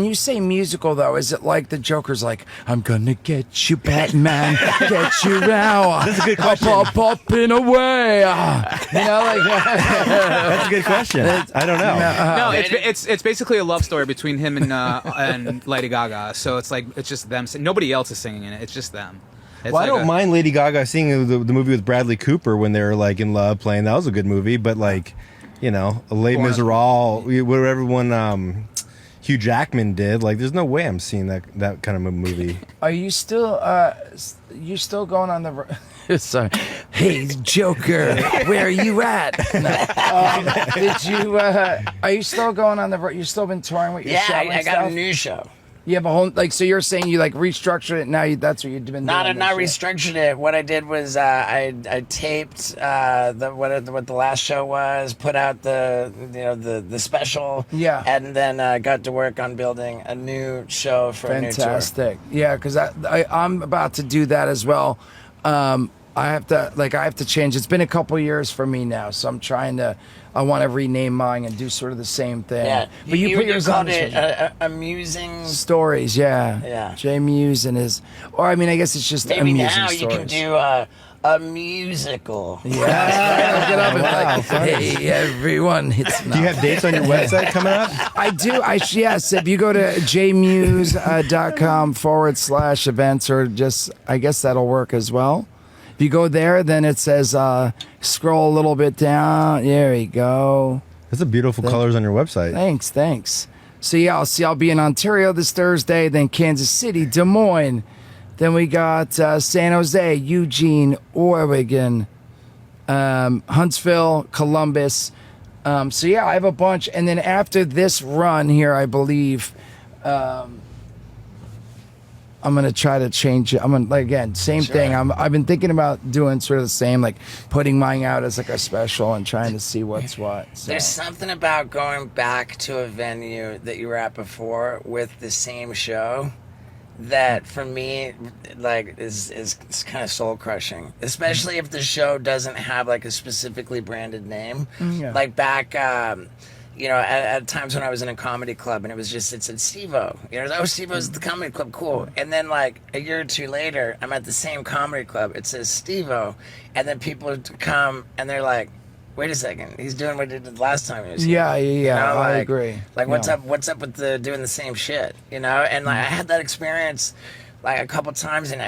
you say musical though, is it like the Joker's like, I'm gonna get you, Batman, get you now. That's a good question. Up and away. You know, like That's a good question. I don't know. No, it's basically a love story between him and Lady Gaga. So it's like it's just them. Nobody else is singing in it. It's just them. It's Well, I like don't mind Lady Gaga singing the movie with Bradley Cooper when they were like in love playing. That was a good movie, but like, you know, Les Miserables, whatever one Hugh Jackman did. Like, there's no way I'm seeing that kind of a movie. Are you still going on the sorry. Hey Joker, where are you at? No. Did you are you still going on the road? You've still been touring with your show and I got stuff? a new show. You have a whole so you're saying you like restructured it now? That's what you've been Not doing. restructured it. What I did was I taped what the last show was, put out the special, Yeah. and then got to work on building a new show for a new tour. Fantastic. Yeah, because I'm about to do that as well. I have to change. It's been a couple years for me now, so I'm trying to. I want to rename mine and do sort of the same thing. Yeah, but you put yours on called it this amusing. stories. Yeah, Yeah. Jay Mewes and his, or I mean, I guess it's just Maybe amusing now stories. you can do a musical. Yeah, look it up and be like, hey everyone, it's Do you have dates on your website coming up? I do. Yes, if you go to jmuse.com/events, or just, I guess that'll work as well. If you go there, then it says, scroll a little bit down. There we go. That's a beautiful colors on your website. Thanks. So yeah, I'll be in Ontario this Thursday, then Kansas City, Des Moines. Then we got San Jose, Eugene, Oregon, Huntsville, Columbus. So yeah, I have a bunch. And then after this run here, I believe I'm gonna try to change it. I'm gonna, like, again, same thing. I've been thinking about doing sort of the same, like putting mine out as like a special and trying to see what's what. So. There's something about going back to a venue that you were at before with the same show that, for me, like is kind of soul crushing, especially if the show doesn't have like a specifically branded name. Yeah. Like back, at times when I was in a comedy club and it said Steve-O. Steve-O's at the comedy club, cool. And then like a year or two later, I'm at the same comedy club. It says Steve-O, and then people come and they're like, wait a second, he's doing what he did last time he was here. Yeah. I agree. Like, what's Yeah. up? What's up with doing the same shit? And like I had that experience like a couple times, and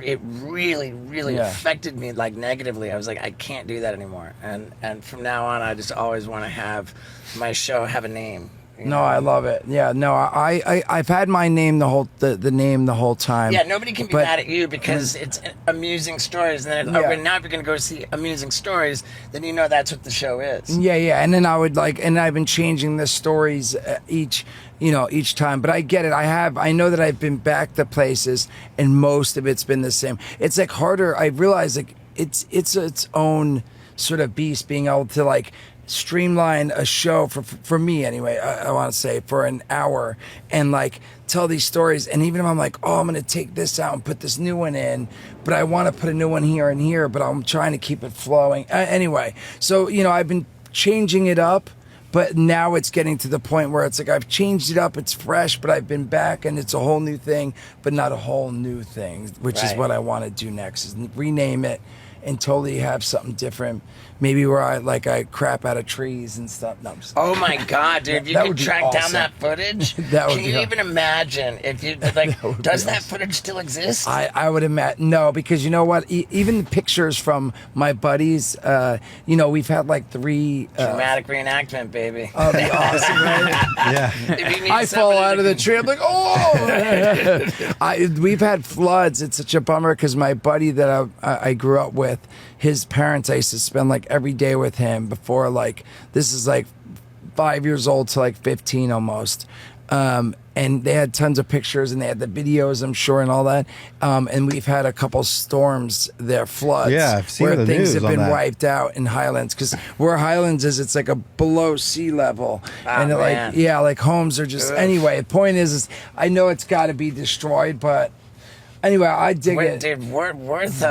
it really, really affected me like negatively. I was like, I can't do that anymore. And from now on, I just always want to have my show have a name. No, I love it. Yeah, no, I've had my name the name the whole time. Yeah, nobody can be But- mad at you because it's amusing stories. And then, Yeah. okay, now if you're going to go see amusing stories, then you know that's what the show is. Yeah, and then I would and I've been changing the stories each time. But I get it. I know that I've been back to places, and most of it's been the same. It's like harder. I realize like it's its own sort of beast being able to like streamline a show for me anyway. I want to say for an hour and like tell these stories. And even if I'm like, oh, I'm going to take this out and put this new one in, but I want to put a new one here and here, but I'm trying to keep it flowing. Anyway, so, I've been changing it up, but now it's getting to the point where it's like I've changed it up, it's fresh, but I've been back and it's a whole new thing, but not a whole new thing, which is Right. what I want to do next, is rename it and totally have something different. Maybe where I crap out of trees and stuff. No, I'm just Oh my God, dude! If you That could would be track down awesome. that footage, That would can be you aw- even imagine if you like? Does that footage still exist? I would imagine no, because you know what? Even the pictures from my buddies, we've had like 3. Dramatic reenactment, baby. Oh, that'd be awesome, right? Yeah. If you need I fall somebody out to of the tree. I'm like, oh! We've had floods. It's such a bummer because my buddy that I grew up with, his parents, I used to spend like every day with him before this is like 5 years old to like 15 almost. And they had tons of pictures and they had the videos, I'm sure, and all that. And we've had a couple storms there, floods. Yeah, I've seen where the things news have on been that. wiped out in Highlands, because where Highlands is, it's like a below sea level. And man. like homes are just, anyway, the point is I know it's got to be destroyed, but anyway, I dig Wait, it. dude, worth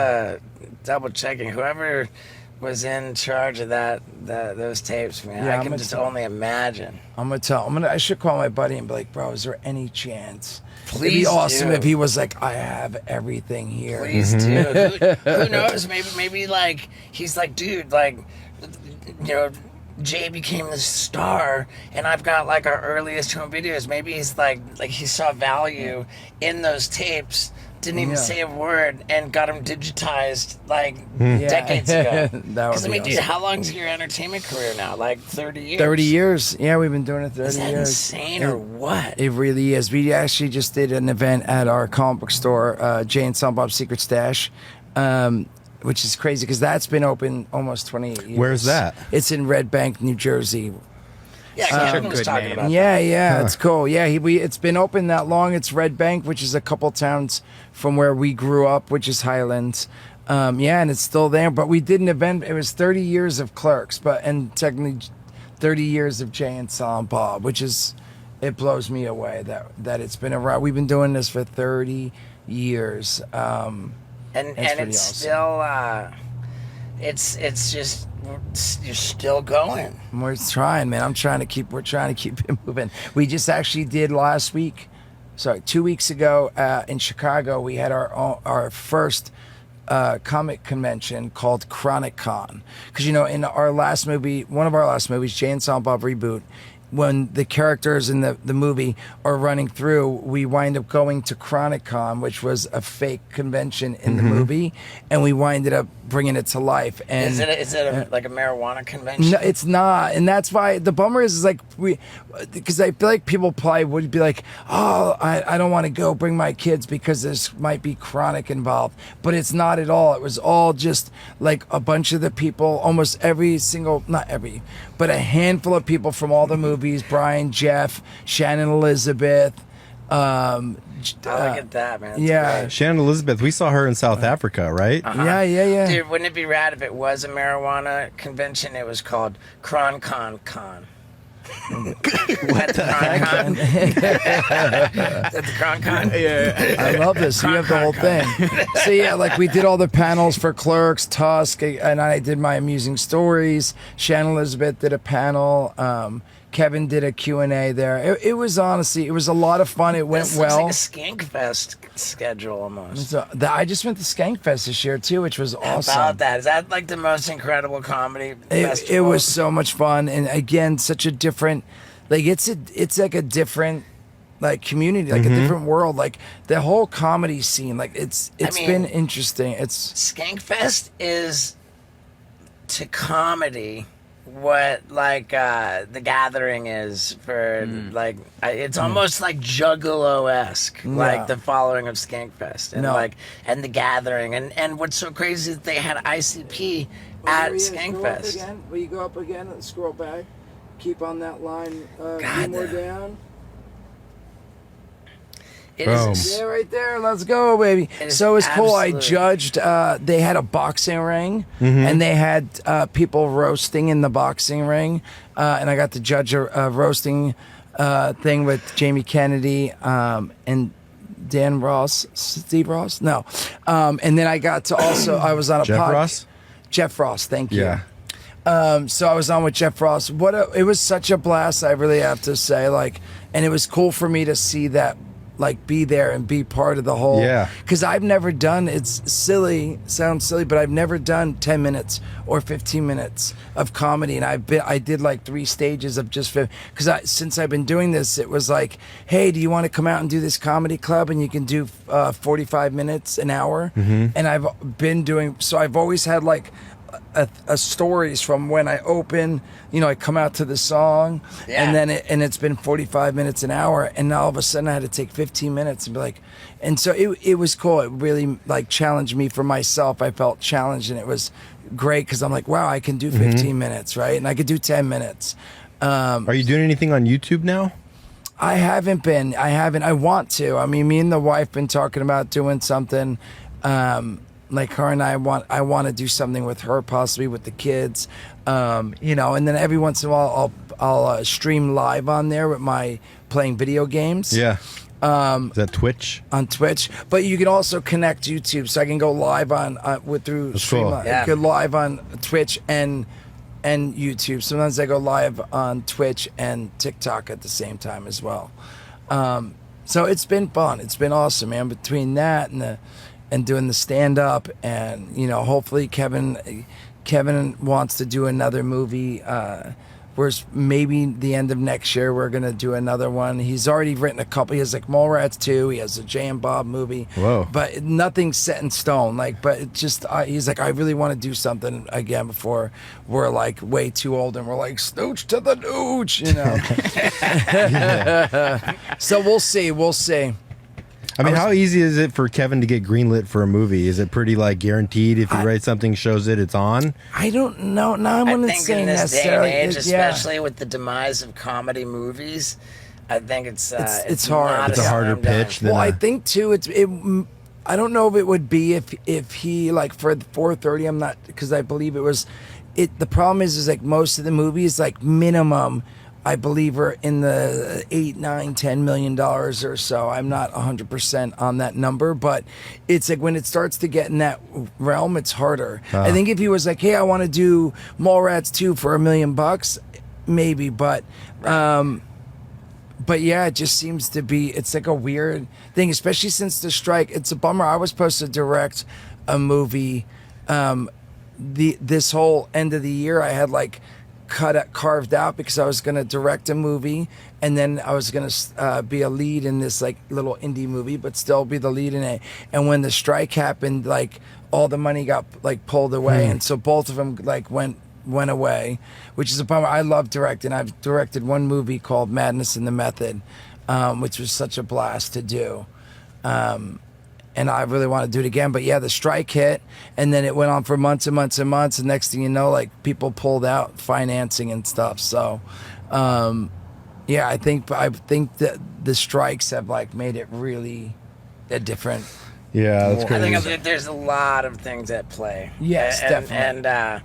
double checking. Whoever was in charge of those tapes, man, Yeah, I I'm can gonna just tell- only imagine. I should call my buddy and be like, bro, is there any chance? It'd be Please awesome do. if he was like, I have everything here. Please do. Who knows? Maybe like he's like, dude, like, Jay became the star, and I've got like our earliest home videos. Maybe he's like he saw value in those tapes. Didn't even Yeah. say a word and got them digitized like Yeah. decades ago. That would Because I be mean, dude, awesome. how long's your entertainment career now? Like 30 years. 30 years. Yeah, we've been doing it 30 Is that years. insane or what? It really is. We actually just did an event at our comic book store, Jay and Silent Bob's Secret Stash, which is crazy because that's been open almost 28 years. Where's that? It's in Red Bank, New Jersey. Yeah, Kevin was good talking name. about Yeah, it's cool. Yeah, it's been open that long. It's Red Bank, which is a couple towns from where we grew up, which is Highlands. And it's still there. But we did an event. It was 30 years of Clerks, and technically 30 years of Jay and Silent Bob, which is, it blows me away that it's been around. We've been doing this for 30 years. And pretty it's awesome. still it's just you're still going. We're trying, man. We're trying to keep it moving. We just actually did last week. Sorry, 2 weeks ago in Chicago, we had our first comic convention called Chronic Con. Because, in our last movie, one of our last movies, Jay and Silent Bob Reboot, when the characters in the movie are running through, we wind up going to Chronic Con, which was a fake convention in the movie, and we winded up bringing it to life. And Is it like a marijuana convention? no, it's not, and that's why the bummer is like because I feel like people probably would be like, oh, I don't want to go bring my kids because there's might be chronic involved, but it's not at all. It was all just like a bunch of the people, almost not every, but a handful of people from all the movies: Brian, Jeff, Shannon, Elizabeth. I look at that, man. That's Yeah. great. Shannon Elizabeth, we saw her in South Africa, right? Yeah. Dude, wouldn't it be rad if it was a marijuana convention? It was called CronCon Con. What the CronCon? At the CronCon? Yeah. I love this. You have the whole thing. So yeah, like we did all the panels for Clerks, Tusk, and I did my amusing stories. Shannon Elizabeth did a panel. Kevin did a Q&A there. It was honestly, it was a lot of fun. It went This looks well. like a Skank Fest schedule almost. So, I just went to Skankfest this year too, which was How awesome. about that? Is that like the most incredible comedy festival? It was so much fun, and again, such a different, like it's like a different, like community, like a different world, like the whole comedy scene. Like it's mean, been interesting. It's Skankfest is to comedy what like the gathering is for like it's almost like Juggalo-esque, like the following of Skankfest and and the gathering and what's so crazy is they had ICP at Skankfest. Will you go up again and scroll back? Keep on that line. God, more down. It Boom. is Yeah, right there. Let's go, baby. So it's cool. I judged. They had a boxing ring, and they had people roasting in the boxing ring, and I got to judge a roasting thing with Jamie Kennedy and Dan Ross, Steve Ross. No, and then I got to also. I was on a Jeff Ross. Jeff Ross. Thank you. Yeah. So I was on with Jeff Ross. It was such a blast. I really have to say, like, and it was cool for me to see that. Like be there and be part of the whole because I've never done sounds silly but I've never done 10 minutes or 15 minutes of comedy and I did like 3 stages of just because since I've been doing this it was like, hey, do you want to come out and do this comedy club and you can do 45 minutes an hour and I've been doing so I've always had like a stories from when I open, I come out to the song and then it's been 45 minutes an hour and now all of a sudden I had to take 15 minutes and be like, and so it was cool. It really like challenged me for myself. I felt challenged and it was great because I'm like, wow, I can do 15 minutes, right? And I could do 10 minutes. Are you doing anything on YouTube now? I haven't. I want to. I mean, me and the wife been talking about doing something. Like her and I want to do something with her, possibly with the kids, and then every once in a while I'll stream live on there with my playing video games. Yeah. Is that Twitch? On Twitch, but you can also connect YouTube, so I can go live on through That's stream. cool. I could live on Twitch and YouTube. Sometimes I go live on Twitch and TikTok at the same time as well. So it's been fun. It's been awesome, man. Between that and doing the stand-up and hopefully Kevin wants to do another movie where's maybe the end of next year we're gonna do another one. He's already written a couple. He has like Mallrats 2, he has a Jay and Bob movie. Whoa. But nothing's set in stone, like, but it just he's like, I really want to do something again before we're like way too old and we're like snooch to the nooch, So we'll see. I mean, how easy is it for Kevin to get greenlit for a movie? Is it pretty like guaranteed? If he writes something, shows it's on. I don't know. No, I wouldn't think say in this day necessarily. and age, especially with the demise of comedy movies, I think it's hard. not It's a harder pitch than. Well, I think too. I don't know if it would be if he like for 4:30. I'm not because I believe it was. The problem is like most of the movies like minimum. I believe are in the $8, $9, $10 million or so. I'm not 100% on that number, but it's like when it starts to get in that realm, it's harder. I think if he was like, "Hey, I want to do Mallrats 2 for $1 million," maybe, but yeah, it just seems to be. It's like a weird thing, especially since the strike. It's a bummer. I was supposed to direct a movie. This whole end of the year, I had like. Carved out because I was going to direct a movie and then I was going to be a lead in this like little indie movie but still be the lead in it, and when the strike happened like all the money got like pulled away and so both of them like went away, which is a bummer. I love directing. I've directed one movie called Madness in the Method, which was such a blast to do, and I really want to do it again. But yeah, the strike hit, and then it went on for months and months and months. And next thing you know, like people pulled out financing and stuff. So, yeah, I think that the strikes have like made it really a different. Yeah, that's crazy. I think there's a lot of things at play. Yes, definitely. And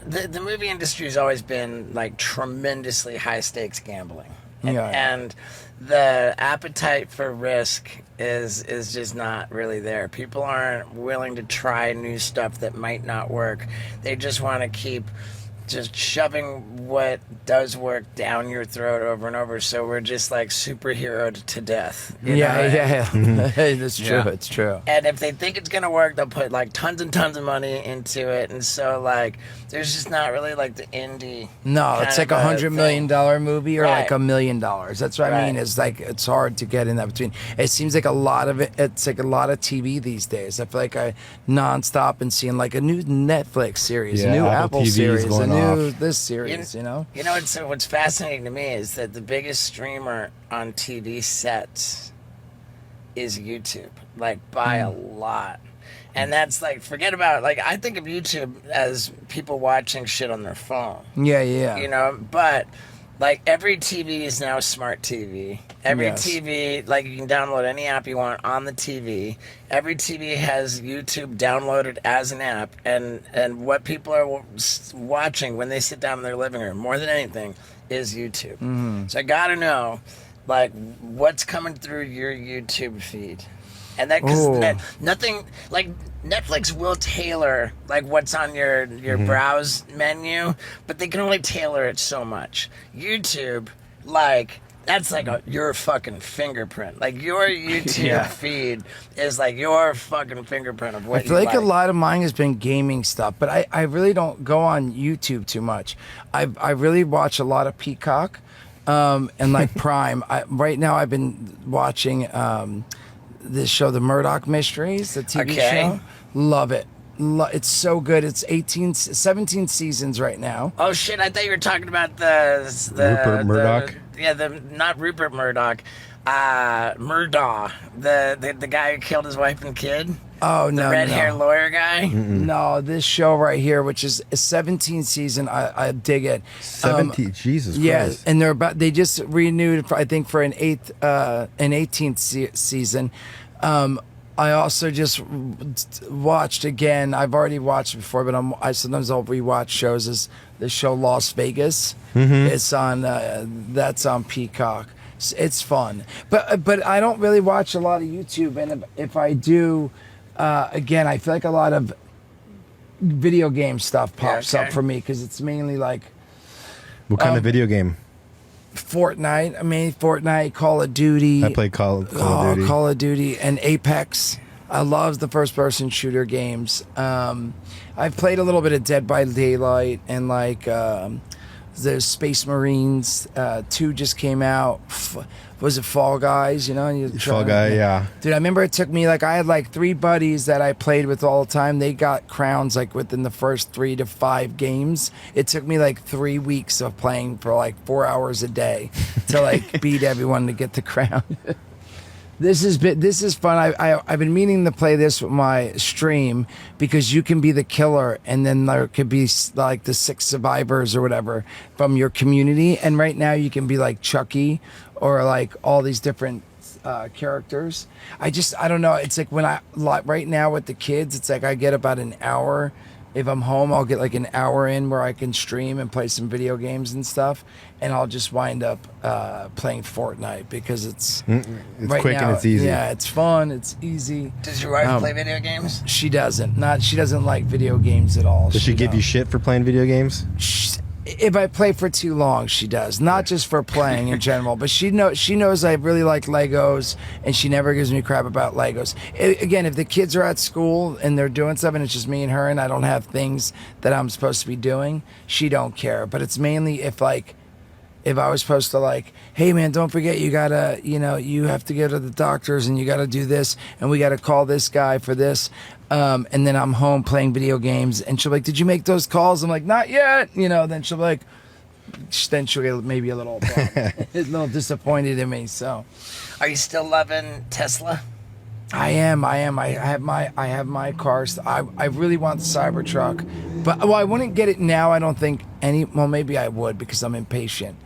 the movie industry has always been like tremendously high stakes gambling. And the appetite for risk is just not really there. People aren't willing to try new stuff that might not work. They just want to keep just shoving what does work down your throat over and over. So we're just like superheroed to death. Yeah. That's true. Yeah. It's true. And if they think it's gonna work, they'll put like tons and tons of money into it. And so like, there's just not really like the indie. No, it's like $100 million movie or like Right. $1 million. That's what I mean. Is like it's hard to get in that between. It seems like a lot of it. It's like a lot of TV these days. I feel like I nonstop and seeing like a new Netflix series, a new Apple TV's series, a going new new off. this series, you know? You know what's fascinating to me is that the biggest streamer on TV sets is YouTube, like by a lot. And that's like, forget about, like, I think of YouTube as people watching shit on their phone. Yeah, yeah. You know, but like every TV is now smart TV. Every Yes. TV, like you can download any app you want on the TV. Every TV has YouTube downloaded as an app, and what people are watching when they sit down in their living room more than anything is YouTube. So I gotta know, like, what's coming through your YouTube feed. And that, because nothing, like, Netflix will tailor, like, what's on your browse menu, but they can only tailor it so much. YouTube, like, that's like your fucking fingerprint. Like, your YouTube feed is like your fucking fingerprint of what I feel you like a lot of mine has been gaming stuff, but I really don't go on YouTube too much. I really watch a lot of Peacock and like Prime. Right now I've been watching this show, The Murdoch Mysteries, the TV show. Love it. It's so good. It's 17 seasons right now. Oh shit! I thought you were talking about the Rupert Murdoch? Not Rupert Murdoch, Murdaugh, the guy who killed his wife and kid. Oh, The no, red no. hair lawyer guy. No, this show right here, which is a 17 season, I dig it. 17, Jesus Yeah, Christ. and they just renewed, I think, for an 18th season. I also just watched again. I've already watched it before, but I sometimes I'll rewatch shows. Is the show Las Vegas? It's on that's on Peacock. It's fun, but I don't really watch a lot of YouTube, and if I do, again, I feel like a lot of video game stuff pops up for me because it's mainly like What kind of video game? Fortnite. I mean, Fortnite, Call of Duty. I played Call of Duty. Call of Duty and Apex. I love the first-person shooter games. I've played a little bit of Dead by Daylight and like the Space Marines. 2 just came out. Was it Fall Guys? You know, Fall Guy, yeah. Dude, I remember it took me, like, I had like 3 buddies that I played with all the time. They got crowns like within the first 3 to 5 games. It took me like 3 weeks of playing for like 4 hours a day to like beat everyone to get the crown. This is fun. I've been meaning to play this with my stream because you can be the killer and then there could be like the 6 survivors or whatever from your community. And right now you can be like Chucky or like all these different characters. I don't know. It's like right now with the kids, it's like I get about an hour. If I'm home, I'll get like an hour in where I can stream and play some video games and stuff. And I'll just wind up playing Fortnite because it's right quick now, and it's easy. Yeah, it's fun. It's easy. Does your wife play video games? She doesn't. She doesn't like video games at all. Does she give you shit for playing video games? If I play for too long, she does. Not just for playing in general, but she knows I really like Legos, and she never gives me crap about Legos. Again, if the kids are at school and they're doing stuff, and it's just me and her, and I don't have things that I'm supposed to be doing, she don't care. But it's mainly if I was supposed to like, hey man, don't forget you gotta, you have to go to the doctors and you gotta do this and we gotta call this guy for this. And then I'm home playing video games and she'll be like, did you make those calls? I'm like, not yet. Then she'll be like, then she'll get maybe a little disappointed in me. So Are you still loving Tesla? I am. I have my cars. I really want the Cybertruck, but I wouldn't get it now. I don't think maybe I would because I'm impatient.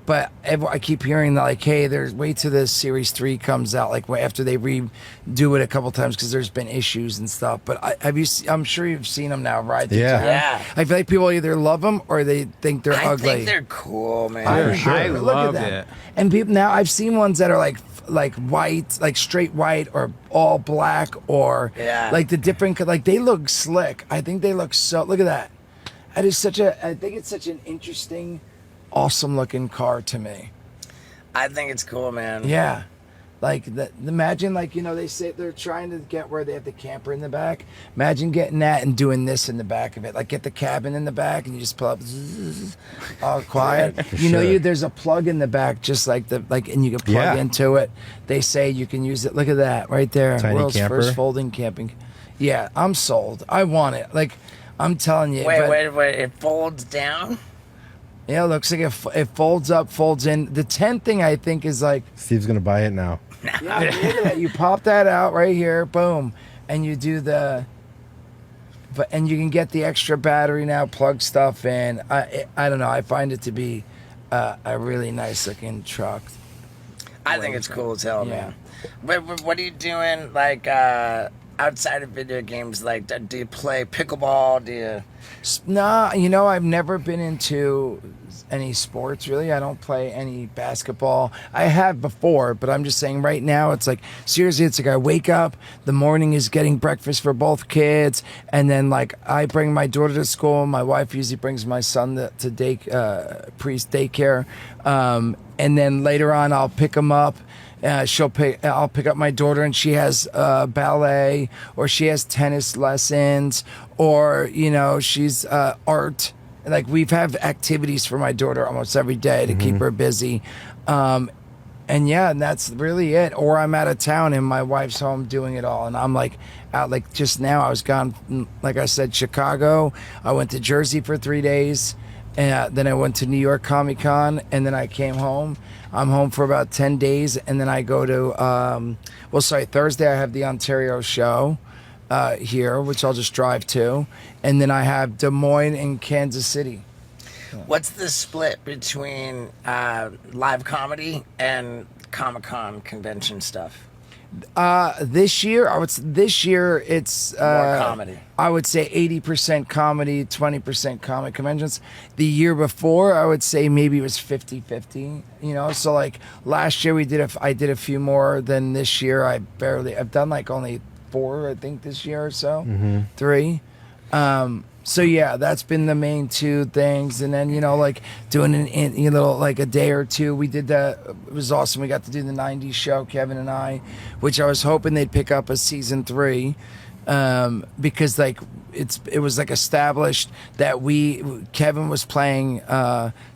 But I keep hearing that like, hey, wait till the Series 3 comes out, like after they redo it a couple times because there's been issues and stuff. But I'm sure you've seen them now, right? Yeah. I feel like people either love them or they think they're ugly. I think they're cool, man. I Look loved at them. it. And people now, I've seen ones that are like white, like straight white or all black or like the different, like they look slick. I think they look so, look at that. I think it's such an interesting, awesome looking car to me. I think it's cool, man. Yeah. Like, imagine, like, they say they're trying to get where they have the camper in the back. Imagine getting that and doing this in the back of it. Like, get the cabin in the back and you just pull up, all quiet. There's a plug in the back, just like and you can plug into it. They say you can use it. Look at that right there. Tiny World's camper. first folding camping. Yeah, I'm sold. I want it. Like, I'm telling you. Wait. It folds down? Yeah, it looks like it folds up, folds in. The tent thing, I think, is like... Steve's going to buy it now. Yeah, look at that. You pop that out right here, boom, and you do the... And you can get the extra battery now, plug stuff in. I don't know. I find it to be a really nice looking truck. I think it's cool as hell, Yeah. man. What are you doing, like, outside of video games? Like, do you play pickleball? Do you... Nah, I've never been into any sports, really. I don't play any basketball. I have before, but I'm just saying right now, it's like, seriously, it's like I wake up, the morning is getting breakfast for both kids, and then, like, I bring my daughter to school. My wife usually brings my son to daycare. And then later on, I'll pick him up. I'll pick up my daughter, and she has ballet, or she has tennis lessons, or she's art. Like, we've had activities for my daughter almost every day to keep her busy, and that's really it. Or I'm out of town and my wife's home doing it all, and I'm like out. Like, just now, I was gone. Like I said, Chicago. I went to Jersey for 3 days. And then I went to New York Comic Con, and then I came home. I'm home for about 10 days, and then I go to, Thursday I have the Ontario show here, which I'll just drive to. And then I have Des Moines and Kansas City. What's the split between live comedy and Comic-Con convention stuff? This year it's More comedy. I would say 80% comedy, 20% comic conventions. The year before, I would say maybe it was 50-50. So like last year I did a few more than this year. I've done like only 4, I think, this year or so. 3. So yeah, that's been the main 2 things, and then like doing like a day or 2. We did that. It was awesome. We got to do the '90s show, Kevin and I, which I was hoping they'd pick up as season 3, because like it was like established that Kevin was playing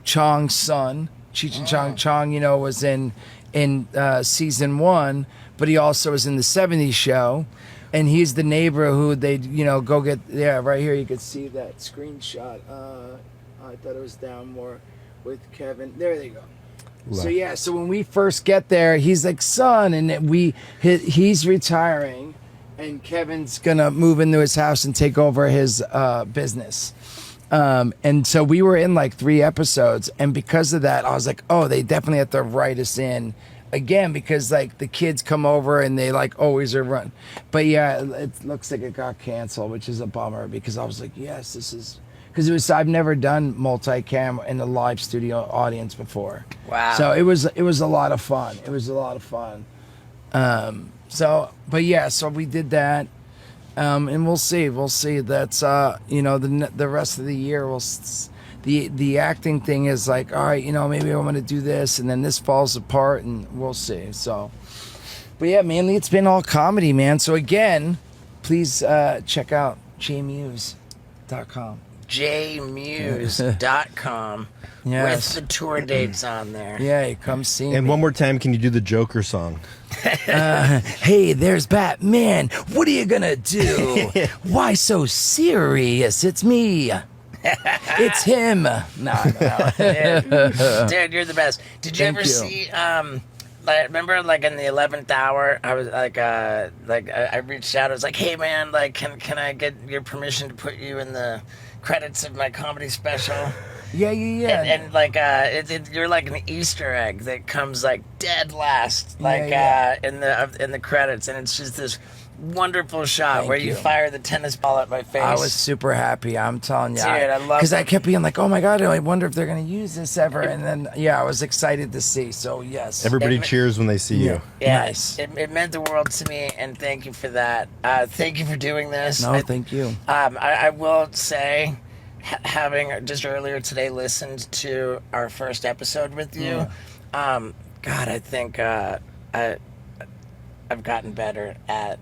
Chong's son, Cheech and Chong, was in season 1, but he also was in the '70s show. And he's the neighbor who they'd, go get. Yeah, right here you could see that screenshot. I thought it was down more with Kevin. There they go. Wow. So when we first get there, he's like, son, and he's retiring, and Kevin's gonna move into his house and take over his business. And so we were in like 3 episodes, and because of that, I was like, oh, they definitely have to write us in again, because like the kids come over and they like always are run. But yeah, it looks like it got canceled, which is a bummer, because I was like, yes, this is, because I've never done multicam in a live studio audience before. Wow. So it was a lot of fun. So we did that, and we'll see. That's the rest of the year the acting thing is like, all right, maybe I'm going to do this, and then this falls apart, and we'll see. So, but yeah, mainly it's been all comedy, man. So again, please check out jmewes.com. jmewes.com. Yes. With the tour dates on there. Yeah, come see me. And one more time, can you do the Joker song? Hey, there's Batman. What are you going to do? Why so serious? It's me. It's him. No. Dude, you're the best. Did you ever see remember like in the 11th hour, I was like I reached out, I was like, hey man, like can I get your permission to put you in the credits of my comedy special? Yeah. And like you're like an Easter egg that comes like dead last, like in the credits, and it's just this wonderful shot where you fire the tennis ball at my face. I was super happy. I'm telling you, dude, I love it, because I kept being like, oh my god, I wonder if they're gonna use this ever. And then I was excited to see. So yes, everybody cheers when they see you. Yeah, nice. It meant the world to me, and thank you for that. Thank you for doing this. No, thank you. I will say, having just earlier today listened to our first episode with you, God, I think I've gotten better at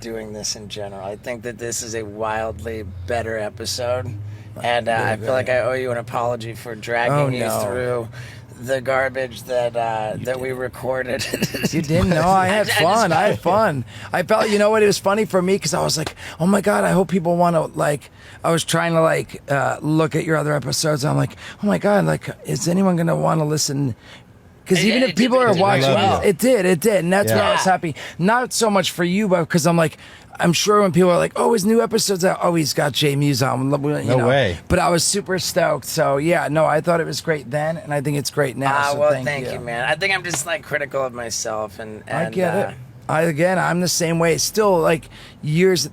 doing this in general. I think that this is a wildly better episode, and I feel like I owe you an apology for dragging you through the garbage that we recorded. You didn't know? I had fun. I had fun. I felt, you know what? It was funny for me because I was like, oh my God, I hope people want to, like, I was trying to, like, look at your other episodes. And I'm like, oh my God, like, is anyone going to want to listen? Because even if people are watching, it did. And that's why I was happy. Not so much for you, but because I'm like, I'm sure when people are like, oh, his new episode's out. Oh, he's got Jay Mewes on. You know. Way. But I was super stoked. So, yeah, no, I thought it was great then, and I think it's great now. So well, thank you, man. I think I'm just, like, critical of myself. And I get it. I'm the same way. Still, like, years,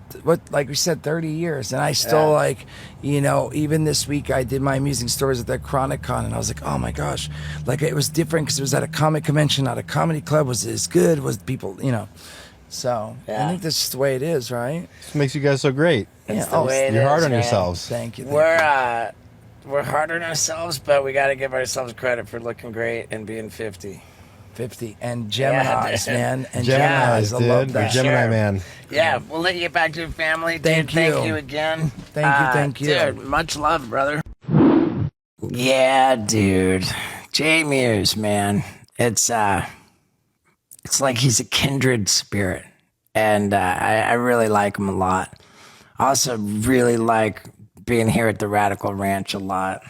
like we said, 30 years. And I still, like, you know, even this week I did my amusing stories at the Chronic Con, and I was like, oh my gosh. Like, it was different because it was at a comic convention, not a comedy club. Was it as good? Was people, you know. So, I think that's just the way it is, right? This makes you guys so great. It's the way it You're is, hard on man. yourselves. Thank you. We're hard on ourselves, but we got to give ourselves credit for looking great and being 50. 50 and Geminis, man. And Geminis, I love dude. that. Gemini man. Yeah, we'll let you get back to your family. Thank Dude, thank you. you again. Thank you. Dude, much love, brother. Yeah, dude. Jay Mewes, man. It's like he's a kindred spirit. And I really like him a lot. I also really like being here at the Radical Ranch a lot.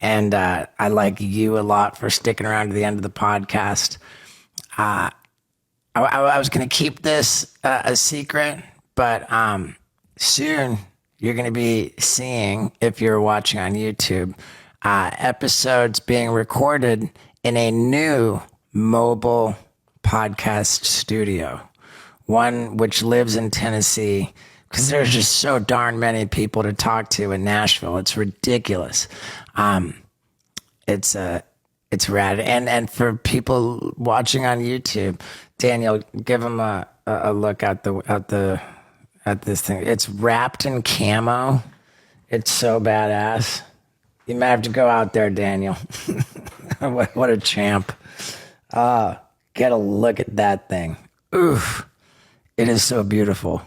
And I like you a lot for sticking around to the end of the podcast. I was going to keep this a secret, but soon you're going to be seeing, if you're watching on YouTube, episodes being recorded in a new mobile podcast studio, one which lives in Tennessee, because there's just so darn many people to talk to in Nashville. It's ridiculous. It's rad. And for people watching on YouTube, Daniel, give them a look at this thing. It's wrapped in camo. It's so badass. You might have to go out there, Daniel. What a champ. Get a look at that thing. Oof. It is so beautiful.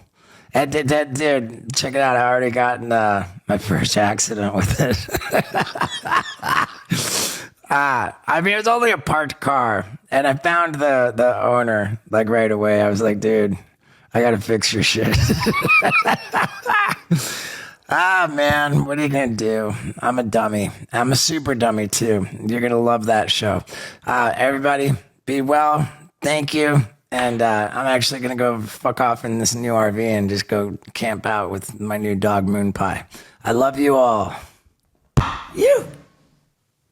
And dude, check it out. I already got in my first accident with it. I mean, it was only a parked car. And I found the owner, like, right away. I was like, dude, I got to fix your shit. Man, what are you going to do? I'm a dummy. I'm a super dummy, too. You're going to love that show. Everybody, be well. Thank you. And I'm actually going to go fuck off in this new RV and just go camp out with my new dog, Moon Pie. I love you all. You.